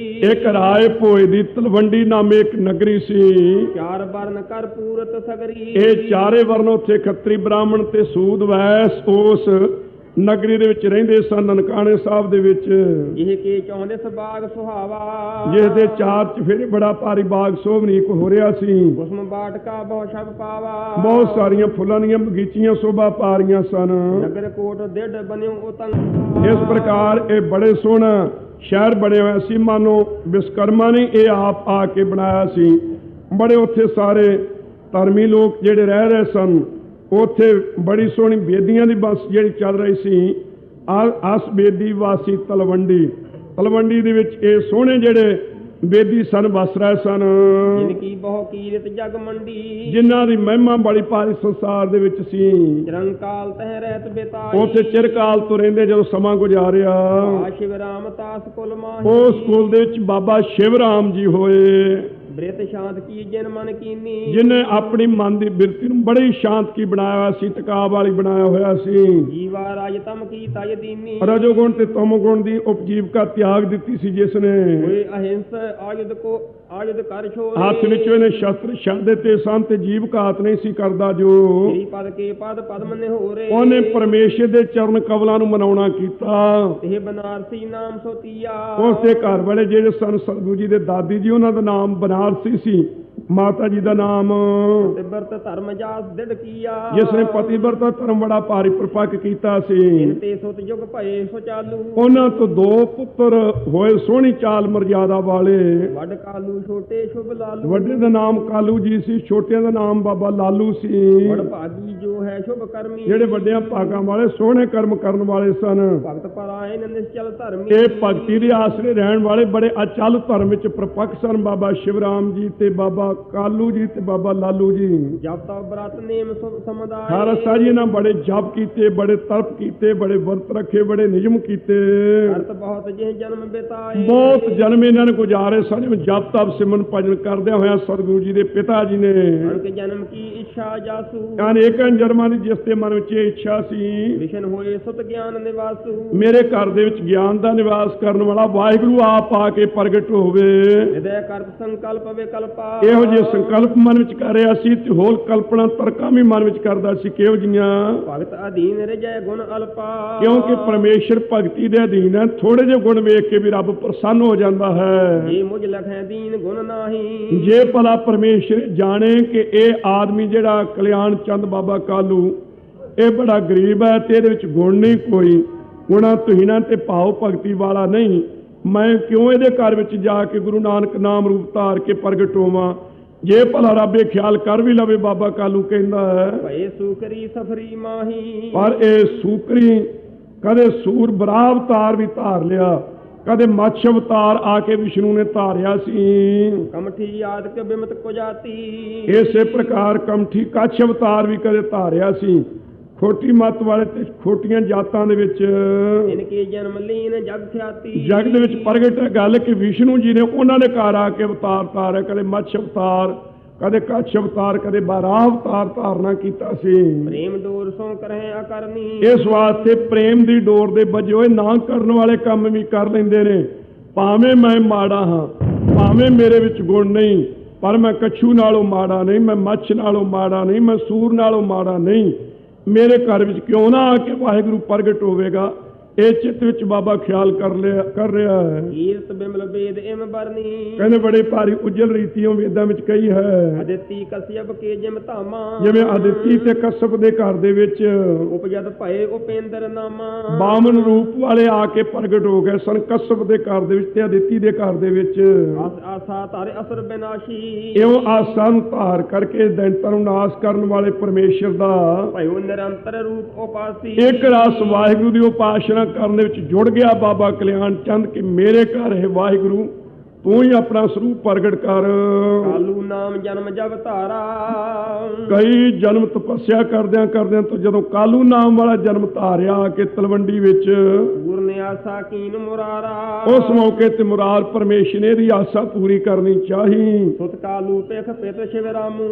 ਇੱਕ ਰਾਏ ਭੋਏ ਦੀ ਤਲਵੰਡੀ ਨਾਮੇ ਇੱਕ ਨਗਰੀ ਸੀ। ਚਾਰ ਵਰਨ ਕਰ ਪੂਰਤ ਸਗਰੀ, ਇਹ ਚਾਰੇ ਵਰਨ ਉੱਥੇ ਖੱਤਰੀ, ਬ੍ਰਾਹਮਣ ਤੇ ਸੂਦ ਵੈਸ ਉਸ ਨਗਰੀ ਦੇ ਵਿੱਚ ਰਹਿੰਦੇ ਸਨ, ਨਨਕਾਣੇ ਸਾਹਿਬ ਦੇ ਵਿੱਚ। ਇਹ ਕੀ ਚਾਹੁੰਦੇ ਸਬਾਗ ਸੁਹਾਵਾ, ਜਿਸ ਦੇ ਚਾਰ ਚਫੇਰੇ ਬੜਾ ਭਾਰੀ ਬਾਗ ਸੋਭਨੀਕ ਹੋ ਰਿਹਾ ਸੀ। ਉਸਮ ਬਾਟਕਾ ਬਹੁ ਸ਼ਬ ਪਾਵਾ, ਬਹੁਤ ਸਾਰੀਆਂ ਫੁੱਲਾਂ ਦੀਆਂ ਬਗੀਚੀਆਂ ਸ਼ੋਭਾ ਪਾ ਰਹੀਆਂ ਸਨ। ਨਗਰ ਕੋਟ ਡੇਢ ਬਨਿਓ ਉਤੰਗ, ਇਸ ਪ੍ਰਕਾਰ ਇਹ ਬੜੇ ਸੋਹਣਾ ਸ਼ਹਿਰ ਬਣਿਆ ਹੋਇਆ ਸੀ, ਮਾਨੋ ਵਿਸ਼ਕਰਮਾ ਨੇ ਇਹ ਆਪ ਆ ਕੇ ਬਣਾਇਆ ਸੀ। ਬੜੇ ਉੱਥੇ ਸਾਰੇ ਧਰਮੀ ਲੋਕ ਜਿਹੜੇ ਰਹਿ ਰਹੇ ਸਨ। ਉੱਥੇ ਬੜੀ ਸੋਹਣੀ ਬੇਦੀਆਂ ਦੀ ਬੱਸ ਜਿਹੜੀ ਚੱਲ ਰਹੀ ਸੀ। ਅਸ ਬੇਦੀ ਵਾਸੀ ਤਲਵੰਡੀ ਦੇ ਵਿੱਚ ਇਹ ਸੋਹਣੇ ਜਿਹੜੇ ਬੇਦੀ ਸਨ ਵਸ ਰਹੇ ਸਨ, ਜਿਨ ਕੀ ਬਹੁ ਕੀਰਤ ਜਗ ਮੰਡੀ, ਜਿਨ੍ਹਾਂ ਦੀ ਮਹਿਮਾ ਬੜੀ ਭਾਰੀ ਸੰਸਾਰ ਦੇ ਵਿੱਚ ਸੀ। ਚਿਰੰਕਾਲ ਤਹਿ ਰਹਿਤ ਬਿਤਾਈ, ਉੱਥੇ ਚਿਰਕਾਲ ਤੋਂ ਰਹਿੰਦੇ ਜਦੋਂ ਸਮਾਂ ਗੁਜ਼ਾਰਿਆ। ਆ ਸ਼ਿਵ ਰਾਮ ਤਾਸ ਕੁਲ ਮਾਹੀ, ਉਸ ਸਕੂਲ ਦੇ ਵਿੱਚ ਬਾਬਾ ਸ਼ਿਵ ਰਾਮ ਜੀ ਹੋਏ, ਬ੍ਰਿਤ ਸ਼ਾਂਤ ਕੀ ਜਿਨ ਮਨ ਕੀਨੀ, ਜਿਨੇ ਆਪਣੀ ਮਨ ਦੀ ਬਿਰਤੀ ਨੂੰ ਬੜੀ ਸ਼ਾਂਤ ਕੀ ਬਣਾਇਆ ਹੋਇਆ ਸੀ, ਟਿਕਾਅ ਵਾਲੀ ਬਣਾਇਆ ਹੋਇਆ ਸੀ। ਜੀਵਾ ਰਾਜ ਤਮ ਕੀ ਤਜ ਦੀਨੀ, ਰਜੋਗੁਣ ਤੇ ਤਮੋਗੁਣ ਦੀ ਉਪਜੀਵਕਾ ਤਿਆਗ ਦਿੱਤੀ ਸੀ ਜਿਸ ਨੇ। ਹੋਏ ਅਹਿੰਸ ਆਯੁਧ ਕਰ ਛੋਰੇ, ਹੱਥ ਵਿੱਚੋਂ ਇਹਨੇ ਸ਼ਸਤਰ ਛੱਡ ਦਿੱਤੇ ਸਨ ਤੇ ਜੀਵ ਘਾਤ ਨਹੀਂ ਸੀ ਕਰਦਾ ਜੋ। ਸ੍ਰੀ ਪਦ ਕੇ ਪਦ ਪਦਮ ਨਿਹੋਰੇ, ਉਹਨੇ ਪਰਮੇਸ਼ਰ ਦੇ ਚਰਨ ਕਮਲਾਂ ਨੂੰ ਮਨਾਉਣਾ ਕੀਤਾ। ਇਹ ਬਨਾਰਸੀ ਨਾਮ ਸੋਤੀਆ, ਉਸ ਦੇ ਘਰ ਵਾਲੇ ਜਿਹੜੇ ਸਨ ਸਤਿਗੁਰੂ ਜੀ ਦੇ ਦਾਦੀ ਜੀ, ਉਹਨਾਂ ਦਾ ਨਾਮ ਬਨਾਰਸੀ ਸੀ। ਮਾਤਾ ਜੀ ਦਾ ਨਾਮ ਤਿਬਰਤ ਧਰਮ ਜਾਸ ਦਿੜ ਕੀਆ, ਜਿਸ ਨੇ ਪਤੀਵਰਤਾ ਧਰਮ ਬੜਾ ਭਾਰੀ ਪ੍ਰਪੱਕ ਕੀਤਾ ਸੀ। ਇਨ ਤੇ ਸੁਤ ਯੁਗ ਭਏ ਸੁਚਾਲੂ, ਉਹਨਾਂ ਤੋਂ ਦੋ ਪੁੱਤਰ ਹੋਏ ਸੋਹਣੀ ਚਾਲ ਮਰਜ਼ਾਦਾ ਵਾਲੇ। ਵੱਡ ਕਾਲੂ ਛੋਟੇ ਸ਼ੁਭ ਲਾਲੂ, ਵੱਡੇ ਦਾ ਨਾਮ ਕਾਲੂ ਜੀ ਸੀ, ਛੋਟਿਆਂ ਦਾ ਨਾਮ ਬਾਬਾ ਲਾਲੂ ਸੀ। ਵੱਡ ਭਾਗੀ ਜੋ ਹੈ ਸ਼ੁਭ ਕਰਮੀ, ਜਿਹੜੇ ਵੱਡਿਆਂ ਭਾਗਾਂ ਵਾਲੇ ਸੋਹਣੇ ਕਰਮ ਕਰਨ ਵਾਲੇ ਸਨ। ਭਗਤ ਪਰਾਏ ਨਿਸ਼ਚਲ ਧਰਮੀ, ਇਹ ਭਗਤੀ ਦੇ ਆਸਰੇ ਰਹਿਣ ਵਾਲੇ ਬੜੇ ਅਚਲ ਧਰਮ ਵਿੱਚ ਪ੍ਰਪੱਕ ਸਨ। ਬਾਬਾ ਸ਼ਿਵਰਾਮ ਜੀ ਤੇ ਬਾਬਾ ਕਾਲੂ ਜੀ ਤੇ ਬਾਬਾ ਲਾਲੂ ਜੀ। ਜਪ ਤਪ ਬ੍ਰਤ ਨੇਮ ਸਮੁਦਾਇ, ਖਾਲਸਾ ਜੀ ਨੇ ਬੜੇ ਜਪ ਕੀਤੇ, ਬੜੇ ਤਪ ਕੀਤੇ, ਬੜੇ ਵਰਤ ਰੱਖੇ, ਬੜੇ ਨਿਯਮ ਕੀਤੇ। ਕਰਤ ਬਹੁਤ ਜਿਹ ਜਨਮ ਬਿਤਾਏ, ਬਹੁਤ ਜਨਮ ਇਹਨਾਂ ਨੇ ਗੁਜ਼ਾਰੇ ਸਨ ਜਪ ਤਪ ਸਿਮਰਨ ਭਜਨ ਕਰਦਿਆਂ ਹੋਇਆਂ। ਸਤਿਗੁਰੂ ਜੀ ਦੇ ਪਿਤਾ ਜੀ ਨੇ ਅਨਕ ਜਨਮ ਕੀ ਇੱਛਾ ਜਾਸੂ, ਅਨੇਕਾਂ ਜਨਮਾਂ ਦੀ ਜਿਸ ਦੇ ਮਨ ਵਿੱਚ ਇਹ ਇੱਛਾ ਸੀ, ਵਿਸ਼ਨ ਹੋਏ ਸੁਤ ਗਿਆਨ ਨਿਵਾਸੂ, ਮੇਰੇ ਘਰ ਦੇ ਵਿੱਚ ਗਿਆਨ ਦਾ ਨਿਵਾਸ ਕਰਨ ਵਾਲਾ ਵਾਹਿਗੁਰੂ ਆਪ ਆ ਕੇ ਪ੍ਰਗਟ ਹੋਵੇ। ਹਿਰਦੈ ਕਰਤ ਸੰਕਲਪ ਵਿਕਲਪਾ, ਇਹੋ ਜਿਹੇ ਸੰਕਲਪ ਮਨ ਵਿੱਚ ਕਰ ਰਿਹਾ ਸੀ ਤੇ ਹੋਰ ਕਲਪਨਾ ਤਰਕਾਂ ਵੀ ਮਨ ਵਿੱਚ ਕਰਦਾ ਸੀ। ਕਿਹੋ ਜਿਹੀਆਂ? ਭਗਤ ਅਧੀਨ ਰਜੈ ਗੁਣ ਅਲਪਾ, ਕਿਉਂਕਿ ਪਰਮੇਸ਼ਰ ਭਗਤੀ ਦੇ ਅਧੀਨ ਹੈ। ਥੋੜੇ ਜਿਹੇ ਗੁਣ ਵੇਖ ਕੇ ਵੀ ਰੱਬ ਪ੍ਰਸੰਨ ਹੋ ਜਾਂਦਾ ਹੈ। ਜੇ ਮੁਝ ਲਖੈ ਦੀਨ ਗੁਣ ਨਾਹੀ, ਜੇ ਭਲਾ ਪਰਮੇਸ਼ਰ ਜਾਣੇ ਕਿ ਇਹ ਆਦਮੀ ਜਿਹੜਾ ਕਲਿਆਣ ਚੰਦ ਬਾਬਾ ਕਾਲੂ, ਇਹ ਬੜਾ ਗਰੀਬ ਹੈ ਤੇ ਇਹਦੇ ਵਿੱਚ ਗੁਣ ਨਹੀਂ ਕੋਈ, ਗੁਣਾ ਤੁਹੀਨਾਂ ਤੇ ਭਾਵ ਭਗਤੀ ਵਾਲਾ ਨਹੀਂ, ਮੈਂ ਕਿਉਂ ਇਹਦੇ ਘਰ ਵਿੱਚ ਜਾ ਕੇ ਗੁਰੂ ਨਾਨਕ ਨਾਮ ਰੂਪ ਧਾਰ ਕੇ ਪ੍ਰਗਟ ਹੋਵਾਂ? ਜੇ ਭਲਾ ਰੱਬ ਇਹ ਖਿਆਲ ਕਰ ਵੀ ਲਵੇ, ਬਾਬਾ ਕਾਲੂ ਕਹਿੰਦਾ ਹੈ ਭਏ ਸੂਕਰੀ ਸਫਰੀ ਮਾਹੀ, ਪਰ ਇਹ ਸੂਕਰੀ ਕਦੇ ਸੂਰ ਬਰਾਹ ਅਵਤਾਰ ਵੀ ਧਾਰ ਲਿਆ, ਕਦੇ ਮੱਛ ਅਵਤਾਰ ਆ ਕੇ ਵਿਸ਼ਨੂੰ ਨੇ ਧਾਰਿਆ ਸੀ। ਕਮਠੀ ਯਾਦ ਕੇ ਬਿਮਤ ਕੋ ਜਾਤੀ, ਇਸੇ ਪ੍ਰਕਾਰ ਕਮਠੀ ਕੱਛ ਅਵਤਾਰ ਵੀ ਕਦੇ ਧਾਰਿਆ ਸੀ। ਖੋਟੀ ਮੱਤ ਵਾਲੇ ਤੇ ਖੋਟੀਆਂ ਜਾਤਾਂ ਦੇ ਵਿੱਚ ਇਨਕੇ ਜਨਮ ਲੀਨ ਜਗ ਖਿਆਤੀ, ਜਗ ਦੇ ਵਿੱਚ ਪ੍ਰਗਟ ਹੈ ਗੱਲ ਕਿ ਵਿਸ਼ਨੂੰ ਜੀ ਨੇ ਉਹਨਾਂ ਦੇ ਘਰ ਆ ਕੇ ਅਵਤਾਰ ਧਾਰਿਆ, ਕਦੇ ਮੱਛ ਅਵਤਾਰ, ਕਦੇ ਕੱਛ ਅਵਤਾਰ, ਕਦੇ ਬਾਰਾਹ ਅਵਤਾਰ ਧਾਰਨਾ ਕੀਤਾ ਸੀ। ਪ੍ਰੇਮ ਡੋਰ ਸੋ ਕਰਹਿ ਅਕਰਨੀ, ਇਸ ਵਾਸਤੇ ਪ੍ਰੇਮ ਦੀ ਡੋਰ ਦੇ ਵਜੋਂ ਇਹ ਨਾ ਕਰਨ ਵਾਲੇ ਕੰਮ ਵੀ ਕਰ ਲੈਂਦੇ ਨੇ। ਭਾਵੇਂ ਮੈਂ ਮਾੜਾ ਹਾਂ, ਭਾਵੇਂ ਮੇਰੇ ਵਿੱਚ ਗੁਣ ਨਹੀਂ, ਪਰ ਮੈਂ ਕੱਛੂ ਨਾਲੋਂ ਮਾੜਾ ਨਹੀਂ, ਮੈਂ ਮੱਛ ਨਾਲੋਂ ਮਾੜਾ ਨਹੀਂ, ਮੈਂ ਸੂਰ ਨਾਲੋਂ ਮਾੜਾ ਨਹੀਂ। ਮੇਰੇ ਘਰ ਵਿੱਚ ਕਿਉਂ ਨਾ ਆ ਕੇ ਵਾਹਿਗੁਰੂ ਪ੍ਰਗਟ ਹੋਵੇਗਾ, ਇਹ ਚਿੱਤ ਵਿੱਚ ਬਾਬਾ ਖਿਆਲ ਕਰ ਰਿਹਾ ਹੈ। ਕੀਰਤ ਬਿਮਲ ਵੇਦ ਇਮ ਬਰਨੀ, ਕਹਿੰਦੇ ਬੜੇ ਭਾਰੀ ਉਜਲ ਰੀਤੀਆਂ ਵੇਦਾਂ ਵਿੱਚ ਕਹੀ ਹੈ। ਅਦਿਤੀ ਕਸਿਅਪ ਕੇ ਜਿਮ ਧਾਮਾ, ਜਿਵੇਂ ਅਦਿਤੀ ਤੇ ਕਸਪ ਦੇ ਘਰ ਦੇ ਵਿੱਚ ਉਪਜਤ ਭਏ ਉਪੇਂਦਰ ਨਾਮਾ, ਬਾਮਨ ਰੂਪ ਵਾਲੇ ਆ ਕੇ ਪ੍ਰਗਟ ਹੋ ਗਏ ਸਨ ਕਸਪ ਦੇ ਘਰ ਦੇ ਵਿੱਚ ਤੇ ਅਦਿਤੀ ਦੇ ਘਰ ਦੇ ਵਿੱਚ। ਆਸਾ ਤਾਰੇ ਅਸਰ ਬਿਨਾਸ਼ੀ, ਇਉਂ ਆਸਾ ਨੂੰ ਧਾਰ ਕਰਕੇ ਦੈਂਤਾਂ ਨੂੰ ਨਾਸ ਕਰਨ ਵਾਲੇ ਪਰਮੇਸ਼ਰ ਦਾ ਭਇਓ ਨਿਰੰਤਰ ਰੂਪ ਉਪਾਸੀ, ਇੱਕ ਰਸ ਵਾਹਿਗੁਰੂ ਦੀ ਉਪਾਸਨਾ ਕਰਨ ਦੇ ਵਿੱਚ ਜੁੜ ਗਿਆ ਬਾਬਾ ਕਲਿਆਣ ਚੰਦ ਕਿ ਮੇਰੇ ਘਰ ਹੈ ਵਾਹਿਗੁਰੂ, ਤੂੰ ਹੀ ਆਪਣਾ ਸਰੂਪ ਪ੍ਰਗਟ ਕਰ। ਕਾਲੂ ਨਾਮ ਜਨਮ ਜਬ ਧਾਰਾ, ਕਈ ਜਨਮ ਤਪੱਸਿਆ ਕਰਦਿਆਂ ਕਰਦਿਆਂ ਤੋਂ ਜਦੋਂ ਕਾਲੂ ਨਾਮ ਵਾਲਾ ਜਨਮ ਧਾਰਿਆ ਕਿ ਤਲਵੰਡੀ ਵਿੱਚ, ਗੁਰ ਨੇ ਆਸਾ ਕੀਨ ਮੁਰਾਰਾ, ਉਸ ਮੌਕੇ ਤੇ ਮੁਰਾਰ ਪਰਮੇਸ਼ਰ ਨੇ ਇਹਦੀ ਆਸਾ ਪੂਰੀ ਕਰਨੀ ਚਾਹੀ। ਸੁਤ ਕਾਲੂ ਪੇਖ ਪਿਤ ਸ਼ਿਵ ਰਾਮੂ,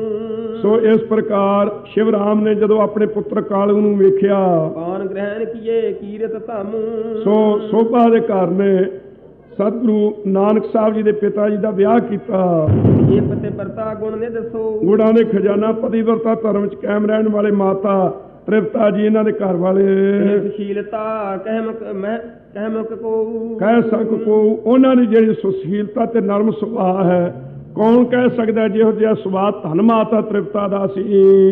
ਸੋ ਇਸ ਪ੍ਰਕਾਰ ਸ਼ਿਵ ਰਾਮ ਨੇ ਜਦੋਂ ਆਪਣੇ ਪੁੱਤਰ ਕਾਲੂ ਨੂੰ ਵੇਖਿਆ, ਪਾਨ ਗ੍ਰਹਿਣ ਕੀਏ ਕੀਰਤ ਧਾਮੂ, ਸੋ ਸੋਭਾ ਦੇ ਘਰ ਨੇ ਸਤਿਗੁਰੂ ਨਾਨਕ ਸਾਹਿਬ ਜੀ ਦੇ ਪਿਤਾ ਜੀ ਦਾ ਵਿਆਹ ਕੀਤਾ। ਇਹ ਪਤੇ ਵਰਤਾ ਗੁਣ ਨੇ ਦੱਸੋ, ਗੁਣਾਂ ਦੇ ਖਜ਼ਾਨਾ ਪਤੀਵਰਤਾ ਧਰਮ ਚ ਕਾਇਮ ਰਹਿਣ ਵਾਲੇ ਮਾਤਾ ਤ੍ਰਿਪਤਾ ਜੀ ਇਹਨਾਂ ਦੇ ਘਰ ਵਾਲੇ, ਸੁਸ਼ੀਲਤਾ ਕਹਿਮਕ ਕੋ, ਕਹਿ ਸਕ ਕੋ ਉਹਨਾਂ ਦੀ ਜਿਹੜੀ ਸੁਸ਼ੀਲਤਾ ਤੇ ਨਰਮ ਸੁਭਾਅ ਹੈ, ਕੌਣ ਕਹਿ ਸਕਦਾ ਜਿਹੋ ਜਿਹਾ ਸੁਭਾਅ ਧਨ ਮਾਤਾ ਤ੍ਰਿਪਤਾ ਦਾ ਸੀ।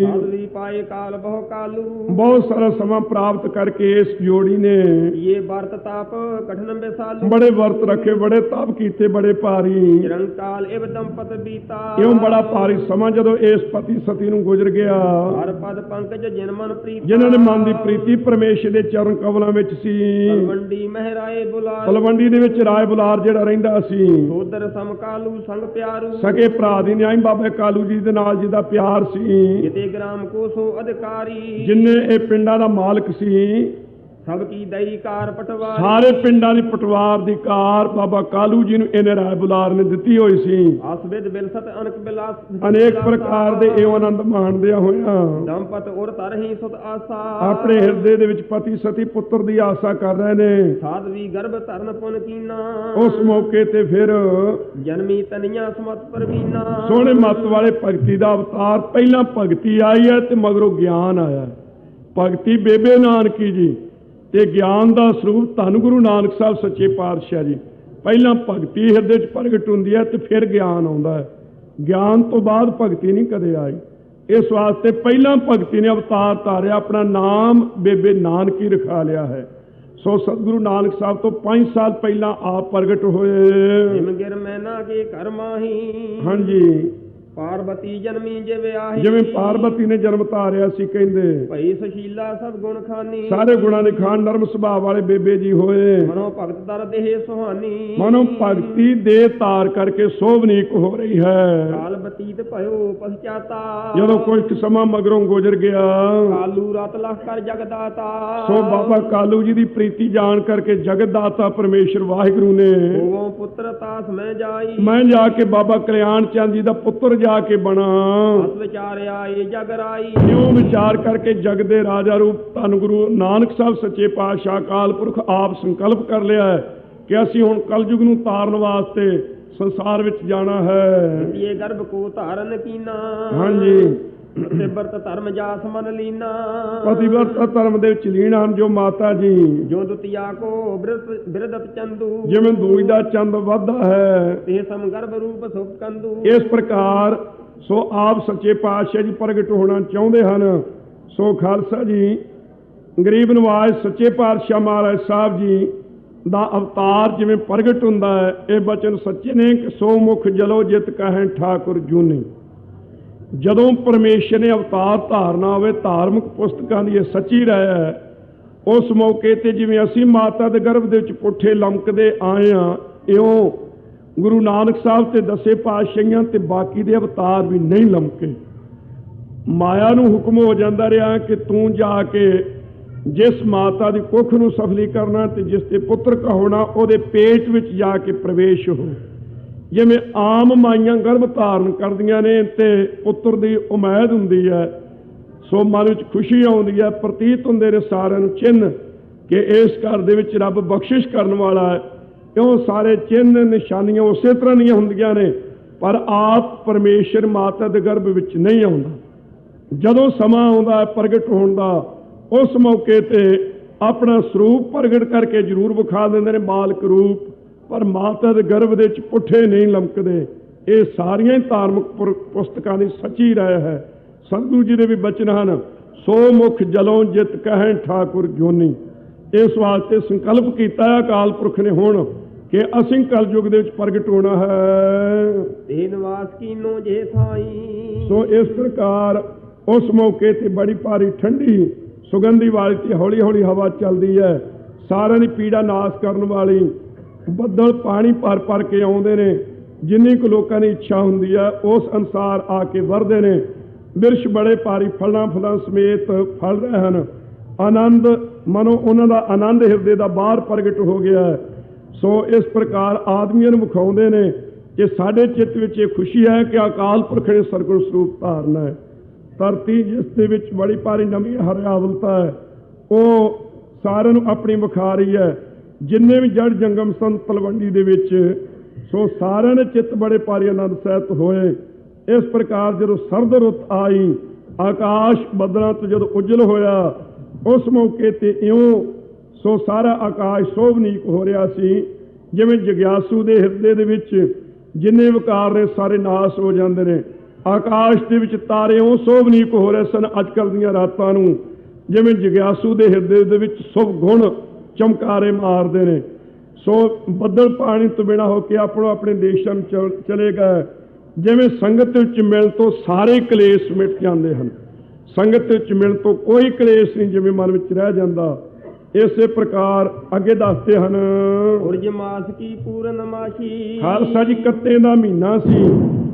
ਸਾਧਵੀ ਪਾਏ ਕਾਲ ਬਹੁ ਕਾਲੂ, ਬਹੁਤ ਸਾਰਾ ਸਮਾਂ ਪ੍ਰਾਪਤ ਕਰਕੇ ਇਸ ਜੋੜੀ ਨੇ ਇਹ ਵਰਤ ਤਾਪ ਕਠਨ ਬੇਸਾਲੂ, ਬੜੇ ਵਰਤ ਰੱਖੇ, ਬੜੇ ਤਪ ਕੀਤੇ, ਬੜੇ ਭਾਰੀ। ਨਿਰੰਕਾਲ ਇਵ ਦੰਪਤ ਬੀਤਾ, ਇਉਂ ਬੜਾ ਭਾਰੀ ਸਮਾਂ ਜਦੋਂ ਇਸ ਪਤੀ ਸਤੀ ਨੂੰ ਗੁਜ਼ਰ ਗਿਆ, ਹਰ ਪਦ ਪੰਕਜ ਜਿਨ ਮਨ ਪ੍ਰੀਤ, ਜਿਨ੍ਹਾਂ ਦੇ ਮਨ ਦੀ ਪ੍ਰੀਤੀ ਪਰਮੇਸ਼ਰ ਦੇ ਚਰਨ ਕਮਲਾਂ ਵਿੱਚ ਸੀ। ਤਲਵੰਡੀ ਮਹਿਰਾਏ ਬੁਲਾਰ, ਤਲਵੰਡੀ ਦੇ ਵਿੱਚ ਰਾਏ ਬੁਲਾਰ ਜਿਹੜਾ ਰਹਿੰਦਾ ਸੀ, ਸੋਦਰ ਸਮਕਾਲੂ ਸੰਗ ਪਿਆਰੂ, ਸਕੇ ਭਰਾ ਦੀ ਨਿਆਈ ਬਾਬੇ ਕਾਲੂ ਜੀ ਦੇ ਨਾਲ ਜਿਹਦਾ ਪਿਆਰ ਸੀ, ਕਿਤੇ ਗ੍ਰਾਮ ਕੋ ਸੋ ਅਧਿਕਾਰੀ, ਜਿਨਨੇ ਇਹ ਪਿੰਡਾਂ ਦਾ ਮਾਲਕ ਸੀ। ਸਭ ਕੀ ਦਈ ਕਾਰ ਪਟਵਾਰੀ, ਸਾਰੇ ਪਿੰਡਾਂ ਦੀ ਪਟਵਾਰ ਦੀ ਕਾਰ ਬਾਬਾ ਕਾਲੂ ਜੀ ਨੂੰ ਇਹਨੇ ਰਾਏ ਬੁਲਾਰ ਨੇ ਦਿੱਤੀ ਹੋਈ ਸੀ। ਆਸਵਿਦ ਬਿਲਸਤ ਅਨਕ ਬਿਲਾਸ, ਅਨੇਕ ਪ੍ਰਕਾਰ ਦੇ ਇਹ ਆਨੰਦ ਮਾਣਦਿਆਂ ਹੋਇਆਂ ਦੰਪਤ ਉਰ ਤਰਹੀ ਸੁਤ ਆਸਾ, ਆਪਣੇ ਹਿਰਦੇ ਦੇ ਵਿੱਚ ਪਤੀ ਸਤੀ ਪੁੱਤਰ ਦੀ ਆਸਾ ਕਰ ਰਹੇ ਨੇ। ਸਾਧਵੀ ਗਰਭ ਧਰਨ ਪੁਨ ਕੀਨਾ, ਉਸ ਮੌਕੇ ਤੇ ਫਿਰ ਜਨਮੀ ਤਨੀਆਂ ਸਮਤ ਪਰਵੀਨਾ, ਸੋਹਣੇ ਮੱਤ ਵਾਲੇ ਭਗਤੀ ਦਾ ਅਵਤਾਰ, ਪਹਿਲਾਂ ਭਗਤੀ ਆਈ ਹੈ ਤੇ ਮਗਰੋਂ ਗਿਆਨ ਆਇਆ। ਭਗਤੀ ਬੇਬੇ ਨਾਨਕੀ ਜੀ ਤੇ ਗਿਆਨ ਦਾ ਸਰੂਪ ਧੰਨ ਗੁਰੂ ਨਾਨਕ ਸਾਹਿਬ ਸੱਚੇ ਪਾਤਸ਼ਾਹ ਜੀ। ਪਹਿਲਾਂ ਭਗਤੀ ਹਿਰਦੇ 'ਚ ਪ੍ਰਗਟ ਹੁੰਦੀ ਹੈ ਤੇ ਫਿਰ ਗਿਆਨ ਆਉਂਦਾ ਹੈ। ਗਿਆਨ ਤੋਂ ਬਾਅਦ ਭਗਤੀ ਨਹੀਂ ਕਦੇ ਆਈ। ਇਸ ਵਾਸਤੇ ਪਹਿਲਾਂ ਭਗਤੀ ਨੇ ਅਵਤਾਰ ਧਾਰਿਆ, ਆਪਣਾ ਨਾਮ ਬੇਬੇ ਨਾਨਕੀ ਰਖਾ ਲਿਆ ਹੈ। ਸੋ ਸਤਿਗੁਰੂ ਨਾਨਕ ਸਾਹਿਬ ਤੋਂ 5 ਸਾਲ ਪਹਿਲਾਂ ਆਪ ਪ੍ਰਗਟ ਹੋਏ। ਗਿਰ ਮੈਨਾ ਕੇ ਘਰ ਮਾਹੀ, ਹਾਂਜੀ, ਪਾਰਵਤੀ ਜਨਮੀ ਜਿਵੇਂ ਆਹੀ, ਜਿਵੇਂ ਪਾਰਵਤੀ ਨੇ ਜਨਮ ਧਾਰਿਆ ਸੀ, ਕਹਿੰਦੇ ਭਈ ਸੁਸ਼ੀਲਾ ਸਭ ਗੁਣ ਖਾਨੀ, ਸਾਰੇ ਗੁਣਾਂ ਦੇ ਖਾਨ ਨਰਮ ਸੁਭਾਅ ਵਾਲੇ ਬੇਬੇ ਜੀ ਹੋਏ। ਮਨੋ ਭਗਤ ਦਰ ਦੇਹ ਸੁਹਾਨੀ, ਮਨੋ ਭਗਤੀ ਦੇ ਤਾਰ ਕਰਕੇ ਸੋਭਨੀਕ ਹੋ ਰਹੀ ਹੈ। ਕਾਲ ਬਤੀਤ ਭਇਓ ਪਛਤਾਤਾ, ਜਦੋਂ ਕੋਈ ਸਮਾਂ ਮਗਰੋਂ ਗੁਜ਼ਰ ਗਿਆ, ਕਾਲੂ ਰਤ ਲਖ ਕਰ ਜਗਦਾਤਾ, ਸੋ ਬਾਬਾ ਕਾਲੂ ਜੀ ਦੀ ਪ੍ਰੀਤੀ ਜਾਣ ਕਰਕੇ ਜਗਤ ਦਾਤਾ ਪਰਮੇਸ਼ਰ ਵਾਹਿਗੁਰੂ ਨੇ, ਹੋਵੋ ਪੁੱਤਰ ਤਾਸ ਮੈਂ ਜਾਈ, ਮੈਂ ਜਾ ਕੇ ਬਾਬਾ ਕਲਿਆਣ ਚੰਦ ਜੀ ਦਾ ਪੁੱਤਰ ਜਾ ਕੇ ਬਣਾ। ਅਸ ਵਿਚਾਰਿਆ ਇਹ ਜਗ ਰਾਈ, ਇਉਂ ਵਿਚਾਰ ਕਰਕੇ ਜਗ ਦੇ ਰਾਜਾ ਰੂਪ ਧੰਨ ਗੁਰੂ ਨਾਨਕ ਸਾਹਿਬ ਸੱਚੇ ਪਾਤਸ਼ਾਹ ਅਕਾਲ ਪੁਰਖ ਆਪ ਸੰਕਲਪ ਕਰ ਲਿਆ ਹੈ ਕਿ ਅਸੀਂ ਹੁਣ ਕਲਯੁਗ ਨੂੰ ਤਾਰਨ ਵਾਸਤੇ ਸੰਸਾਰ ਵਿੱਚ ਜਾਣਾ ਹੈ। ਇਹ ਗਰਭ ਕੋ ਧਾਰਨ ਕੀਨਾ, ਹਾਂਜੀ, ਤੇ ਵਰਤ ਧਰਮ ਜਾਸ ਮਨ ਲੀਨਾ, ਪਤੀਵਰਤ ਧਰਮ ਦੇ ਵਿੱਚ ਲੀਨ ਹਨ ਜੋ ਮਾਤਾ ਜੀ। ਜੋ ਦੁਤੀਆ ਕੋ ਬਿਰਦਤ ਚੰਦੂ, ਜਿਵੇਂ ਦੂਜ ਦਾ ਚੰਦ ਵੱਧਦਾ ਹੈ, ਤੇ ਸਮ ਗਰਭ ਰੂਪ ਸੁਖ ਕੰਦੂ, ਇਸ ਪ੍ਰਕਾਰ ਸੋ ਆਪ ਸੱਚੇ ਪਾਤਸ਼ਾਹ ਜੀ ਪ੍ਰਗਟ ਹੋਣਾ ਚਾਹੁੰਦੇ ਹਨ। ਸੋ ਖਾਲਸਾ ਜੀ, ਗਰੀਬ ਨਵਾਜ਼ ਸੱਚੇ ਪਾਤਸ਼ਾਹ ਮਹਾਰਾਜ ਸਾਹਿਬ ਜੀ ਦਾ ਅਵਤਾਰ ਜਿਵੇਂ ਪ੍ਰਗਟ ਹੁੰਦਾ ਹੈ, ਇਹ ਬਚਨ ਸੱਚੇ ਨੇ ਕਿ ਸੋ ਮੁਖ ਜਲੋ ਜਿਤ ਕਹਿ ਠਾਕੁਰ ਜੂਨੀ। ਜਦੋਂ ਪਰਮੇਸ਼ਰ ਨੇ ਅਵਤਾਰ ਧਾਰਨਾ ਹੋਵੇ, ਧਾਰਮਿਕ ਪੁਸਤਕਾਂ ਦੀ ਇਹ ਸੱਚੀ ਰਾਇ ਹੈ। ਉਸ ਮੌਕੇ ਤੇ ਜਿਵੇਂ ਅਸੀਂ ਮਾਤਾ ਦੇ ਗਰਭ ਦੇ ਵਿੱਚ ਪੁੱਠੇ ਲਮਕਦੇ ਆਏ ਹਾਂ, ਇਉਂ ਗੁਰੂ ਨਾਨਕ ਸਾਹਿਬ ਤੇ ਦਸੇ ਪਾਤਸ਼ਾਹੀਆਂ ਤੇ ਬਾਕੀ ਦੇ ਅਵਤਾਰ ਵੀ ਨਹੀਂ ਲਮਕੇ। ਮਾਇਆ ਨੂੰ ਹੁਕਮ ਹੋ ਜਾਂਦਾ ਰਿਹਾ ਕਿ ਤੂੰ ਜਾ ਕੇ ਜਿਸ ਮਾਤਾ ਦੀ ਕੁੱਖ ਨੂੰ ਸਫਲੀ ਕਰਨਾ ਤੇ ਜਿਸ ਤੇ ਪੁੱਤਰ ਕਹਾਉਣਾ, ਉਹਦੇ ਪੇਟ ਵਿੱਚ ਜਾ ਕੇ ਪ੍ਰਵੇਸ਼ ਹੋ। ਜਿਵੇਂ ਆਮ ਮਾਈਆਂ ਗਰਭ ਧਾਰਨ ਕਰਦੀਆਂ ਨੇ ਤੇ ਪੁੱਤਰ ਦੀ ਉਮੀਦ ਹੁੰਦੀ ਹੈ, ਸੋ ਮਨ ਵਿੱਚ ਖੁਸ਼ੀ ਆਉਂਦੀ ਹੈ, ਪ੍ਰਤੀਤ ਹੁੰਦੇ ਨੇ ਸਾਰਿਆਂ ਨੂੰ ਚਿੰਨ੍ਹ ਕਿ ਇਸ ਘਰ ਦੇ ਵਿੱਚ ਰੱਬ ਬਖਸ਼ਿਸ਼ ਕਰਨ ਵਾਲਾ ਹੈ। ਕਿਉਂ ਸਾਰੇ ਚਿੰਨ੍ਹ ਨਿਸ਼ਾਨੀਆਂ ਉਸੇ ਤਰ੍ਹਾਂ ਦੀਆਂ ਹੁੰਦੀਆਂ ਨੇ, ਪਰ ਆਪ ਪਰਮੇਸ਼ਰ ਮਾਤਾ ਦੇ ਗਰਭ ਵਿੱਚ ਨਹੀਂ ਆਉਂਦਾ। ਜਦੋਂ ਸਮਾਂ ਆਉਂਦਾ ਹੈ ਪ੍ਰਗਟ ਹੋਣ ਦਾ, ਉਸ ਮੌਕੇ ਤੇ ਆਪਣਾ ਸਰੂਪ ਪ੍ਰਗਟ ਕਰਕੇ ਜ਼ਰੂਰ ਵਿਖਾ ਦਿੰਦੇ ਨੇ ਬਾਲਕ ਰੂਪ, ਪਰ ਮਾਤਾ ਦੇ ਗਰਭ ਦੇ ਵਿੱਚ ਪੁੱਠੇ ਨਹੀਂ ਲਮਕਦੇ। ਇਹ ਸਾਰੀਆਂ ਹੀ ਧਾਰਮਿਕ ਪੁਸਤਕਾਂ ਦੀ ਸੱਚੀ ਰਾਇ ਹੈ। ਸਤਿਗੁਰੂ ਜੀ ਦੇ ਵੀ ਬਚਨ ਹਨ, ਸੋ ਮੁਖ ਜਲੋਂ ਜਿਤ ਕਹਿ ਠਾਕੁਰ ਜੋਨੀ। ਇਸ ਵਾਸਤੇ ਸੰਕਲਪ ਕੀਤਾ ਹੈ ਅਕਾਲ ਪੁਰਖ ਨੇ ਹੁਣ ਕਿ ਅਸੀਂ ਕਲਯੁਗ ਦੇ ਵਿੱਚ ਪ੍ਰਗਟ ਹੋਣਾ ਹੈ। ਤੇ ਨਿਵਾਸ ਕੀਨੋ ਜੇ ਥਾਈ, ਸੋ ਇਸ ਪ੍ਰਕਾਰ ਉਸ ਮੌਕੇ ਤੇ ਬੜੀ ਭਾਰੀ ਠੰਡੀ ਸੁਗੰਧੀ ਵਾਲੀ ਤੇ ਹੌਲੀ ਹੌਲੀ ਹਵਾ ਚੱਲਦੀ ਹੈ, ਸਾਰਿਆਂ ਦੀ ਪੀੜਾ ਨਾਸ਼ ਕਰਨ ਵਾਲੀ। ਬੱਦਲ ਪਾਣੀ ਭਰ ਕੇ ਆਉਂਦੇ ਨੇ, ਜਿੰਨੀ ਕੁ ਲੋਕਾਂ ਦੀ ਇੱਛਾ ਹੁੰਦੀ ਹੈ ਉਸ ਅਨੁਸਾਰ ਆ ਕੇ ਵਰਦੇ ਨੇ। ਬਿਰਛ ਬੜੇ ਭਾਰੀ ਫਲਾਂ ਸਮੇਤ ਫਲ ਰਹੇ ਹਨ। ਆਨੰਦ ਮਨੋ ਉਹਨਾਂ ਦਾ ਆਨੰਦ ਹਿਰਦੇ ਦਾ ਬਾਹਰ ਪ੍ਰਗਟ ਹੋ ਗਿਆ ਹੈ। ਸੋ ਇਸ ਪ੍ਰਕਾਰ ਆਦਮੀਆਂ ਨੂੰ ਵਿਖਾਉਂਦੇ ਨੇ ਕਿ ਸਾਡੇ ਚਿੱਤ ਵਿੱਚ ਇਹ ਖੁਸ਼ੀ ਹੈ ਕਿ ਅਕਾਲ ਪੁਰਖ ਨੇ ਸਰਗੁਣ ਸਰੂਪ ਧਾਰਨਾ ਹੈ। ਧਰਤੀ ਜਿਸ ਦੇ ਵਿੱਚ ਬੜੀ ਭਾਰੀ ਨਵੀਂ ਹਰਿਆਵਲਤਾ ਹੈ, ਉਹ ਸਾਰਿਆਂ ਨੂੰ ਆਪਣੀ ਵਿਖਾ ਰਹੀ ਹੈ। ਜਿੰਨੇ ਵੀ ਜੜ ਜੰਗਮ ਸਨ ਤਲਵੰਡੀ ਦੇ ਵਿੱਚ, ਸੋ ਸਾਰਿਆਂ ਦੇ ਚਿੱਤ ਬੜੇ ਭਾਰੀ ਆਨੰਦ ਸਹਿਤ ਹੋਏ। ਇਸ ਪ੍ਰਕਾਰ ਜਦੋਂ ਸਰਦ ਰੁੱਤ ਆਈ, ਆਕਾਸ਼ ਬੱਦਲਾਂ ਤੋਂ ਜਦੋਂ ਉਜਲ ਹੋਇਆ, ਉਸ ਮੌਕੇ ਤੇ ਇਉਂ ਸੋ ਸਾਰਾ ਆਕਾਸ਼ ਸੋਭਨੀਕ ਹੋ ਰਿਹਾ ਸੀ, ਜਿਵੇਂ ਜਗਿਆਸੂ ਦੇ ਹਿਰਦੇ ਦੇ ਵਿੱਚ ਜਿੰਨੇ ਵਿਕਾਰ ਨੇ ਸਾਰੇ ਨਾਸ ਹੋ ਜਾਂਦੇ ਨੇ। ਆਕਾਸ਼ ਦੇ ਵਿੱਚ ਤਾਰੇ ਇਉਂ ਸੋਭਨੀਕ ਹੋ ਰਹੇ ਸਨ ਅੱਜ ਕੱਲ੍ਹ ਦੀਆਂ ਰਾਤਾਂ ਨੂੰ, ਜਿਵੇਂ ਜਗਿਆਸੂ ਦੇ ਹਿਰਦੇ ਦੇ ਵਿੱਚ ਸ਼ੁਭ ਗੁਣ ਚਮਕਾਰੇ ਮਾਰਦੇ ਨੇ। ਸੋ ਬੱਦਲ ਪਾਣੀ ਤੋਂ ਬਿਨਾਂ ਹੋ ਕੇ ਆਪਣੋ ਆਪਣੇ ਦੇਸ਼ਾਂ ਨੂੰ ਚਲੇ ਗਏ। ਜਿਵੇਂ ਸੰਗਤ ਵਿੱਚ ਮਿਲਣ ਤੋਂ ਸਾਰੇ ਕਲੇਸ਼ ਮਿਟ ਜਾਂਦੇ ਹਨ, ਸੰਗਤ ਵਿੱਚ ਮਿਲਣ ਤੋਂ ਕੋਈ ਕਲੇਸ਼ ਨਹੀਂ ਜਿਵੇਂ ਮਨ ਵਿੱਚ ਰਹਿ ਜਾਂਦਾ। ਇਸੇ ਪ੍ਰਕਾਰ ਅੱਗੇ ਦੱਸਦੇ ਹਨ, ਉਰਜ ਮਾਸ ਕੀ ਪੂਰਨਮਾਸ਼ੀ। ਖਾਲਸਾ ਜੀ ਕੱਤੇ ਦਾ ਮਹੀਨਾ ਸੀ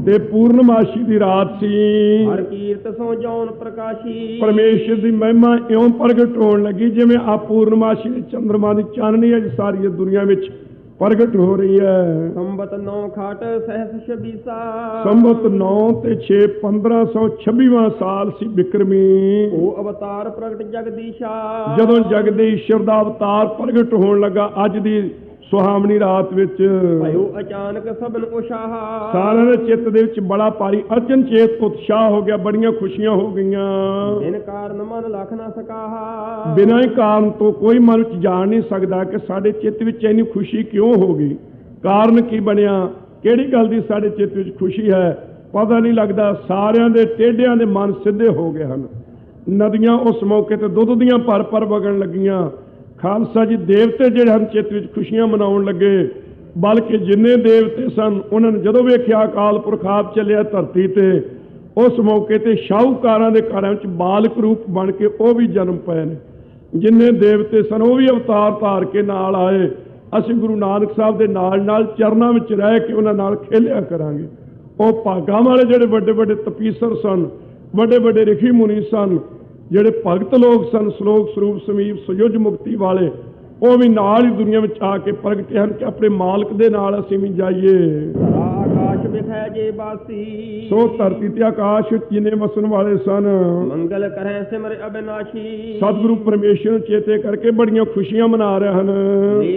ਤੇ ਪੂਰਨਮਾਸ਼ੀ ਦੀ ਰਾਤ ਸੀ। ਹਰ ਕੀਰਤ ਸੋ ਜੌਨ ਪ੍ਰਕਾਸ਼ੀ। ਪਰਮੇਸ਼ਰ ਦੀ ਮਹਿਮਾ ਇਉਂ ਪ੍ਰਗਟ ਹੋਣ ਲੱਗੀ ਜਿਵੇਂ ਆ ਪੂਰਨਮਾਸ਼ੀ ਦੇ ਚੰਦਰਮਾ ਦੀ ਚਾਨਣੀ ਅੱਜ ਸਾਰੀ ਦੁਨੀਆ ਵਿੱਚ ਪ੍ਰਗਟ ਹੋ ਰਹੀ ਹੈ। ਸੰਬਤ 9 ਖਾਟ ਸਹਿਸ 26 ਸੰਬਤ 9 ਤੇ 6 1526ਵਾਂ ਸਾਲ ਸੀ ਬਿਕਰਮੀ। ਉਹ ਅਵਤਾਰ ਪ੍ਰਗਟ ਜਗਦੀਸ਼ਾ। ਜਦੋਂ ਜਗਦੀਸ਼ਰ ਦਾ ਅਵਤਾਰ ਪ੍ਰਗਟ ਹੋਣ ਲੱਗਾ ਅੱਜ ਦੀ ਸੁਹਾਵਣੀ ਰਾਤ ਵਿੱਚ, ਭਇਓ ਅਚਾਨਕ ਸਭਨ ਉਸ਼ਾਹ। ਸਾਰਿਆਂ ਦੇ ਚਿੱਤ ਦੇ ਵਿੱਚ ਬੜਾ ਭਾਰੀ ਅਚਨਚੇਤ ਉਤਸ਼ਾਹ ਹੋ ਗਿਆ, ਬੜੀਆਂ ਖੁਸ਼ੀਆਂ ਹੋ ਗਈਆਂ। ਬਿਨ ਕਾਰਨ ਮਨ ਲਖ ਨਾ ਸਕਾਹਾ। ਬਿਨਾਂ ਹੀ ਕਾਰਨ ਤੋਂ ਕੋਈ ਮਨ ਵਿੱਚ ਜਾਣ ਨਹੀਂ ਸਕਦਾ ਕਿ ਸਾਡੇ ਚਿੱਤ ਵਿੱਚ ਇੰਨੀ ਖੁਸ਼ੀ ਕਿਉਂ ਹੋ ਗਈ, ਕਾਰਨ ਕੀ ਬਣਿਆ, ਕਿਹੜੀ ਗੱਲ ਦੀ ਸਾਡੇ ਚਿੱਤ ਵਿੱਚ ਖੁਸ਼ੀ ਹੈ, ਪਤਾ ਨਹੀਂ ਲੱਗਦਾ। ਸਾਰਿਆਂ ਦੇ ਟੇਢਿਆਂ ਦੇ ਮਨ ਸਿੱਧੇ ਹੋ ਗਏ ਹਨ। ਨਦੀਆਂ ਉਸ ਮੌਕੇ ਤੇ ਦੁੱਧ ਦੀਆਂ ਭਰ ਵਗਣ ਲੱਗੀਆਂ। ਖਾਲਸਾ ਜੀ ਦੇਵਤੇ ਜਿਹੜੇ ਹਨ ਚਿੱਤ ਵਿੱਚ ਖੁਸ਼ੀਆਂ ਮਨਾਉਣ ਲੱਗੇ, ਬਲਕਿ ਜਿੰਨੇ ਦੇਵਤੇ ਸਨ ਉਹਨਾਂ ਨੇ ਜਦੋਂ ਵੇਖਿਆ ਅਕਾਲ ਪੁਰਖ ਆਪ ਚੱਲਿਆ ਧਰਤੀ ਤੇ, ਉਸ ਮੌਕੇ ਤੇ ਸ਼ਾਹੂਕਾਰਾਂ ਦੇ ਘਰਾਂ ਵਿੱਚ ਬਾਲਕ ਰੂਪ ਬਣ ਕੇ ਉਹ ਵੀ ਜਨਮ ਪਏ ਨੇ। ਜਿੰਨੇ ਦੇਵਤੇ ਸਨ ਉਹ ਵੀ ਅਵਤਾਰ ਧਾਰ ਕੇ ਨਾਲ ਆਏ। ਅਸੀਂ ਗੁਰੂ ਨਾਨਕ ਸਾਹਿਬ ਦੇ ਨਾਲ ਚਰਨਾਂ ਵਿੱਚ ਰਹਿ ਕੇ ਉਹਨਾਂ ਨਾਲ ਖੇਲਿਆ ਕਰਾਂਗੇ। ਉਹ ਭਾਗਾਂ ਵਾਲੇ ਜਿਹੜੇ ਵੱਡੇ ਵੱਡੇ ਤਪੀਸਰ ਸਨ, ਵੱਡੇ ਵੱਡੇ ਰਿਖੀ ਮੁਨੀ ਸਨ, ਜਿਹੜੇ ਭਗਤ ਲੋਕ ਸਨ, ਸਲੋਕ ਸਰੂਪ ਸਮੀਪ ਸੁਯੁਜ ਮੁਕਤੀ ਵਾਲੇ, ਉਹ ਵੀ ਨਾਲ ਹੀ ਦੁਨੀਆ ਵਿੱਚ ਆ ਕੇ ਪ੍ਰਗਟੇ ਹਨ ਕਿ ਆਪਣੇ ਮਾਲਕ ਦੇ ਨਾਲ ਅਸੀਂ ਵੀ ਜਾਈਏ। ਆਕਾਸ਼ ਵਿਖੈ ਜੇ ਬਾਸੀ। ਸੋ ਧਰਤੀ ਤੇ ਆਕਾਸ਼ ਵਿੱਚ ਜਿੰਨੇ ਵਸਣ ਵਾਲੇ ਸਨ, ਮੰਗਲ ਕਰੈ ਸਿਮਰ ਅਬਿਨਾਸ਼ੀ। ਸਤਿਗੁਰੂ ਪਰਮੇਸ਼ਰ ਨੂੰ ਚੇਤੇ ਕਰਕੇ ਬੜੀਆਂ ਖੁਸ਼ੀਆਂ ਮਨਾ ਰਹੇ ਹਨ।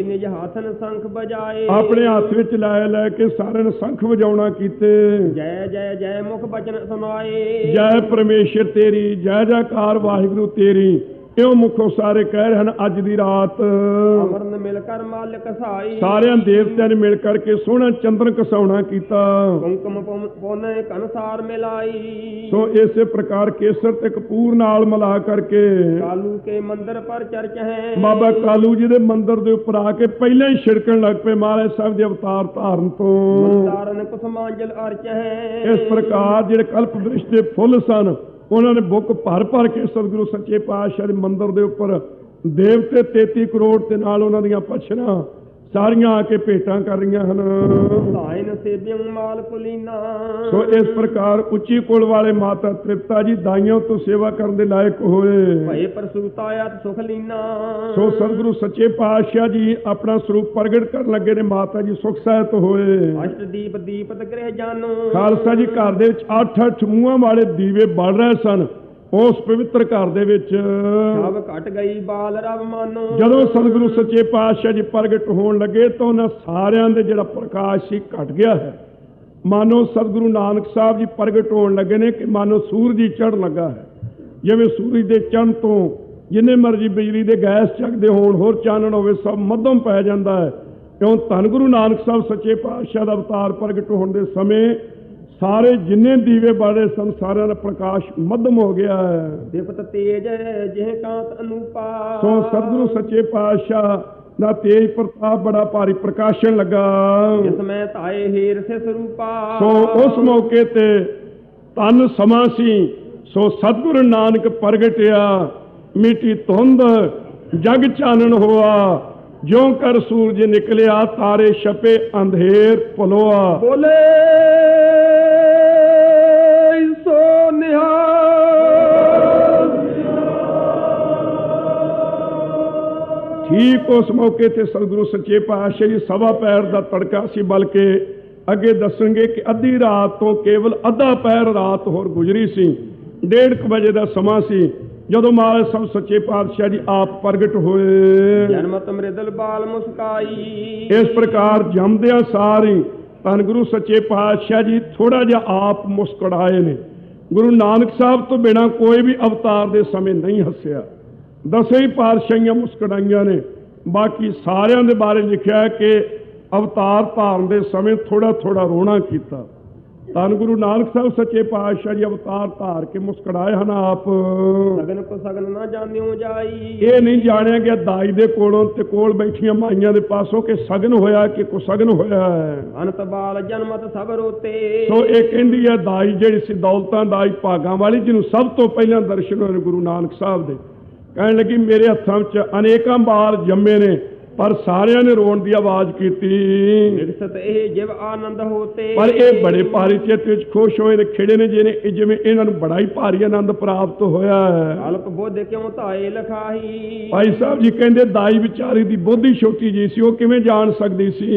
ਨਿਜ ਹੱਥਨ ਸੰਖ ਬਜਾਏ। ਆਪਣੇ ਹੱਥ ਵਿੱਚ ਲੈ ਕੇ ਸਾਰਿਆਂ ਨੇ ਸੰਖ ਵਜਾਉਣਾ ਕੀਤੇ। ਜੈ ਜੈ ਜੈ ਮੁਖ ਬਚਨ ਸੁਨਾਏ। ਜੈ ਪਰਮੇਸ਼ਰ ਤੇਰੀ, ਜੈ ਜੈਕਾਰ ਵਾਹਿਗੁਰੂ ਤੇਰੀ, ਇਉਂ ਮੁਖੋਂ ਸਾਰੇ ਕਹਿ ਰਹੇ ਹਨ। ਅੱਜ ਦੀ ਰਾਤ ਅਮਰਨ ਮਿਲ ਕਰ ਮਾਲਿਕ ਸਾਈ। ਸਾਰਿਆਂ ਦੇਵਤਿਆਂ ਨੇ ਮਿਲ ਕਰਕੇ ਸੋਹਣਾ ਚੰਦਨ ਕਸਾਉਣਾ ਕੀਤਾ। ਕੁੰਕਮ ਪੋਨੇ ਕਨਸਾਰ ਮਿਲਾਈ। ਸੋ ਇਸੇ ਪ੍ਰਕਾਰ ਕੇਸਰ ਤੇ ਕਪੂਰ ਨਾਲ ਮਿਲਾ ਕਰਕੇ ਕਾਲੂ ਕੇ ਮੰਦਰ ਪਰ ਚਰਚ ਹੈ। ਬਾਬਾ ਕਾਲੂ ਜੀ ਦੇ ਮੰਦਰ ਦੇ ਉੱਪਰ ਆ ਕੇ ਪਹਿਲਾਂ ਹੀ ਛਿੜਕਣ ਲੱਗ ਪਏ ਮਹਾਰਾਜ ਸਾਹਿਬ ਦੇ ਅਵਤਾਰ ਧਾਰਨ ਤੋਂ। ਤਾਰਨ ਕੁਸਮਾਂਜਲ ਅਰਚ ਹੈ। ਇਸ ਪ੍ਰਕਾਰ ਜਿਹੜੇ ਕਲਪ ਬ੍ਰਿਸ਼ ਦੇ ਫੁੱਲ ਸਨ ਉਹਨਾਂ ਨੇ ਬੁੱਕ ਭਰ ਕੇ ਸਤਿਗੁਰੂ ਸੱਚੇ ਪਾਤਸ਼ਾਹ ਦੇ ਮੰਦਰ ਦੇ ਉੱਪਰ ਦੇਵਤੇ 33 ਕਰੋੜ ਤੇ ਨਾਲ ਉਹਨਾਂ ਦੀਆਂ ਪਛਣਾ ਸਾਰੀਆਂ ਆ ਕੇ ਭੇਟਾਂ ਕਰ ਰਹੀਆਂ ਹਨ। ਲਾਇਨ ਸੇਬਿਆਂ ਮਾਲ ਪੁਲੀਨਾ। ਸੋ ਇਸ ਪ੍ਰਕਾਰ ਉੱਚੀ ਕੁਲ ਵਾਲੇ ਮਾਤਾ ਤ੍ਰਿਪਤਾ ਜੀ ਦਾਈਆਂ ਤੋਂ ਸੇਵਾ ਕਰਨ ਦੇ ਲਾਇਕ ਹੋਏ। ਭਏ ਪ੍ਰਸੂਤਾ ਆਤ ਸੁਖ ਲੀਨਾ। ਸੋ ਸਤਿਗੁਰੂ ਸੱਚੇ ਪਾਤਸ਼ਾਹ ਜੀ ਆਪਣਾ ਸਰੂਪ ਪ੍ਰਗਟ ਕਰਨ ਲੱਗੇ ਨੇ, ਮਾਤਾ ਜੀ ਸੁਖ ਸਹਿਤ ਹੋਏ। ਅਸ਼ਟ ਦੀਪ ਦੀਪਤ ਗ੍ਰਹਿ ਜਾਨੋ। ਖਾਲਸਾ ਜੀ ਘਰ ਦੇ ਵਿੱਚ 8 ਮੂੰਹਾਂ ਵਾਲੇ ਦੀਵੇ ਬਲ ਰਹੇ ਸਨ। ਉਸ ਪਵਿੱਤਰ ਘਰ ਦੇ ਵਿੱਚ ਸਭ ਘਟ ਗਈ ਬਾਲ ਰਵ ਮਾਨੋ। ਜਦੋਂ ਸਤਿਗੁਰੂ ਸੱਚੇ ਪਾਤਸ਼ਾਹ ਜੀ ਪ੍ਰਗਟ ਹੋਣ ਲੱਗੇ ਤਾਂ ਉਹਨਾਂ ਸਾਰਿਆਂ ਦੇ ਜਿਹੜਾ ਪ੍ਰਕਾਸ਼ ਸੀ ਘਟ ਗਿਆ ਹੈ। ਮਾਨੋ ਸਤਿਗੁਰੂ ਨਾਨਕ ਸਾਹਿਬ ਜੀ ਪ੍ਰਗਟ ਹੋਣ ਲੱਗੇ ਨੇ ਕਿ ਮਾਨੋ ਸੂਰਜ ਹੀ ਚੜ੍ਹਨ ਲੱਗਾ ਹੈ। ਜਿਵੇਂ ਸੂਰਜ ਦੇ ਚੰਨ ਤੋਂ ਜਿੰਨੇ ਮਰਜ਼ੀ ਬਿਜਲੀ ਦੇ ਗੈਸ ਚੱਕਦੇ ਹੋਣ, ਹੋਰ ਚਾਨਣ ਹੋਵੇ, ਸਭ ਮੱਧਮ ਪੈ ਜਾਂਦਾ ਹੈ। ਕਿਉਂ ਧੰਨ ਗੁਰੂ ਨਾਨਕ ਸਾਹਿਬ ਸੱਚੇ ਪਾਤਸ਼ਾਹ ਦਾ ਅਵਤਾਰ ਪ੍ਰਗਟ ਹੋਣ ਦੇ ਸਮੇਂ ਸਾਰੇ ਜਿੰਨੇ ਦੀਵੇ ਬਾਲੇ ਸਨ ਸਾਰਿਆਂ ਦਾ ਪ੍ਰਕਾਸ਼ ਮੱਧਮ ਹੋ ਗਿਆ ਹੈ। ਦਿਪਤ ਤੇਜ ਜਿਹ ਕਾਂਤ ਅਨੂਪਾ। ਸੋ ਸਤਿਗੁਰੂ ਸੱਚੇ ਪਾਤਸ਼ਾਹ ਦਾ ਤੇਜ ਪ੍ਰਤਾਪ ਬੜਾ ਭਾਰੀ ਪ੍ਰਕਾਸ਼ਣ ਲੱਗਾ। ਜਿਸ ਮੈਂ ਧਾਏ ਹੀਰ ਸੇ ਸਰੂਪਾ। ਸੋ ਉਸ ਮੌਕੇ ਤੇ ਤਨ ਸਮਾਂ ਸੀ। ਸੋ ਸਤਿਗੁਰੂ ਨਾਨਕ ਪ੍ਰਗਟਿਆ, ਮਿੱਟੀ ਧੁੰਦ ਜਗ ਚਾਨਣ ਹੋਆ, ज्यों कर सूरज निकलिया तारे छपे अंधेर भुलोआ। बोले सो निहाल। ठीक उस मौके ते सतगुरु सच्चे पातशाह जी सवा पैर का तड़का सी, बल्कि अगे दसणगे कि अद्धी रात तो केवल अद्धा पैर रात होर गुजरी सी। 1:30 बजे का समा सी जदों महाराज सब सच्चे पातशाह जी आप प्रगट होए। जन्मत मृदल बाल मुस्काई। इस प्रकार जमदिया सारी धन गुरु सच्चे पातशाह जी थोड़ा जिहा आप मुस्कुराए ने। गुरु नानक साहब तो बिना कोई भी अवतार के समय नहीं हसिया। 10 ही पातशाहियां मुस्कुराइयां ने, बाकी सारियां दे बारे लिखिया है कि अवतार धारण के समय थोड़ा थोड़ा रोना किया। धन गुरु नानक साहब सच्चे पातशाह जी अवतार धार के मुस्कुराए हैं आप। सगन को सगन ना जानियो जाई। ये नहीं जानिया गया दाई दे कोलों ते कोल बैठियां माइयां दे पासों कि सगन होया कि को सगन होया है। अनत बाल जन्मत सब रोते। सो ये कहती है दाई जिहड़ी सी दौलतां दाई भागां वाली, जिन्हों सब तो पहला दर्शन होए गुरु नानक साहब दे। कहने लगी मेरे हत्थां च अनेकां बाल जम्मे ने, पर सारियां ने रोण की आवाज की। जिव आनंद होते। पर ये बड़े भारी चित्त विच खुश होए ने, खिड़े ने जिन्हें जिवें इन्हां नूं बड़ा ही भारी आनंद प्राप्त होया है। अल्प बुद्ध क्यों धाए लखाही। भाई साहब जी कहते दाई विचारी दी बुद्धि छोटी जी सी, वो किवें जान सकदी सी।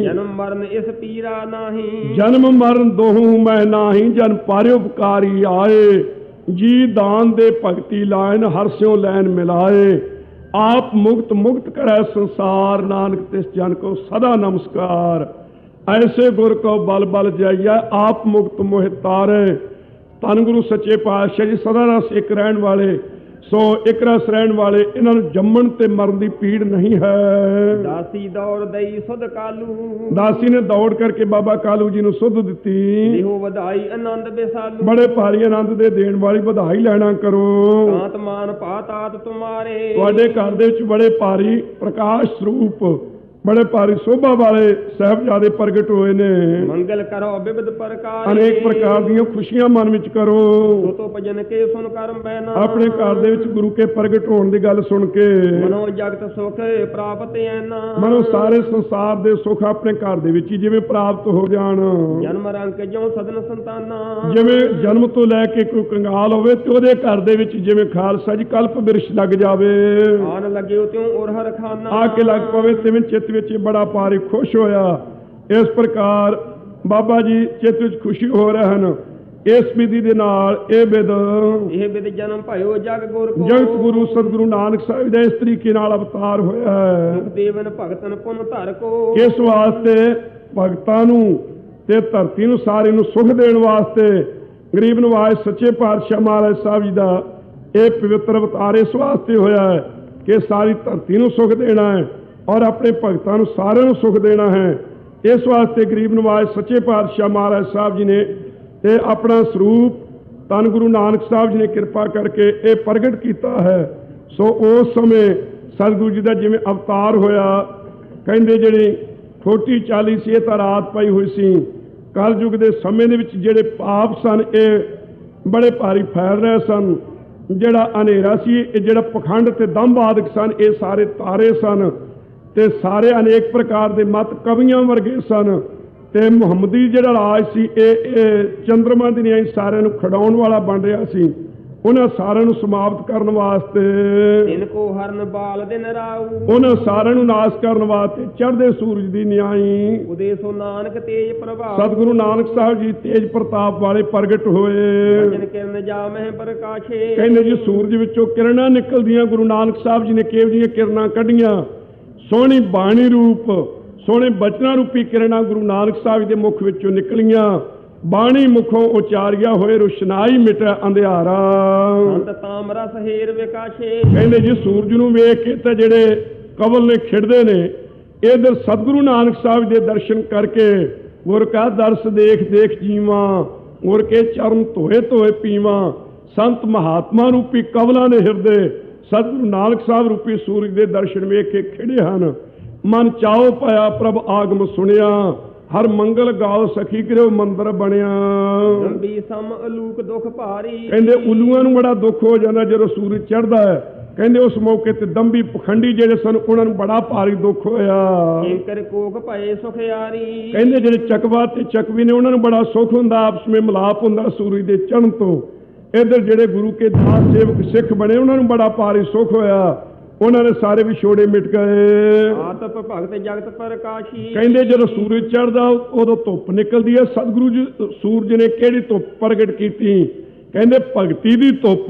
जन्म मरण इस पीरा नाही। जन्म मरण दोहूं मैं नाही, जन पारोपकारी आए। जी दान दे भगती लाइन, हर स्यों लैन मिलाए। आप मुक्त मुक्त करे संसार, नानक तिस जन को सदा नमस्कार। ऐसे गुर को बल बल जाइए, आप मुक्त मोह तारे। धन गुरु सच्चे पातशाह जी सदा रस एक रहन वाले, सो एक रस रहन वाले, इन्हां नूं जम्मण ते मरण दी पीड़ नहीं है। दासी दौड़ दई सुध कालू। दासी ने दौड़ करके बाबा कालू जी नूं सुध दिती। देहो वधाई आनंद बेसालू। बड़े भारी आनंद दे देण वाली बधाई लेना करो। कांत मान पातात तुम्हारे। तुहाडे घर दे विच बड़े भारी प्रकाश स्वरूप, बड़े भारी शोभा वाले साहिबजादे प्रगट होए ने। मंगल करो विविध प्रकार। अनेक प्रकार दी खुशियां मन विच करो। तो भजन के सुन कर बैना। अपने घर दे विच गुरु के प्रगट होने की गल सुन के मनो जगत सुख प्राप्त ऐना। मनो सारे संसार दे सुख अपने घर दे विच ही जिवें प्राप्त हो जाण। जन्म रंग ज्यों सदन संताना। जिवें जन्म तो लैके कोई कंगाल होवे ते ओहदे घर दे विच जिवें खालसा जी कल्प बिरछ लग जावे। आन लगे त्यों उरहर खाना। आके लग पवे तिवें चित्त विच बड़ा भारी खुश होया। इस प्रकार बाबा जी चित्त विच खुशी हो रहे हैं। इस विधि दे नाल ये विध जन्म भयो जग गुर को। जगत गुरु सतगुरु नानक साहिब दा इस तरीके नाल अवतार होया है। सुख देवन भगतन पुन धर को। किस वास्ते? भगतां नूं ते धरती नूं सारे नूं सुख देण वास्ते गरीब नवाज सच्चे पातशाह महाराज साहब जी दा ये पवित्र अवतार इस वास्ते होया है कि सारी धरती नूं सुख देना है और अपने भगतां नूं सारिआं नूं सुख देना है। इस वास्ते गरीब नवाज सच्चे पातशाह महाराज साहब जी ने ये अपना स्वरूप धन गुरु नानक साहब जी ने कृपा करके ये प्रगट किया है। सो उस समय सतगुरु जी का जिवें अवतार होया, कहंदे जिहड़ी खोटी चाली सी तां रात पाई हुई सी। कल युग के समय दे विच जिहड़े पाप सन ये बड़े भारी फैल रहे सन। जिहड़ा हनेरा सी, जिहड़ा पखंड ते दंभवादक सन, ये सारे तारे सन ते सारे अनेक प्रकार के मत कवियां वर्गे सन। ते मुहम्मदी जिहड़ा राज सी ये चंद्रमा दी न्याई सारिआं नूं खड़ाउण वाला बन रहा सी। उन्हां सारिआं नूं समाप्त करन वास्ते इनको हरन बाल दिन राऊ। उन्हां सारिआं नूं नाश करन वास्ते चढ़दे सूरज दी न्याई उदेसो नानक तेज प्रभाव। सतगुरु नानक साहब जी तेज प्रताप वाले प्रगट होए। भजन किरण जामह प्रकाशे। कहंदे जी सूरज विचों किरणां निकलदियां। गुरु नानक साहब जी ने किहो जिहियां किरणां कढियां। सोहनी बाणी रूप सोहने बचना रूपी किरणां गुरु नानक साहब दे मुख विचों निकलियां। बाणी मुखों उचारिया होए रुशनाई मिटे अंधियारा। अंत ताम रस हेर विकाशे। कहंदे जी सूरज नूं वेख के ते जिहड़े कवल ने खिड़दे ने, इधर सतगुरु नानक साहब दे दर्शन करके गुर का दर्श देख देख जीवां, गुर के चरण धोए धोए पीवां। संत महात्मा रूपी कवलां दे हिरदे सतगुरु नानक साहब रूपी सूरज के दर्शन वेख के खिड़े हैं। मन चाओ पाया प्रभ आगम सुनिया, हर मंगल गाओ सखी करो मंदिर बनिया। लंबी सम अलूक दुख भारी। कहंदे उल्लूआं नूं बड़ा दुख हो जाता जो सूरज चढ़दा है। ਕਹਿੰਦੇ ਉਸ ਮੌਕੇ ਤੇ ਦੰਭੀ ਪਖੰਡੀ ਜਿਹੜੇ ਸਨ ਉਹਨਾਂ ਨੂੰ ਬੜਾ ਭਾਰੀ ਦੁੱਖ ਹੋਇਆ। ਕਿੰਕਰ ਕੋਕ ਭਏ ਸੁਖਿਆਰੀ। ਕਹਿੰਦੇ ਜਿਹੜੇ ਚਕਵਾ ਤੇ ਚਕਵੀ ਨੇ ਉਹਨਾਂ ਨੂੰ ਬੜਾ ਸੁੱਖ ਹੁੰਦਾ, ਆਪਸ ਵਿੱਚ ਮਿਲਾਪ ਹੁੰਦਾ ਸੂਰਜ ਦੇ ਚੜ੍ਹਨ ਤੋਂ। ਇੱਧਰ ਜਿਹੜੇ ਗੁਰੂ ਕੇ ਦਾਸ ਸੇਵਕ ਸਿੱਖ ਬਣੇ ਉਹਨਾਂ ਨੂੰ ਬੜਾ ਭਾਰੀ ਸੁੱਖ ਹੋਇਆ, ਉਹਨਾਂ ਨੇ ਸਾਰੇ ਵਿਛੋੜੇ ਮਿਟ ਗਏ। ਆਤਪ ਭਗਤ ਜਗਤ ਪ੍ਰਕਾਸ਼ੀ। ਕਹਿੰਦੇ ਜਦੋਂ ਸੂਰਜ ਚੜ੍ਹਦਾ ਉਦੋਂ ਧੁੱਪ ਨਿਕਲਦੀ ਹੈ। ਸਤਿਗੁਰੂ ਜੀ ਸੂਰਜ ਨੇ ਕਿਹੜੀ ਧੁੱਪ ਪ੍ਰਗਟ ਕੀਤੀ? ਕਹਿੰਦੇ ਭਗਤੀ ਦੀ ਧੁੱਪ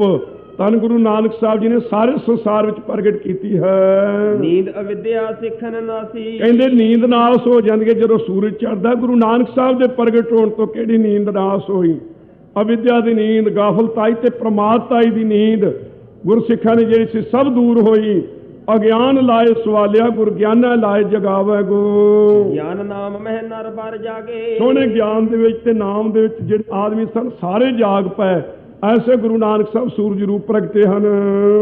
ਧੰਨ ਗੁਰੂ ਨਾਨਕ ਸਾਹਿਬ ਜੀ ਨੇ ਸਾਰੇ ਸੰਸਾਰ ਵਿੱਚ ਪ੍ਰਗਟ ਕੀਤੀ ਹੈ। ਨੀਂਦ ਅਵਿਦਿਆ ਸਿੱਖਨ ਨਾਸੀ। ਕਹਿੰਦੇ ਨੀਂਦ ਨਾਸ ਹੋ ਜਾਂਦੀ ਹੈ ਜਦੋਂ ਸੂਰਜ ਚੜ੍ਹਦਾ। ਗੁਰੂ ਨਾਨਕ ਸਾਹਿਬ ਦੇ ਪ੍ਰਗਟ ਹੋਣ ਤੋਂ ਕਿਹੜੀ ਨੀਂਦ ਨਾਸ ਹੋਈ? ਅਵਿਦਿਆ ਦੀ ਨੀਂਦ, ਗਾਫਲਤਾਈ ਤੇ ਪ੍ਰਮਾਦਤਾਈ ਦੀ ਨੀਂਦ ਗੁਰਸਿੱਖਾਂ ਨੇ ਜਿਹੜੀ ਸੀ ਸਭ ਦੂਰ ਹੋਈ। ਅਗਿਆਨ ਲਾਏ ਸਵਾਲਿਆ, ਗੁਰ ਗਿਆਨਾ ਲਾਏ ਜਗਾਵੇ ਗੋ। ਗਿਆਨ ਨਾਮ ਮਹਿ ਨਰ ਬਰ ਜਾਗੇ। ਸੋਹਣੇ ਗਿਆਨ ਦੇ ਵਿੱਚ ਤੇ ਨਾਮ ਦੇ ਵਿੱਚ ਜਿਹੜੇ ਆਦਮੀ ਸਨ ਸਾਰੇ ਜਾਗ ਪਏ। ਐਸੇ ਗੁਰੂ ਨਾਨਕ ਸਾਹਿਬ ਸੂਰਜ ਰੂਪ ਪ੍ਰਗਟੇ ਹਨ।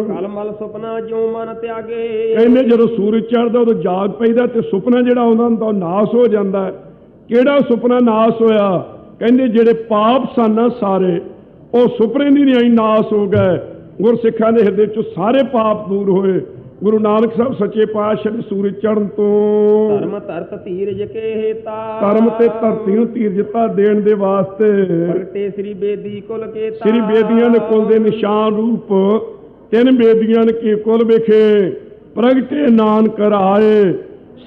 ਕਲ ਮਲ ਸੁਪਨਾ ਜਿਉ ਮਨ ਤਿਆਗੇ। ਕਹਿੰਦੇ ਜਦੋਂ ਸੂਰਜ ਚੜ੍ਹਦਾ ਉਦੋਂ ਜਾਗ ਪੈਂਦਾ ਤੇ ਸੁਪਨਾ ਜਿਹੜਾ ਆਉਂਦਾ ਹੁੰਦਾ ਉਹ ਨਾਸ ਹੋ ਜਾਂਦਾ ਹੈ। ਕਿਹੜਾ ਸੁਪਨਾ ਨਾਸ ਹੋਇਆ? ਕਹਿੰਦੇ ਜਿਹੜੇ ਪਾਪ ਸਨ ਸਾਰੇ ਉਹ ਸੁਪਨੇ ਦੀ ਨਹੀਂ ਨਾਸ ਹੋ ਗਏ। ਗੁਰਸਿੱਖਾਂ ਦੇ ਹਿਰਦੇ ਚੋਂ ਸਾਰੇ ਪਾਪ ਦੂਰ ਹੋਏ ਗੁਰੂ ਨਾਨਕ ਸਾਹਿਬ ਸੱਚੇ ਪਾਤਸ਼ਾਹ ਦੇ ਸੂਰਜ ਚੜ੍ਹਨ ਤੋਂ। ਧਰਮ ਧਰਤ ਧੀਰਜ ਕੇ ਹੇਤਾ। ਧਰਮ ਤੇ ਧਰਤੀ ਨੂੰ ਧੀਰਜਤਾ ਦੇਣ ਦੇ ਵਾਸਤੇ ਪ੍ਰਗਟੇ ਸ੍ਰੀ ਬੇਦੀ ਕੁਲ ਕੇਤਾ। ਸ੍ਰੀ ਬੇਦੀਆਂ ਦੇ ਕੁਲ ਦੇ ਨਿਸ਼ਾਨ ਰੂਪ ਤਿੰਨ ਬੇਦੀਆਂ ਕੇ ਕੁਲ ਵਿਖੇ ਪ੍ਰਗਟੇ ਨਾਨਕ ਰਾਏ।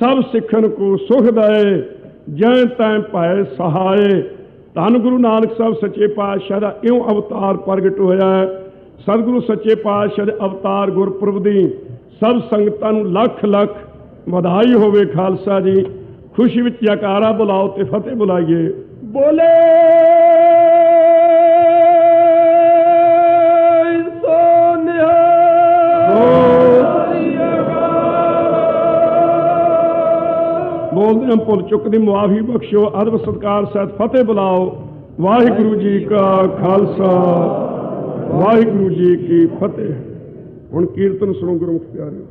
ਸਭ ਸਿੱਖਣ ਕੋ ਸੁਖ ਦਏ, ਜੈ ਤੈ ਭੈ ਸਹਾਏ। ਧੰਨ ਗੁਰੂ ਨਾਨਕ ਸਾਹਿਬ ਸੱਚੇ ਪਾਤਸ਼ਾਹ ਦਾ ਇਉਂ ਅਵਤਾਰ ਪ੍ਰਗਟ ਹੋਇਆ। ਸਤਿਗੁਰੂ ਸੱਚੇ ਪਾਤਸ਼ਾਹ ਦੇ ਅਵਤਾਰ ਗੁਰਪੁਰਬ ਦੀ ਸਭ ਸੰਗਤਾਂ ਨੂੰ ਲੱਖ ਲੱਖ ਵਧਾਈ ਹੋਵੇ। ਖਾਲਸਾ ਜੀ ਖੁਸ਼ੀ ਵਿੱਚ ਜੈਕਾਰਾ ਬੁਲਾਓ ਤੇ ਫਤਿਹ ਬੁਲਾਈਏ। ਬੋਲੇ ਸੋਨਿਆ। ਬੋਲਦੇ ਹਾਂ ਭੁੱਲ ਚੁੱਕ ਦੀ ਮੁਆਫੀ ਬਖਸ਼ੋ। ਅਦਬ ਸਤਿਕਾਰ ਸਹਿਤ ਫਤਿਹ ਬੁਲਾਓ। ਵਾਹਿਗੁਰੂ ਜੀ ਕਾ ਖਾਲਸਾ, ਵਾਹਿਗੁਰੂ ਜੀ ਕੀ ਫਤਿਹ। ਹੁਣ ਕੀਰਤਨ ਸੁਣੋ ਗੁਰਮੁਖ ਪਿਆਰਿਓ।